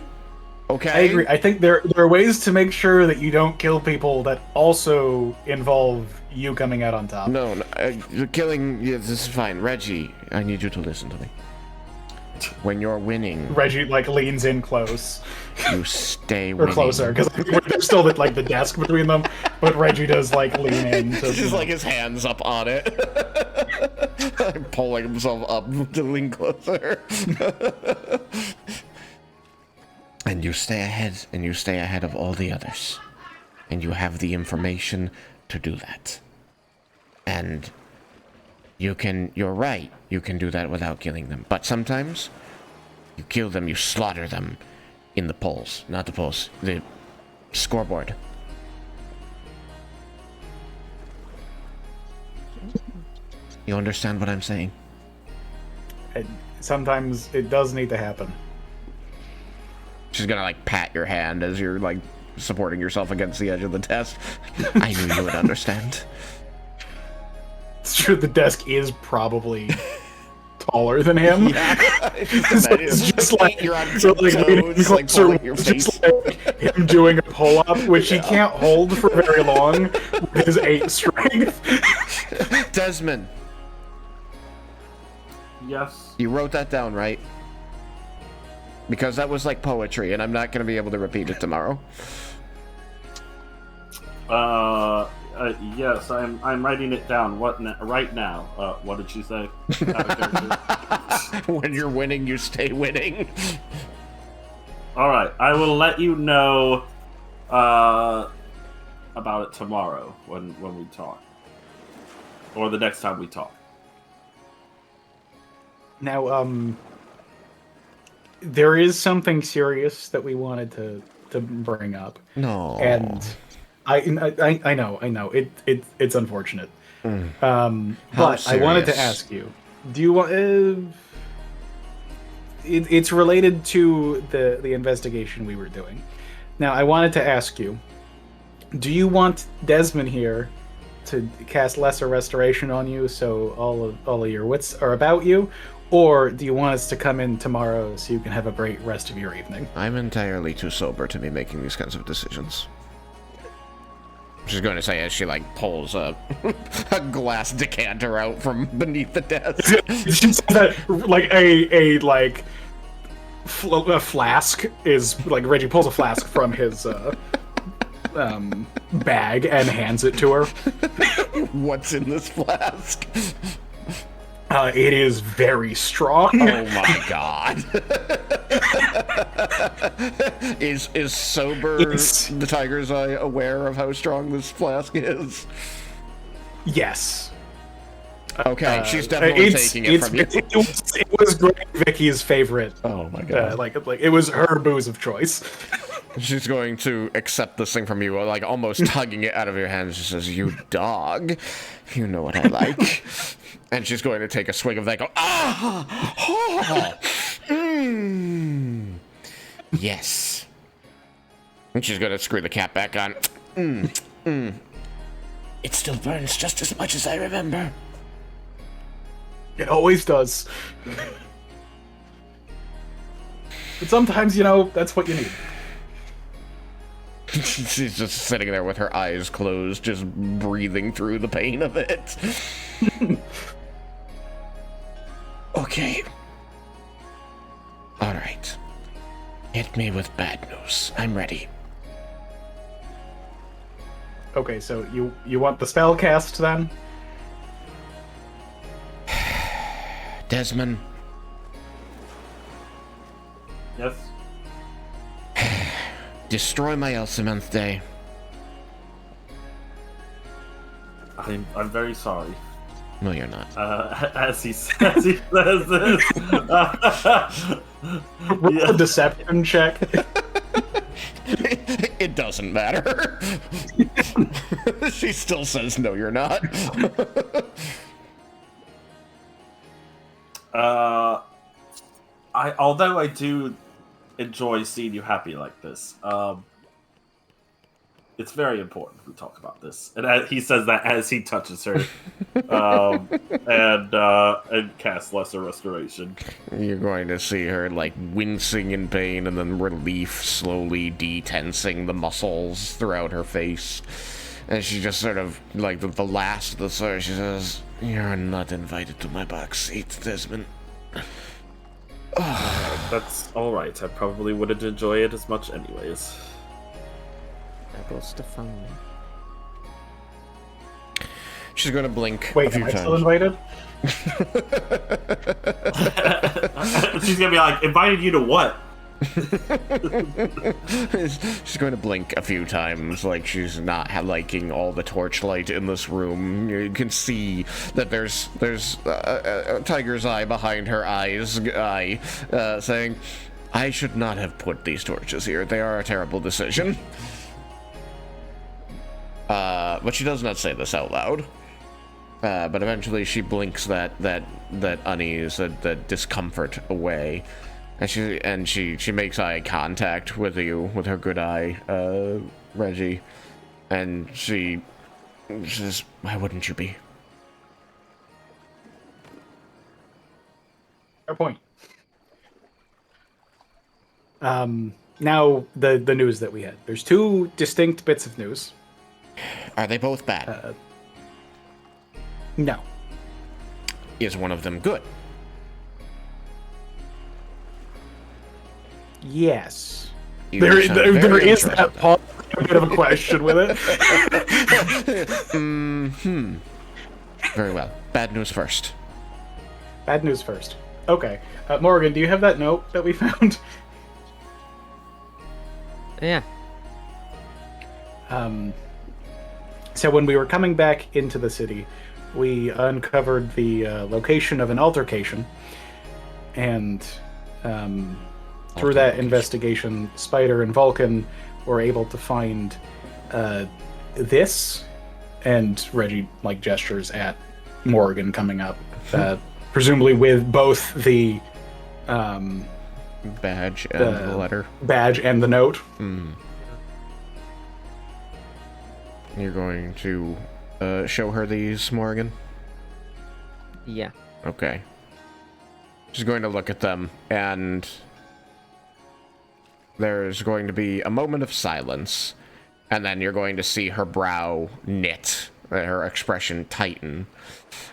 [SPEAKER 1] Okay?
[SPEAKER 2] I agree. I think there are ways to make sure that you don't kill people that also involve you coming out on top.
[SPEAKER 1] No, you're killing. Yeah, this is fine. Reggie, I need you to listen to me. When you're winning,
[SPEAKER 2] Reggie leans in close.
[SPEAKER 1] You stay winning.
[SPEAKER 2] Or closer, because there's still the desk between them, but Reggie does lean in. So,
[SPEAKER 1] just his hands up on it. Pulling himself up to lean closer. And you stay ahead, and you stay ahead of all the others. And you have the information to do that. And you're right, you can do that without killing them. But sometimes, you kill them, you slaughter them in the polls. Not the polls, the scoreboard. You understand what I'm saying?
[SPEAKER 2] Sometimes it does need to happen.
[SPEAKER 1] She's gonna pat your hand as you're supporting yourself against the edge of the desk. I knew you would understand.
[SPEAKER 2] It's true, the desk is probably taller than him.
[SPEAKER 1] Yeah.
[SPEAKER 2] So it's just
[SPEAKER 1] you're on toes, pulling your face.
[SPEAKER 2] Just him doing a pull-up, which he can't hold for very long with his 8 strength.
[SPEAKER 1] Desmin.
[SPEAKER 5] Yes.
[SPEAKER 1] You wrote that down, right? Because that was like poetry, and I'm not going to be able to repeat it tomorrow.
[SPEAKER 5] Yes, I'm writing it down. Right now? What did she say?
[SPEAKER 1] When you're winning, you stay winning.
[SPEAKER 5] All right, I will let you know about it tomorrow when we talk, or the next time we talk.
[SPEAKER 2] Now, there is something serious that we wanted to bring up.
[SPEAKER 1] No.
[SPEAKER 2] And I know. It's unfortunate. But I wanted to ask you, do you want? It's related to the investigation we were doing. Now, I wanted to ask you, do you want Desmin here to cast lesser restoration on you, so all of your wits are about you, Or do you want us to come in tomorrow so you can have a great rest of your evening?
[SPEAKER 1] I'm entirely too sober to be making these kinds of decisions. She's going to say as she, like, pulls a glass decanter out from beneath the desk.
[SPEAKER 2] She says that, like, a flask is, like, Reggie pulls a flask from his, bag and hands it to her.
[SPEAKER 1] What's in this flask?
[SPEAKER 2] It is very strong.
[SPEAKER 1] Oh my god. Is sober the Tiger's Eye aware of how strong this flask is?
[SPEAKER 2] Yes.
[SPEAKER 1] Okay, she's definitely taking it from you.
[SPEAKER 2] It was Greg Vicky's favorite.
[SPEAKER 1] Oh my god.
[SPEAKER 2] Like it was her booze of choice.
[SPEAKER 1] She's going to accept this thing from you, like almost tugging it out of your hands. She says, "You dog, you know what I like." And she's going to take a swig of that. Go, yes. And she's going to screw the cap back on. It still burns just as much as I remember.
[SPEAKER 2] It always does. But sometimes, that's what you need.
[SPEAKER 1] She's just sitting there with her eyes closed, just breathing through the pain of it. Okay. Alright. Hit me with bad news. I'm ready.
[SPEAKER 2] Okay, so you want the spell cast then?
[SPEAKER 1] Desmin.
[SPEAKER 5] Yes.
[SPEAKER 1] Destroy my Elsementh Day.
[SPEAKER 5] I'm very sorry.
[SPEAKER 1] No, you're not.
[SPEAKER 5] As he says this.
[SPEAKER 2] Roll a deception check.
[SPEAKER 1] It doesn't matter. She still says, no, you're not.
[SPEAKER 5] Although I do enjoy seeing you happy like this, it's very important we talk about this. And he says that as he touches her, and casts Lesser Restoration.
[SPEAKER 1] You're going to see her, like, wincing in pain and then relief slowly detensing the muscles throughout her face. And she just sort of, like, the last of the story, she says, "You're not invited to my box seat, Desmond."
[SPEAKER 5] That's alright. I probably wouldn't enjoy it as much anyways.
[SPEAKER 7] That goes to fun.
[SPEAKER 1] She's going to blink
[SPEAKER 2] Wait,
[SPEAKER 1] a few
[SPEAKER 2] am I
[SPEAKER 1] times.
[SPEAKER 2] still invited?
[SPEAKER 5] She's gonna be like, invited you to what?
[SPEAKER 1] She's going to blink a few times, like she's not liking all the torchlight in this room. You can see that there's a tiger's eye behind her eye, saying, "I should not have put these torches here. They are a terrible decision." But she does not say this out loud. But eventually she blinks that unease, that discomfort away. And she makes eye contact with you, with her good eye, Reggie. And she says, "Why wouldn't you be?"
[SPEAKER 2] Fair point. Now the news that we had. There's two distinct bits of news.
[SPEAKER 1] Are they both bad?
[SPEAKER 2] No.
[SPEAKER 1] Is one of them good?
[SPEAKER 2] Yes.
[SPEAKER 1] You
[SPEAKER 2] There
[SPEAKER 1] sound
[SPEAKER 2] is
[SPEAKER 1] very
[SPEAKER 2] that part, a bit of a question with it.
[SPEAKER 1] Very well. Bad news first.
[SPEAKER 2] Bad news first. Okay. Morgan, do you have that note that we found?
[SPEAKER 7] Yeah.
[SPEAKER 2] So when we were coming back into the city, we uncovered the location of an altercation, and through that investigation, Spider and Vulcan were able to find this, and Reggie gestures at Morgan coming up, presumably with both the
[SPEAKER 1] badge and the letter.
[SPEAKER 2] Badge and the note.
[SPEAKER 1] You're going to show her these, Morgan?
[SPEAKER 7] Yeah.
[SPEAKER 1] Okay. She's going to look at them, and there's going to be a moment of silence, and then you're going to see her brow knit, her expression tighten,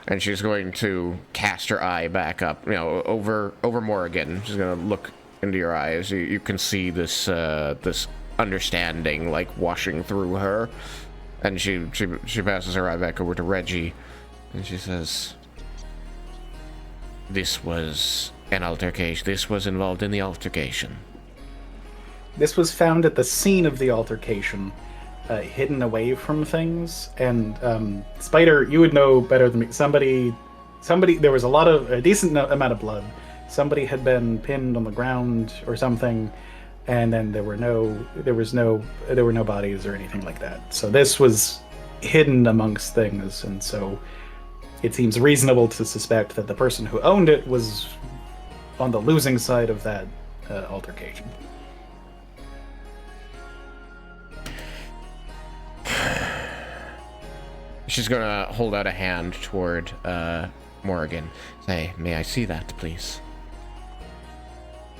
[SPEAKER 1] and she's going to cast her eye back up, over Morrigan. She's going to look into your eyes. You can see this this understanding like washing through her, and she passes her eye back over to Reggie, and she says, "This was an altercation. This was involved in the altercation."
[SPEAKER 2] This was found at the scene of the altercation, hidden away from things. And Spider, you would know better than me. Somebody. There was a decent amount of blood. Somebody had been pinned on the ground or something, and then there were no bodies or anything like that. So this was hidden amongst things, and so it seems reasonable to suspect that the person who owned it was on the losing side of that altercation.
[SPEAKER 1] She's gonna hold out a hand toward Morrigan. Say, "May I see that, please?"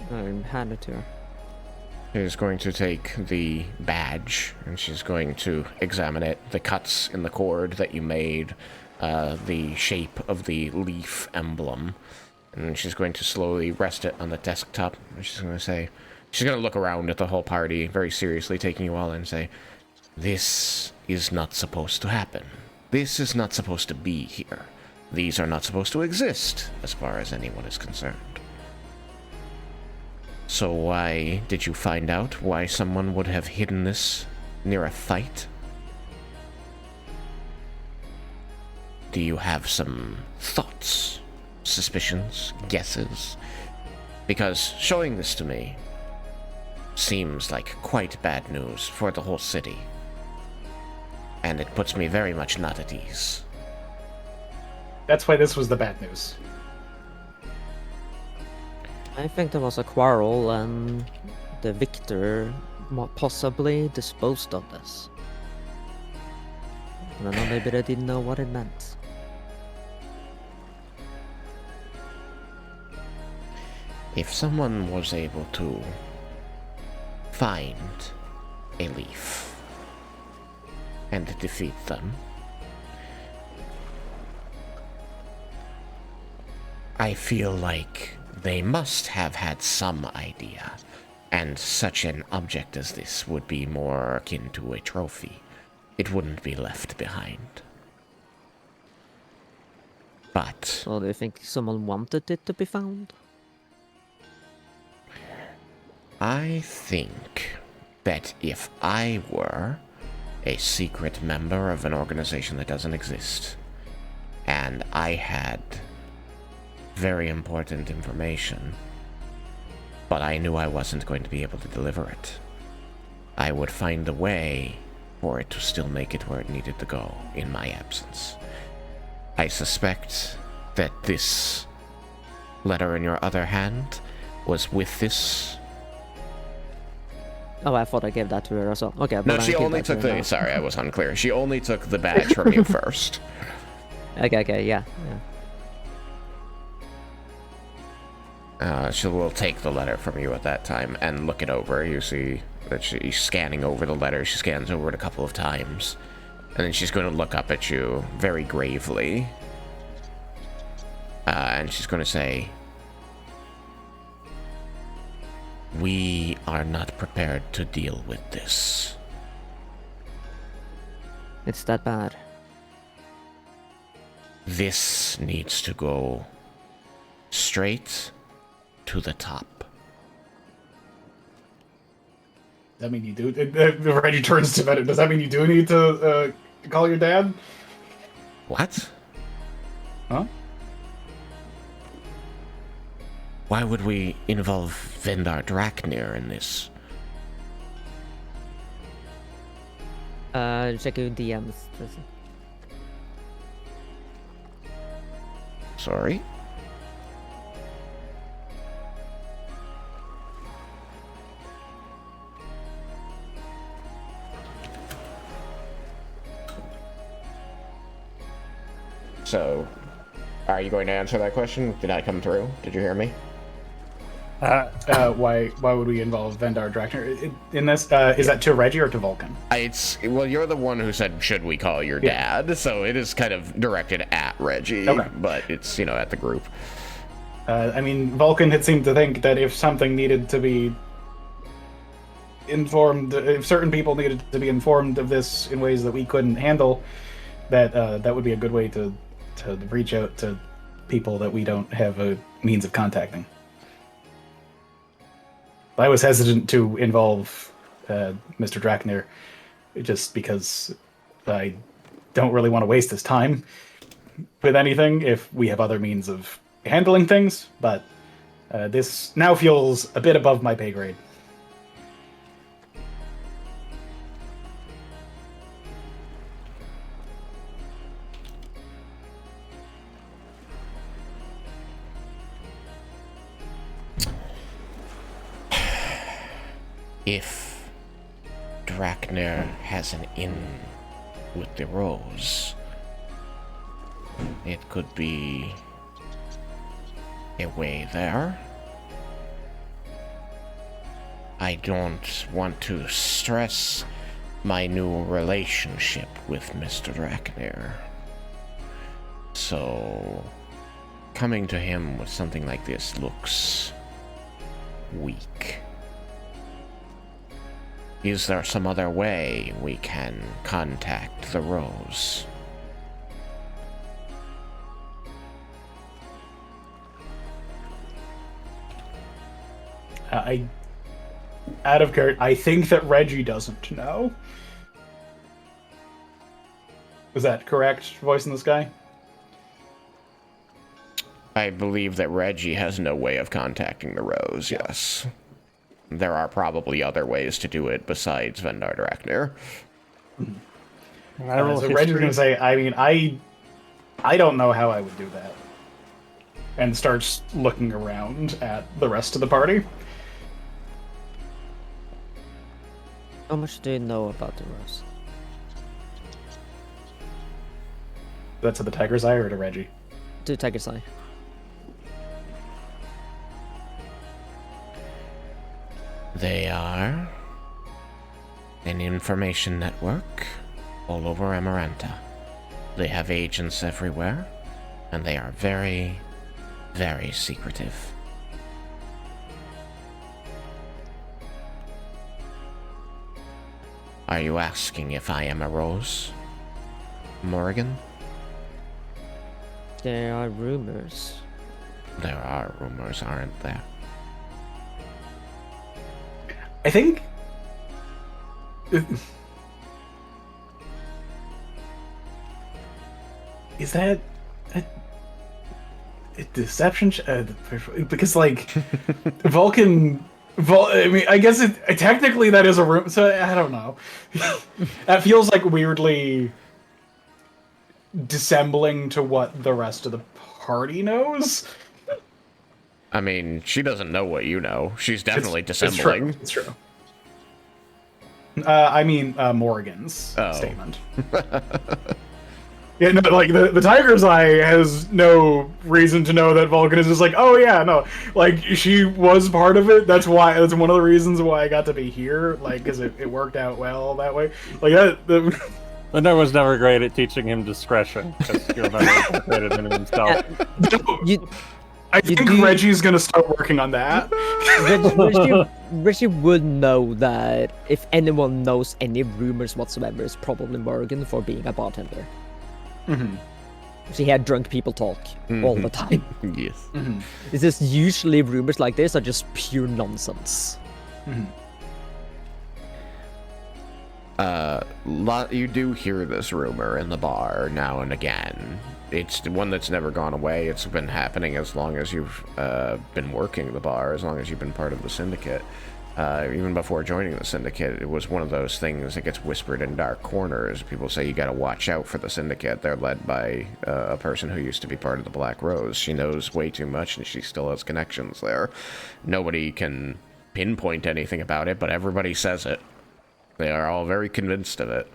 [SPEAKER 7] Hand it to her.
[SPEAKER 1] She's going to take the badge, and she's going to examine it, the cuts in the cord that you made, the shape of the leaf emblem, and she's going to slowly rest it on the desktop. And she's going to look around at the whole party, very seriously, taking you all in, and say, "This is not supposed to happen. This is not supposed to be here. These are not supposed to exist, as far as anyone is concerned. So why did you find out why someone would have hidden this near a fight? Do you have some thoughts, suspicions, guesses? Because showing this to me seems like quite bad news for the whole city. And it puts me very much not at ease."
[SPEAKER 2] That's why this was the bad news.
[SPEAKER 7] I think there was a quarrel and the victor possibly disposed of this. I don't know, maybe they didn't know what it meant.
[SPEAKER 1] If someone was able to find a leaf and defeat them, I feel like they must have had some idea, and such an object as this would be more akin to a trophy. It wouldn't be left behind. But
[SPEAKER 7] So do you think someone wanted it to be found?
[SPEAKER 1] I think that if I were a secret member of an organization that doesn't exist, and I had very important information, but I knew I wasn't going to be able to deliver it, I would find a way for it to still make it where it needed to go in my absence. I suspect that this letter in your other hand was with this.
[SPEAKER 7] Oh, I thought I gave that to her as well. Okay,
[SPEAKER 1] No,
[SPEAKER 7] but
[SPEAKER 1] she
[SPEAKER 7] I give
[SPEAKER 1] only
[SPEAKER 7] that to
[SPEAKER 1] took
[SPEAKER 7] her
[SPEAKER 1] the.
[SPEAKER 7] now.
[SPEAKER 1] Sorry, I was unclear. She only took the badge from you first.
[SPEAKER 7] Okay, yeah.
[SPEAKER 1] She will take the letter from you at that time and look it over. You see that she's scanning over the letter. She scans over it a couple of times. And then she's going to look up at you very gravely. And she's going to say, "We are not prepared to deal with this."
[SPEAKER 7] It's that bad.
[SPEAKER 1] This needs to go straight to the top.
[SPEAKER 2] Does that mean you do? Reggie turns to Venom. Does that mean you do need to call your dad?
[SPEAKER 1] What?
[SPEAKER 2] Huh?
[SPEAKER 1] Why would we involve Vendar Draknir in this?
[SPEAKER 7] Check your DMs.
[SPEAKER 1] Sorry? So, Are you going to answer that question? Did I come through? Did you hear me?
[SPEAKER 2] Why would we involve Vendar Drakner in this? Is that to Reggie or to Vulcan?
[SPEAKER 1] Well, you're the one who said, should we call your dad? So it is kind of directed at Reggie, but it's, at the group.
[SPEAKER 2] I mean, Vulcan had seemed to think that if something needed to be informed, if certain people needed to be informed of this in ways that we couldn't handle, that would be a good way to reach out to people that we don't have a means of contacting. I was hesitant to involve Mr. Drakner just because I don't really want to waste his time with anything if we have other means of handling things, but this now feels a bit above my pay grade.
[SPEAKER 1] If Drakner has an in with the Rose, it could be a way there. I don't want to stress my new relationship with Mr. Drakner. So, coming to him with something like this looks weak. Is there some other way we can contact the Rose?
[SPEAKER 2] Out of character, I think that Reggie doesn't know. Is that correct, voice in the sky?
[SPEAKER 1] I believe that Reggie has no way of contacting the Rose, yes. There are probably other ways to do it besides Vendar Drakner.
[SPEAKER 2] So Reggie's going to say, I mean, I don't know how I would do that. And starts looking around at the rest of the party.
[SPEAKER 7] How much do you know about the Rose?
[SPEAKER 2] That's to the Tiger's Eye or to Reggie?
[SPEAKER 7] To Tiger's Eye.
[SPEAKER 1] They are an information network all over Amaranta. They have agents everywhere, and they are very, very secretive. Are you asking if I am a Rose, Morrigan?
[SPEAKER 7] There are rumors.
[SPEAKER 1] There are rumors, aren't there?
[SPEAKER 2] I think... Is that a deception? Because, like, Vulcan... I mean, I guess technically that is a room, so I don't know. That feels like weirdly dissembling to what the rest of the party knows.
[SPEAKER 1] I mean, she doesn't know what you know. She's definitely dissembling.
[SPEAKER 2] It's true. I mean, Morrigan's statement. Yeah, no, like, the Tiger's Eye has no reason to know that Vulcan is just like, oh yeah, no. Like, she was part of it. That's one of the reasons why I got to be here. Like, because it worked out well that way. Like,
[SPEAKER 8] Linda was never great at teaching him discretion, because he'll never great at it himself.
[SPEAKER 2] I think Reggie's gonna start working on that.
[SPEAKER 7] Reggie would know that if anyone knows any rumors whatsoever, it's probably Morgan for being a bartender.
[SPEAKER 2] Mm-hmm.
[SPEAKER 7] She had drunk people talk all the time.
[SPEAKER 1] Yes.
[SPEAKER 2] Mm-hmm.
[SPEAKER 7] It's just usually rumors like this are just pure nonsense.
[SPEAKER 2] Mm-hmm.
[SPEAKER 1] You do hear this rumor in the bar now and again. It's the one that's never gone away. It's been happening as long as you've been working the bar, as long as you've been part of the Syndicate. Even before joining the Syndicate, it was one of those things that gets whispered in dark corners. People say you gotta watch out for the Syndicate. They're led by a person who used to be part of the Black Rose. She knows way too much, and she still has connections there. Nobody can pinpoint anything about it, but everybody says it. They are all very convinced of it.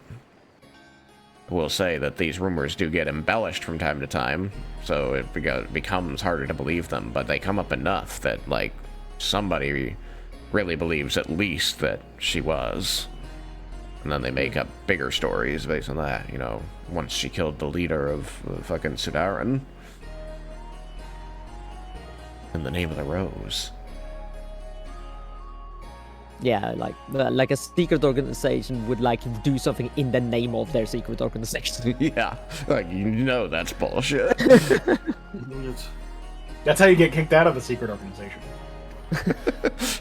[SPEAKER 1] will say that these rumors do get embellished from time to time, so it becomes harder to believe them, but they come up enough that, like, somebody really believes at least that she was. And then they make up bigger stories based on that, you know, once she killed the leader of fucking Sudaran. In the name of the Rose.
[SPEAKER 7] Yeah, like a secret organization would like do something in the name of their secret organization.
[SPEAKER 1] Yeah, like, you know that's bullshit.
[SPEAKER 2] That's how you get kicked out of the secret organization.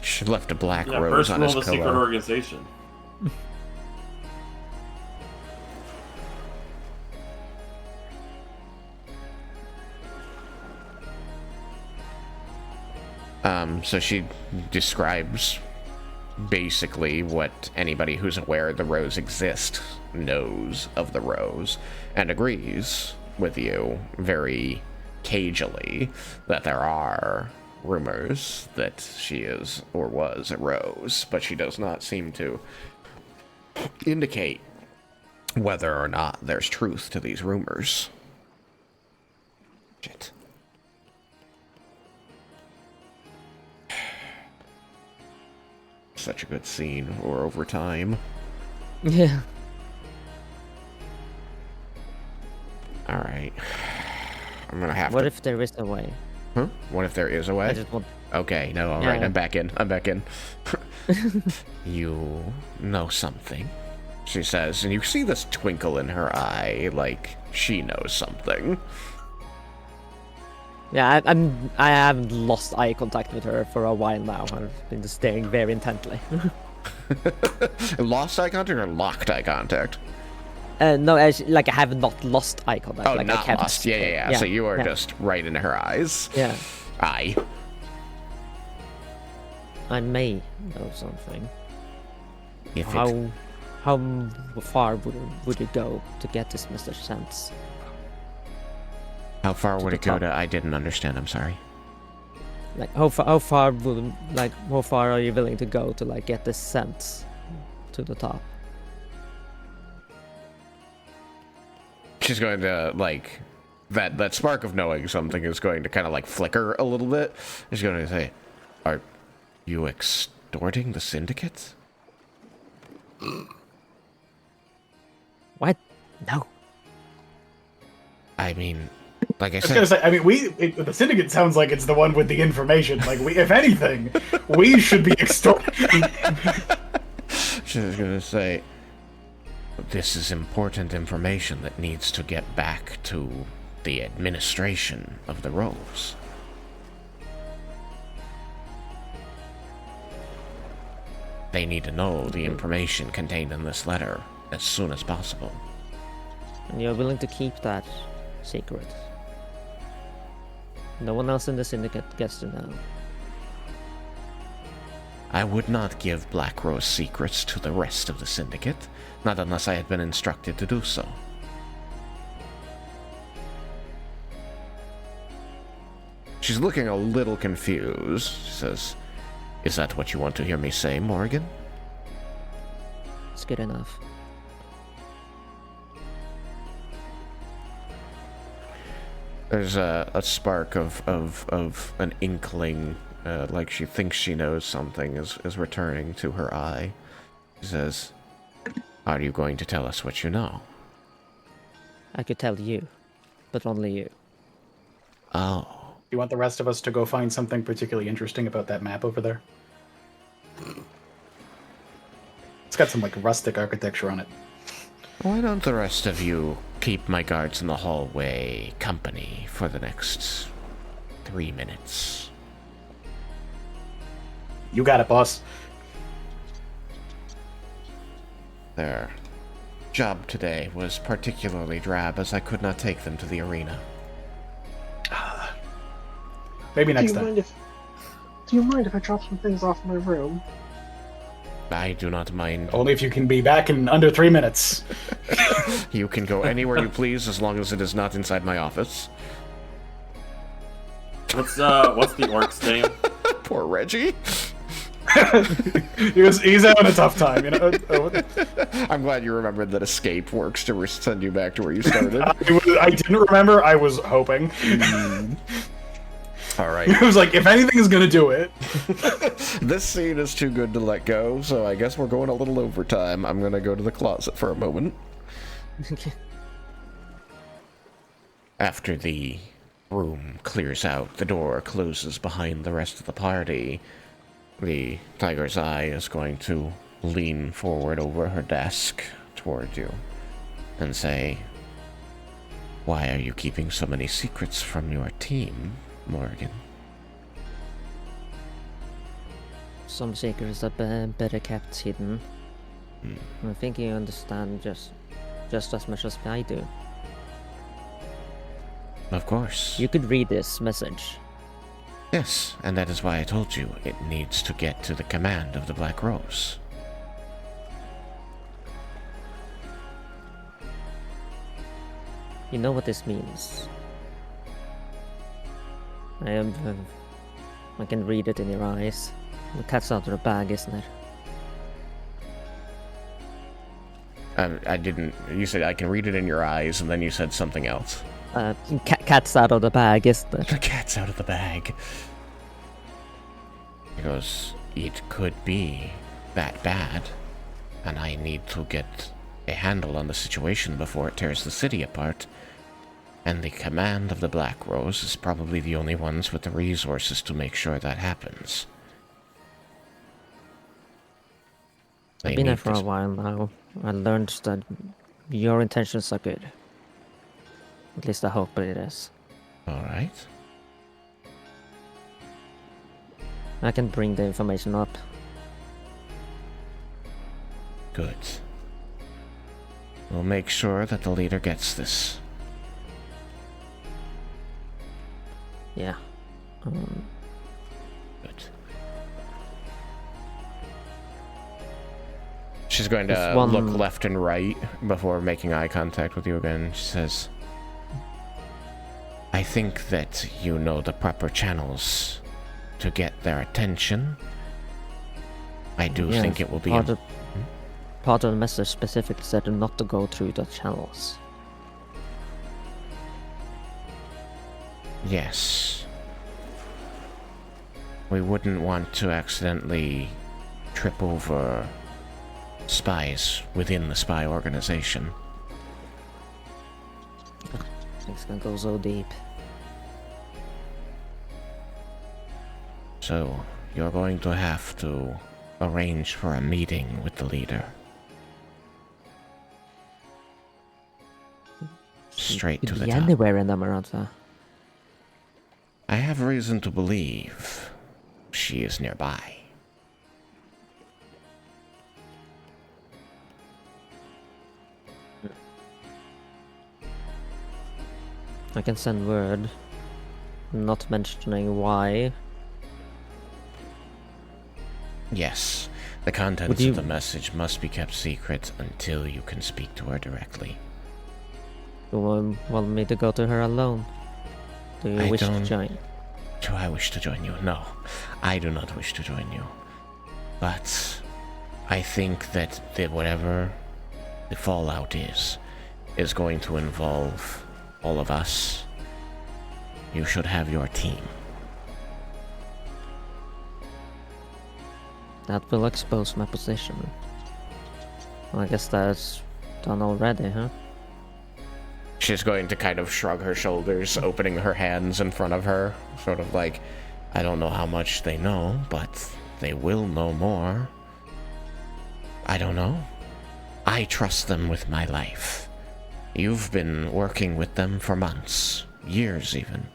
[SPEAKER 1] She left a black
[SPEAKER 5] Yeah,
[SPEAKER 1] rose
[SPEAKER 5] first
[SPEAKER 1] on
[SPEAKER 5] rule
[SPEAKER 1] his
[SPEAKER 5] of the
[SPEAKER 1] pillow.
[SPEAKER 5] secret organization.
[SPEAKER 1] So she describes basically what anybody who's aware the rose exists knows of the rose, and agrees with you very cagily that there are rumors that she is or was a rose, but she does not seem to indicate whether or not there's truth to these rumors. Shit. Such a good scene, or over time.
[SPEAKER 7] Yeah.
[SPEAKER 1] Alright. I'm gonna have
[SPEAKER 7] What
[SPEAKER 1] to...
[SPEAKER 7] if there is a way?
[SPEAKER 1] Huh? What if there is a
[SPEAKER 7] I
[SPEAKER 1] way?
[SPEAKER 7] just want.
[SPEAKER 1] Okay, no, alright,
[SPEAKER 7] Yeah.
[SPEAKER 1] I'm back in. You know something, she says, and you see this twinkle in her eye, like she knows something.
[SPEAKER 7] Yeah, I haven't lost eye contact with her for a while now. I've been staring very intently.
[SPEAKER 1] Lost eye contact or locked eye contact?
[SPEAKER 7] No, I have not lost eye contact.
[SPEAKER 1] Oh,
[SPEAKER 7] like, I
[SPEAKER 1] not
[SPEAKER 7] kept
[SPEAKER 1] lost. Yeah. So you are
[SPEAKER 7] yeah.
[SPEAKER 1] just right into her eyes.
[SPEAKER 7] Yeah.
[SPEAKER 1] Aye.
[SPEAKER 7] I may know something.
[SPEAKER 1] If it...
[SPEAKER 7] How far would it go to get this message sent?
[SPEAKER 1] How far would
[SPEAKER 7] the
[SPEAKER 1] it go
[SPEAKER 7] top.
[SPEAKER 1] to? I didn't understand. I'm sorry.
[SPEAKER 7] Like how far are you willing to go to like get this sent to the top?
[SPEAKER 1] She's going to, like, that spark of knowing something is going to kind of like flicker a little bit. She's going to say, "Are you extorting the Syndicate?"
[SPEAKER 7] What? No.
[SPEAKER 1] I mean, like I
[SPEAKER 2] I was gonna
[SPEAKER 1] said,
[SPEAKER 2] say, I mean, the Syndicate sounds like it's the one with the information. Like, if anything, we should be extorting.
[SPEAKER 1] she's going to say, "This is important information that needs to get back to the administration of the Rose." They need to know the information contained in this letter as soon as possible.
[SPEAKER 7] And you're willing to keep that secret. No one else in the Syndicate gets to know.
[SPEAKER 1] I would not give Black Rose secrets to the rest of the Syndicate, not unless I had been instructed to do so. She's looking a little confused. She says, "Is that what you want to hear me say, Morgan?"
[SPEAKER 7] It's good enough.
[SPEAKER 1] There's a spark of an inkling, like she thinks she knows something is returning to her eye. She says, "Are you going to tell us what you know?"
[SPEAKER 7] I could tell you, but only you.
[SPEAKER 1] Oh.
[SPEAKER 2] You want the rest of us to go find something particularly interesting about that map over there? It's got some, like, rustic architecture on it.
[SPEAKER 1] Why don't the rest of you keep my guards in the hallway company for the next 3 minutes?
[SPEAKER 2] You got it, boss.
[SPEAKER 1] Their job today was particularly drab, as I could not take them to the arena.
[SPEAKER 2] Maybe
[SPEAKER 4] Do
[SPEAKER 2] next
[SPEAKER 4] you
[SPEAKER 2] time.
[SPEAKER 4] mind if I drop some things off in my room?
[SPEAKER 1] I do not mind.
[SPEAKER 2] Only if you can be back in under 3 minutes.
[SPEAKER 1] You can go anywhere you please, as long as it is not inside my office.
[SPEAKER 5] What's the orc's name?
[SPEAKER 1] Poor Reggie.
[SPEAKER 2] he's having a tough time, you know.
[SPEAKER 1] I'm glad you remembered that escape works to send you back to where you started.
[SPEAKER 2] I didn't remember. I was hoping.
[SPEAKER 1] All right.
[SPEAKER 2] It was like, if anything is gonna do it.
[SPEAKER 1] This scene is too good to let go, so I guess we're going a little overtime. I'm gonna go to the closet for a moment. After the room clears out, the door closes behind the rest of the party. The Tiger's Eye is going to lean forward over her desk toward you and say, "Why are you keeping so many secrets from your team, Morgan?"
[SPEAKER 7] Some secrets are better kept hidden. I think you understand just as much as I do.
[SPEAKER 1] Of course.
[SPEAKER 7] You could read this message.
[SPEAKER 1] Yes, and that is why I told you it needs to get to the command of the Black Rose.
[SPEAKER 7] You know what this means. I can read it in your eyes. The cat's out of the bag, isn't it?
[SPEAKER 1] I didn't. You said I can read it in your eyes, and then you said something else.
[SPEAKER 7] Cat's out of the bag, isn't it?
[SPEAKER 1] The cat's out of the bag. He goes, "It could be that bad, and I need to get a handle on the situation before it tears the city apart. And the command of the Black Rose is probably the only ones with the resources to make sure that happens."
[SPEAKER 7] I've been here for a while now. I learned that your intentions are good. At least I hope it is.
[SPEAKER 1] Alright.
[SPEAKER 7] I can bring the information up.
[SPEAKER 1] Good. We'll make sure that the leader gets this.
[SPEAKER 7] Yeah.
[SPEAKER 1] Good. She's going to look left and right before making eye contact with you again. She says, "I think that you know the proper channels to get their attention. I do think it will be...
[SPEAKER 7] Part of the message specifically said not to go through the channels.
[SPEAKER 1] Yes. We wouldn't want to accidentally trip over spies within the spy organization."
[SPEAKER 7] Things can go so deep.
[SPEAKER 1] So, you're going to have to arrange for a meeting with the leader. Straight to the top.
[SPEAKER 7] Anywhere in Amaranta.
[SPEAKER 1] I have reason to believe she is nearby.
[SPEAKER 7] I can send word, not mentioning why.
[SPEAKER 1] Yes, the contents of the message must be kept secret until you can speak to her directly.
[SPEAKER 7] You want me to go to her alone? Do you wish to join?
[SPEAKER 1] Do I wish to join you? No, I do not wish to join you. But I think that whatever the fallout is going to involve all of us. You should have your team.
[SPEAKER 7] That will expose my position. Well, I guess that's done already, huh?
[SPEAKER 1] She's going to kind of shrug her shoulders, opening her hands in front of her, sort of like, I don't know how much they know, but they will know more. I don't know. I trust them with my life. You've been working with them for months, years even.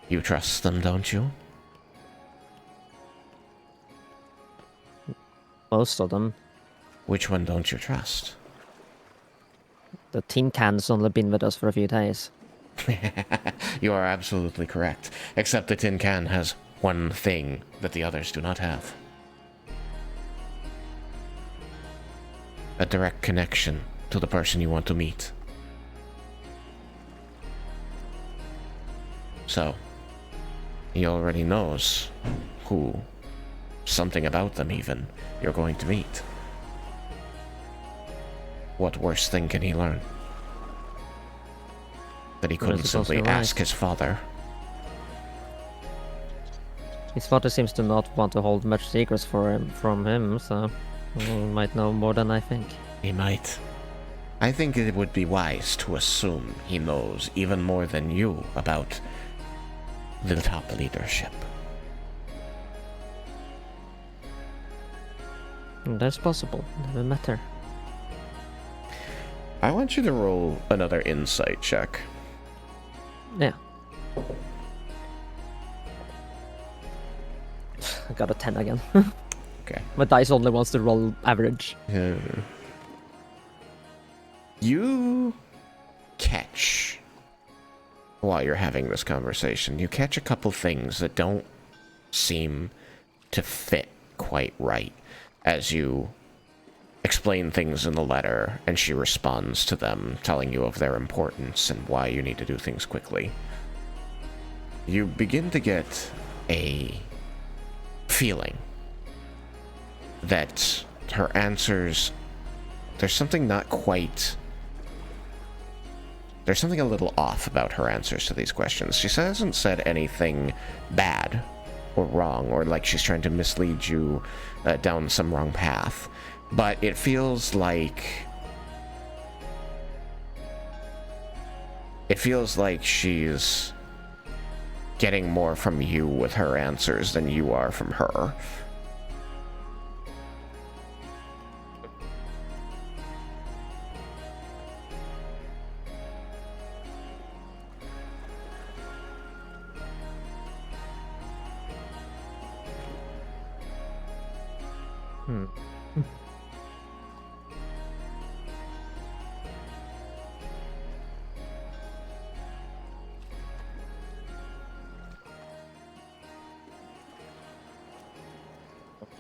[SPEAKER 1] You trust them, don't you?
[SPEAKER 7] Most of them.
[SPEAKER 1] Which one don't you trust?
[SPEAKER 7] The tin can's only been with us for a few days.
[SPEAKER 1] You are absolutely correct. Except the tin can has one thing that the others do not have. A direct connection to the person you want to meet. So, he already knows who something about them even, you're going to meet. What worse thing can he learn? That he couldn't simply ask his father.
[SPEAKER 7] His father seems to not want to hold much secrets from him, so he might know more than I think.
[SPEAKER 1] He might. I think it would be wise to assume he knows even more than you about the top leadership.
[SPEAKER 7] That's possible. Never met her.
[SPEAKER 1] I want you to roll another insight check.
[SPEAKER 7] Yeah. I got a 10 again.
[SPEAKER 1] Okay.
[SPEAKER 7] My dice only wants to roll average.
[SPEAKER 1] You catch, while you're having this conversation, you catch a couple things that don't seem to fit quite right as you explain things in the letter, and she responds to them, telling you of their importance and why you need to do things quickly. You begin to get a feeling that her answers, there's something not quite... There's something a little off about her answers to these questions. She hasn't said anything bad or wrong, or like she's trying to mislead you down some wrong path. But it feels like... It feels like she's getting more from you with her answers than you are from her.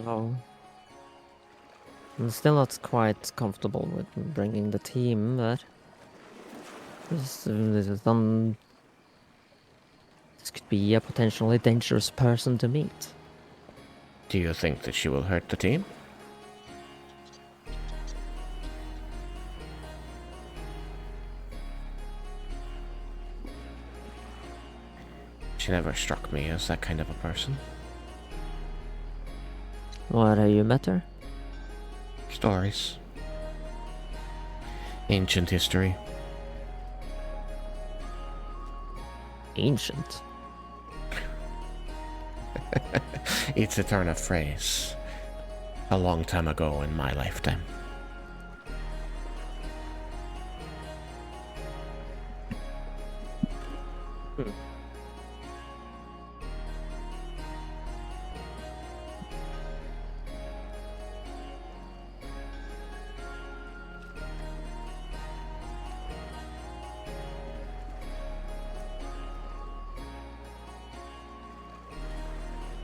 [SPEAKER 7] Oh. I'm still not quite comfortable with bringing the team, but this could be a potentially dangerous person to meet.
[SPEAKER 1] Do you think that she will hurt the team? She never struck me as that kind of a person.
[SPEAKER 7] What, have you met her?
[SPEAKER 1] Stories. Ancient history.
[SPEAKER 7] Ancient?
[SPEAKER 1] It's a turn of phrase. A long time ago in my lifetime.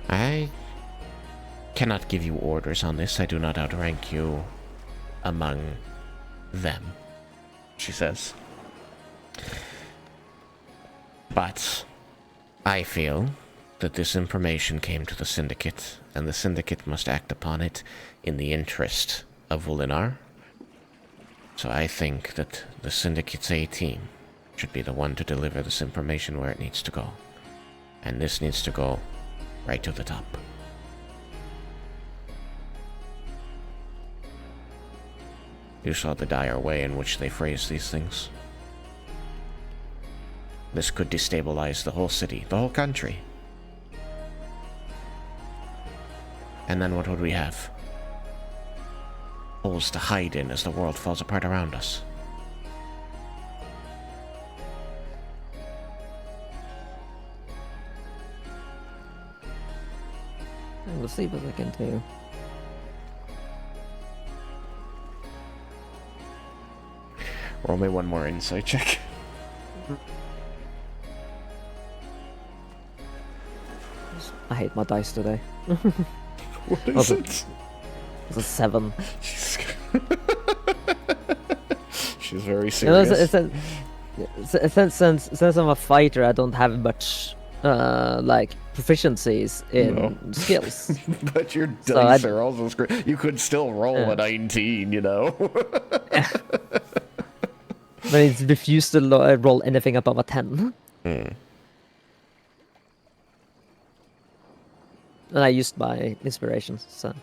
[SPEAKER 1] I cannot give you orders on this. I do not outrank you among them, she says. But I feel that this information came to the Syndicate, and the Syndicate must act upon it in the interest of Vulinar. So I think that the Syndicate's A-team should be the one to deliver this information where it needs to go. And this needs to go right to the top. You saw the dire way in which they phrased these things. This could destabilize the whole city, the whole country. And then what would we have? Holes to hide in as the world falls apart around us.
[SPEAKER 7] We'll see what I can do.
[SPEAKER 1] Roll me one more insight check.
[SPEAKER 7] I hate my dice today.
[SPEAKER 1] What is it?
[SPEAKER 7] It's a 7.
[SPEAKER 1] She's very
[SPEAKER 7] You know,
[SPEAKER 1] serious.
[SPEAKER 7] since I'm a fighter, I don't have much like proficiencies in skills.
[SPEAKER 1] But your
[SPEAKER 7] So
[SPEAKER 1] dice
[SPEAKER 7] I'd-
[SPEAKER 1] are also screwed. You could still roll
[SPEAKER 7] Yeah.
[SPEAKER 1] a 19, you know?
[SPEAKER 7] But it's refused to roll anything above a 10. And I used my inspirations, so.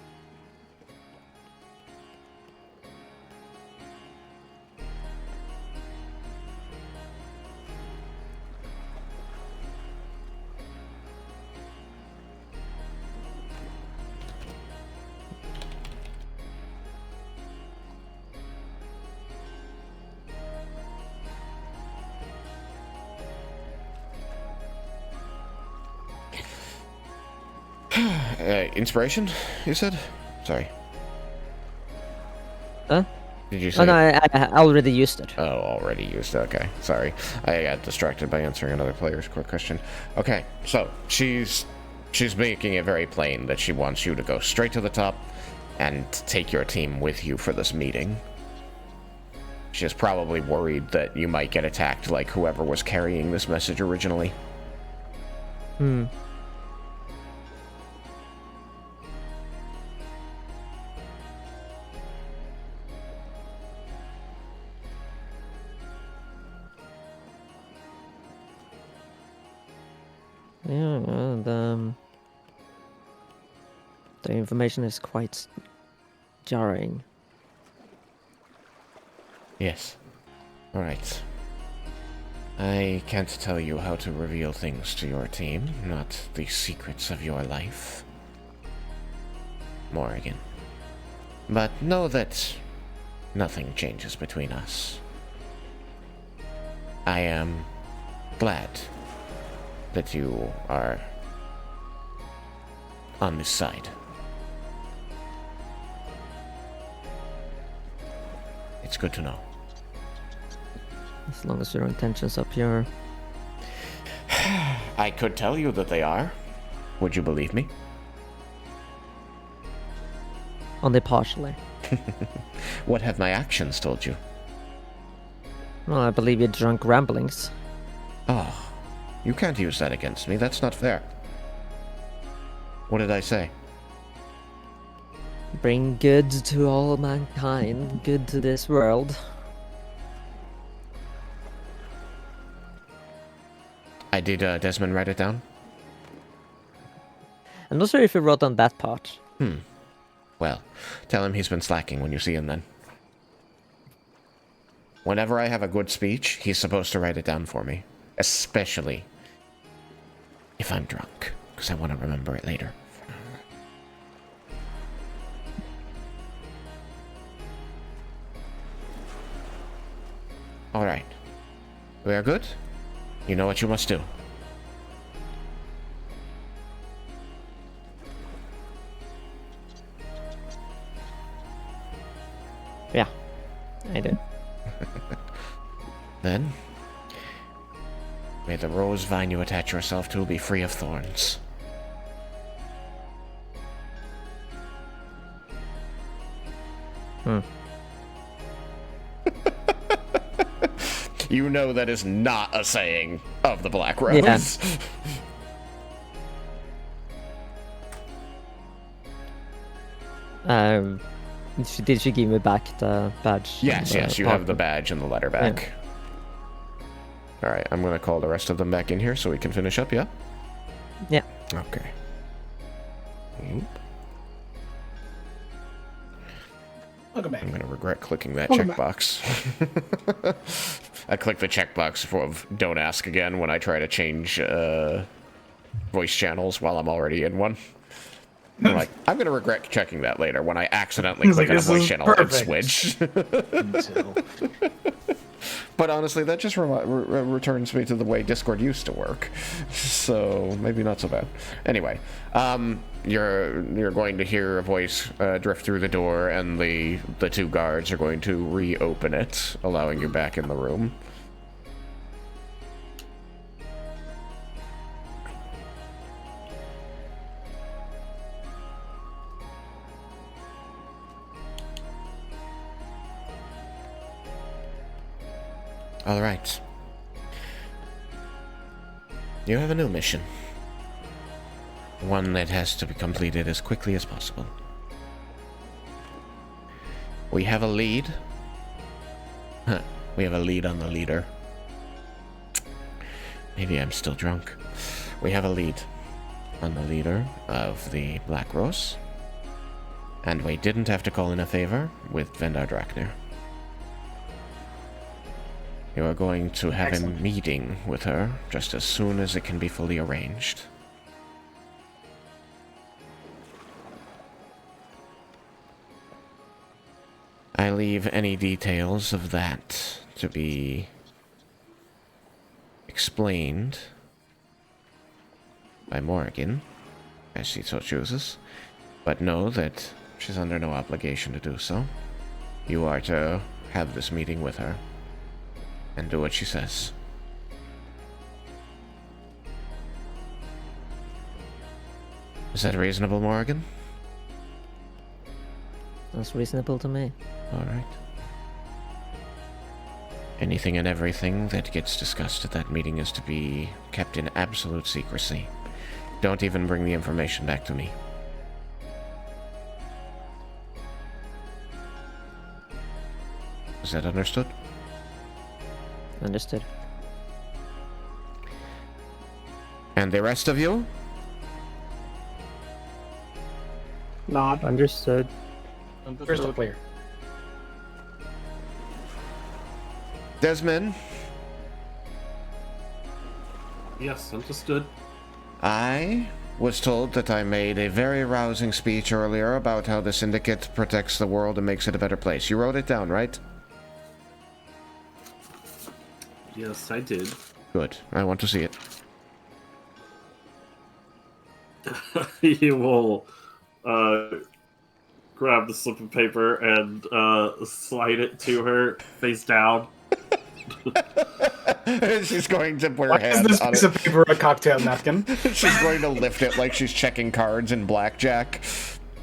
[SPEAKER 1] Inspiration, you said? Sorry.
[SPEAKER 7] Huh?
[SPEAKER 1] Did you say?
[SPEAKER 7] Oh no, I already used it.
[SPEAKER 1] Oh, already used. Okay, sorry. I got distracted by answering another player's quick question. Okay, so she's making it very plain that she wants you to go straight to the top and take your team with you for this meeting. She's probably worried that you might get attacked like whoever was carrying this message originally.
[SPEAKER 7] Hmm. Yeah, and the information is quite jarring.
[SPEAKER 1] Yes. Alright. I can't tell you how to reveal things to your team, not the secrets of your life, Morrigan. But know that nothing changes between us. I am glad that you are on this side. It's good to know.
[SPEAKER 7] As long as your intentions are pure.
[SPEAKER 1] I could tell you that they are. Would you believe me?
[SPEAKER 7] Only partially.
[SPEAKER 1] What have my actions told you?
[SPEAKER 7] Well, I believe your drunk ramblings.
[SPEAKER 1] Oh, you can't use that against me. That's not fair. What did I say?
[SPEAKER 7] Bring good to all mankind, good to this world.
[SPEAKER 1] I did, Desmond write it down?
[SPEAKER 7] I'm not sure if you wrote on that part.
[SPEAKER 1] Well, tell him he's been slacking when you see him then. Whenever I have a good speech, he's supposed to write it down for me. Especially if I'm drunk, because I want to remember it later. Alright. We are good? You know what you must do.
[SPEAKER 7] Yeah, I do.
[SPEAKER 1] Then, may the rose vine you attach yourself to be free of thorns. You know that is not a saying of the Black Rose.
[SPEAKER 7] Yeah. Did she give me back the badge?
[SPEAKER 1] Yes,
[SPEAKER 7] and
[SPEAKER 1] yes,
[SPEAKER 7] the
[SPEAKER 1] you have the
[SPEAKER 7] parchment?
[SPEAKER 1] badge and the letter back. Alright, I'm gonna call the rest of them back in here so we can finish up, yeah?
[SPEAKER 7] Yeah.
[SPEAKER 1] Okay. Oop.
[SPEAKER 2] Welcome back.
[SPEAKER 1] I'm gonna regret clicking that
[SPEAKER 4] Welcome back.
[SPEAKER 1] checkbox. I click the checkbox of don't ask again when I try to change voice channels while I'm already in one. I'm like, I'm gonna regret checking that later when I accidentally
[SPEAKER 2] He's
[SPEAKER 1] click
[SPEAKER 2] like,
[SPEAKER 1] on a
[SPEAKER 2] "This
[SPEAKER 1] voice
[SPEAKER 2] is
[SPEAKER 1] channel and
[SPEAKER 2] perfect."
[SPEAKER 1] switch.
[SPEAKER 2] Until
[SPEAKER 1] But honestly, that just returns me to the way Discord used to work. So maybe not so bad. Anyway, you're going to hear a voice drift through the door, and the two guards are going to reopen it, allowing you back in the room. All right. You have a new mission. One that has to be completed as quickly as possible. We have a lead. We have a lead on the leader. Maybe I'm still drunk. We have a lead on the leader of the Black Rose. And we didn't have to call in a favor with Vendar Draknir. You are going to have a meeting with her just as soon as it can be fully arranged. I leave any details of that to be explained by Morrigan, as she so chooses, but know that she's under no obligation to do so. You are to have this meeting with her and do what she says. Is that reasonable, Morrigan?
[SPEAKER 7] That's reasonable to me.
[SPEAKER 1] Alright. Anything and everything that gets discussed at that meeting is to be kept in absolute secrecy. Don't even bring the information back to me. Is that understood?
[SPEAKER 7] Understood.
[SPEAKER 1] And the rest of you?
[SPEAKER 4] Nod.
[SPEAKER 8] Understood.
[SPEAKER 2] Crystal clear.
[SPEAKER 1] Desmin,
[SPEAKER 5] Yes, understood.
[SPEAKER 1] I was told that I made a very rousing speech earlier about how the Syndicate protects the world and makes it a better place. You wrote it down, right?
[SPEAKER 5] Yes, I did.
[SPEAKER 1] Good. I want to see it.
[SPEAKER 5] He will grab the slip of paper and slide it to her face down.
[SPEAKER 1] She's going to put her
[SPEAKER 2] Why is
[SPEAKER 1] hand
[SPEAKER 2] this
[SPEAKER 1] on
[SPEAKER 2] piece
[SPEAKER 1] it.
[SPEAKER 2] of paper a cocktail napkin?
[SPEAKER 1] She's going to lift it like she's checking cards in blackjack.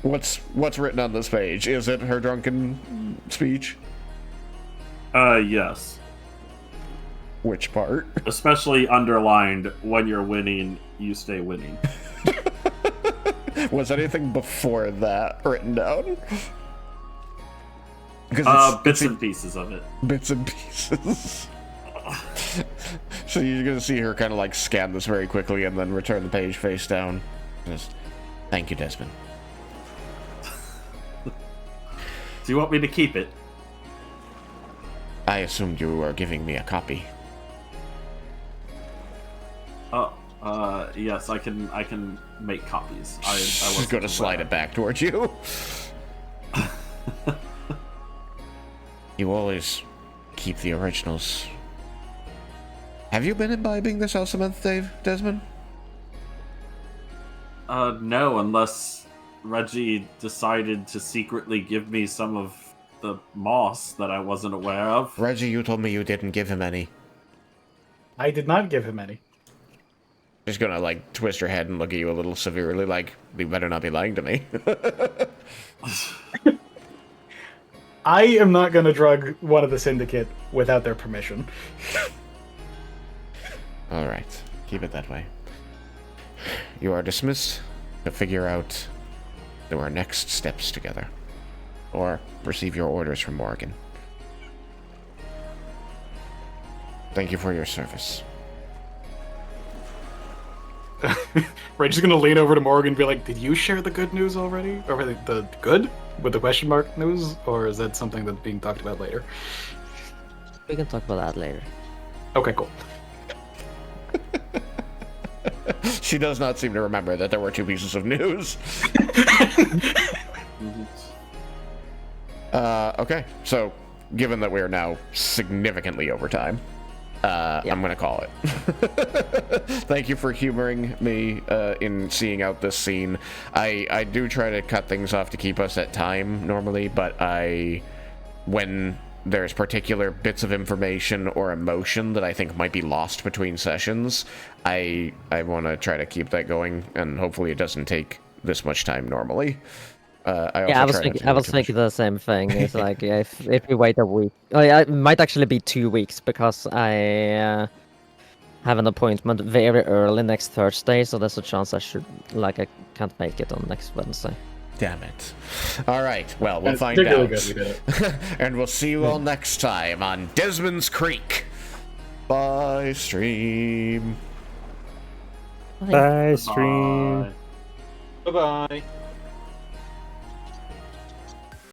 [SPEAKER 1] What's written on this page? Is it her drunken speech?
[SPEAKER 5] Yes.
[SPEAKER 1] Which part?
[SPEAKER 5] Especially underlined, when you're winning, you stay winning.
[SPEAKER 1] Was anything before that written down? Because
[SPEAKER 5] Bits and pieces of it.
[SPEAKER 1] bits and pieces. So you're gonna see her kind of like scan this very quickly and then return the page face down. Just, thank you, Desmond.
[SPEAKER 5] Do you want me to keep it?
[SPEAKER 1] I assumed you were giving me a copy.
[SPEAKER 5] Yes, I can make copies. I
[SPEAKER 1] She's
[SPEAKER 5] wasn't
[SPEAKER 1] gonna slide
[SPEAKER 5] aware.
[SPEAKER 1] it back towards you. You always keep the originals. Have you been imbibing this Elsementh, Desmond?
[SPEAKER 5] No, unless Reggie decided to secretly give me some of the moss that I wasn't aware of.
[SPEAKER 1] Reggie, you told me you didn't give him any.
[SPEAKER 2] I did not give him any.
[SPEAKER 1] She's gonna like twist her head and look at you a little severely, like, you better not be lying to me.
[SPEAKER 2] I am not going to drug one of the Syndicate without their permission.
[SPEAKER 1] Alright, keep it that way. You are dismissed to figure out our next steps together. Or receive your orders from Morgan. Thank you for your service.
[SPEAKER 2] Reggie's gonna lean over to Morgan and be like, did you share the good news already? Or the good? With the question mark news? Or is that something that's being talked about later?
[SPEAKER 7] We can talk about that later.
[SPEAKER 2] Okay, cool.
[SPEAKER 1] She does not seem to remember that there were two pieces of news. Okay, so given that we are now significantly over time, I'm gonna call it. Thank you for humoring me in seeing out this scene. I do try to cut things off to keep us at time normally, but when there's particular bits of information or emotion that I think might be lost between sessions, I want to try to keep that going, and hopefully it doesn't take this much time normally.
[SPEAKER 7] I was thinking the same thing. It's like if we wait a week, it might actually be 2 weeks because I have an appointment very early next Thursday, so there's a chance I can't make it on next Wednesday.
[SPEAKER 1] Damn it. All right, well, we'll
[SPEAKER 2] It's
[SPEAKER 1] find
[SPEAKER 2] particularly
[SPEAKER 1] out.
[SPEAKER 2] good we did it.
[SPEAKER 1] And we'll see you all next time on Desmond's Creek. Bye, stream.
[SPEAKER 8] Bye, stream.
[SPEAKER 5] Bye.
[SPEAKER 3] Bye bye.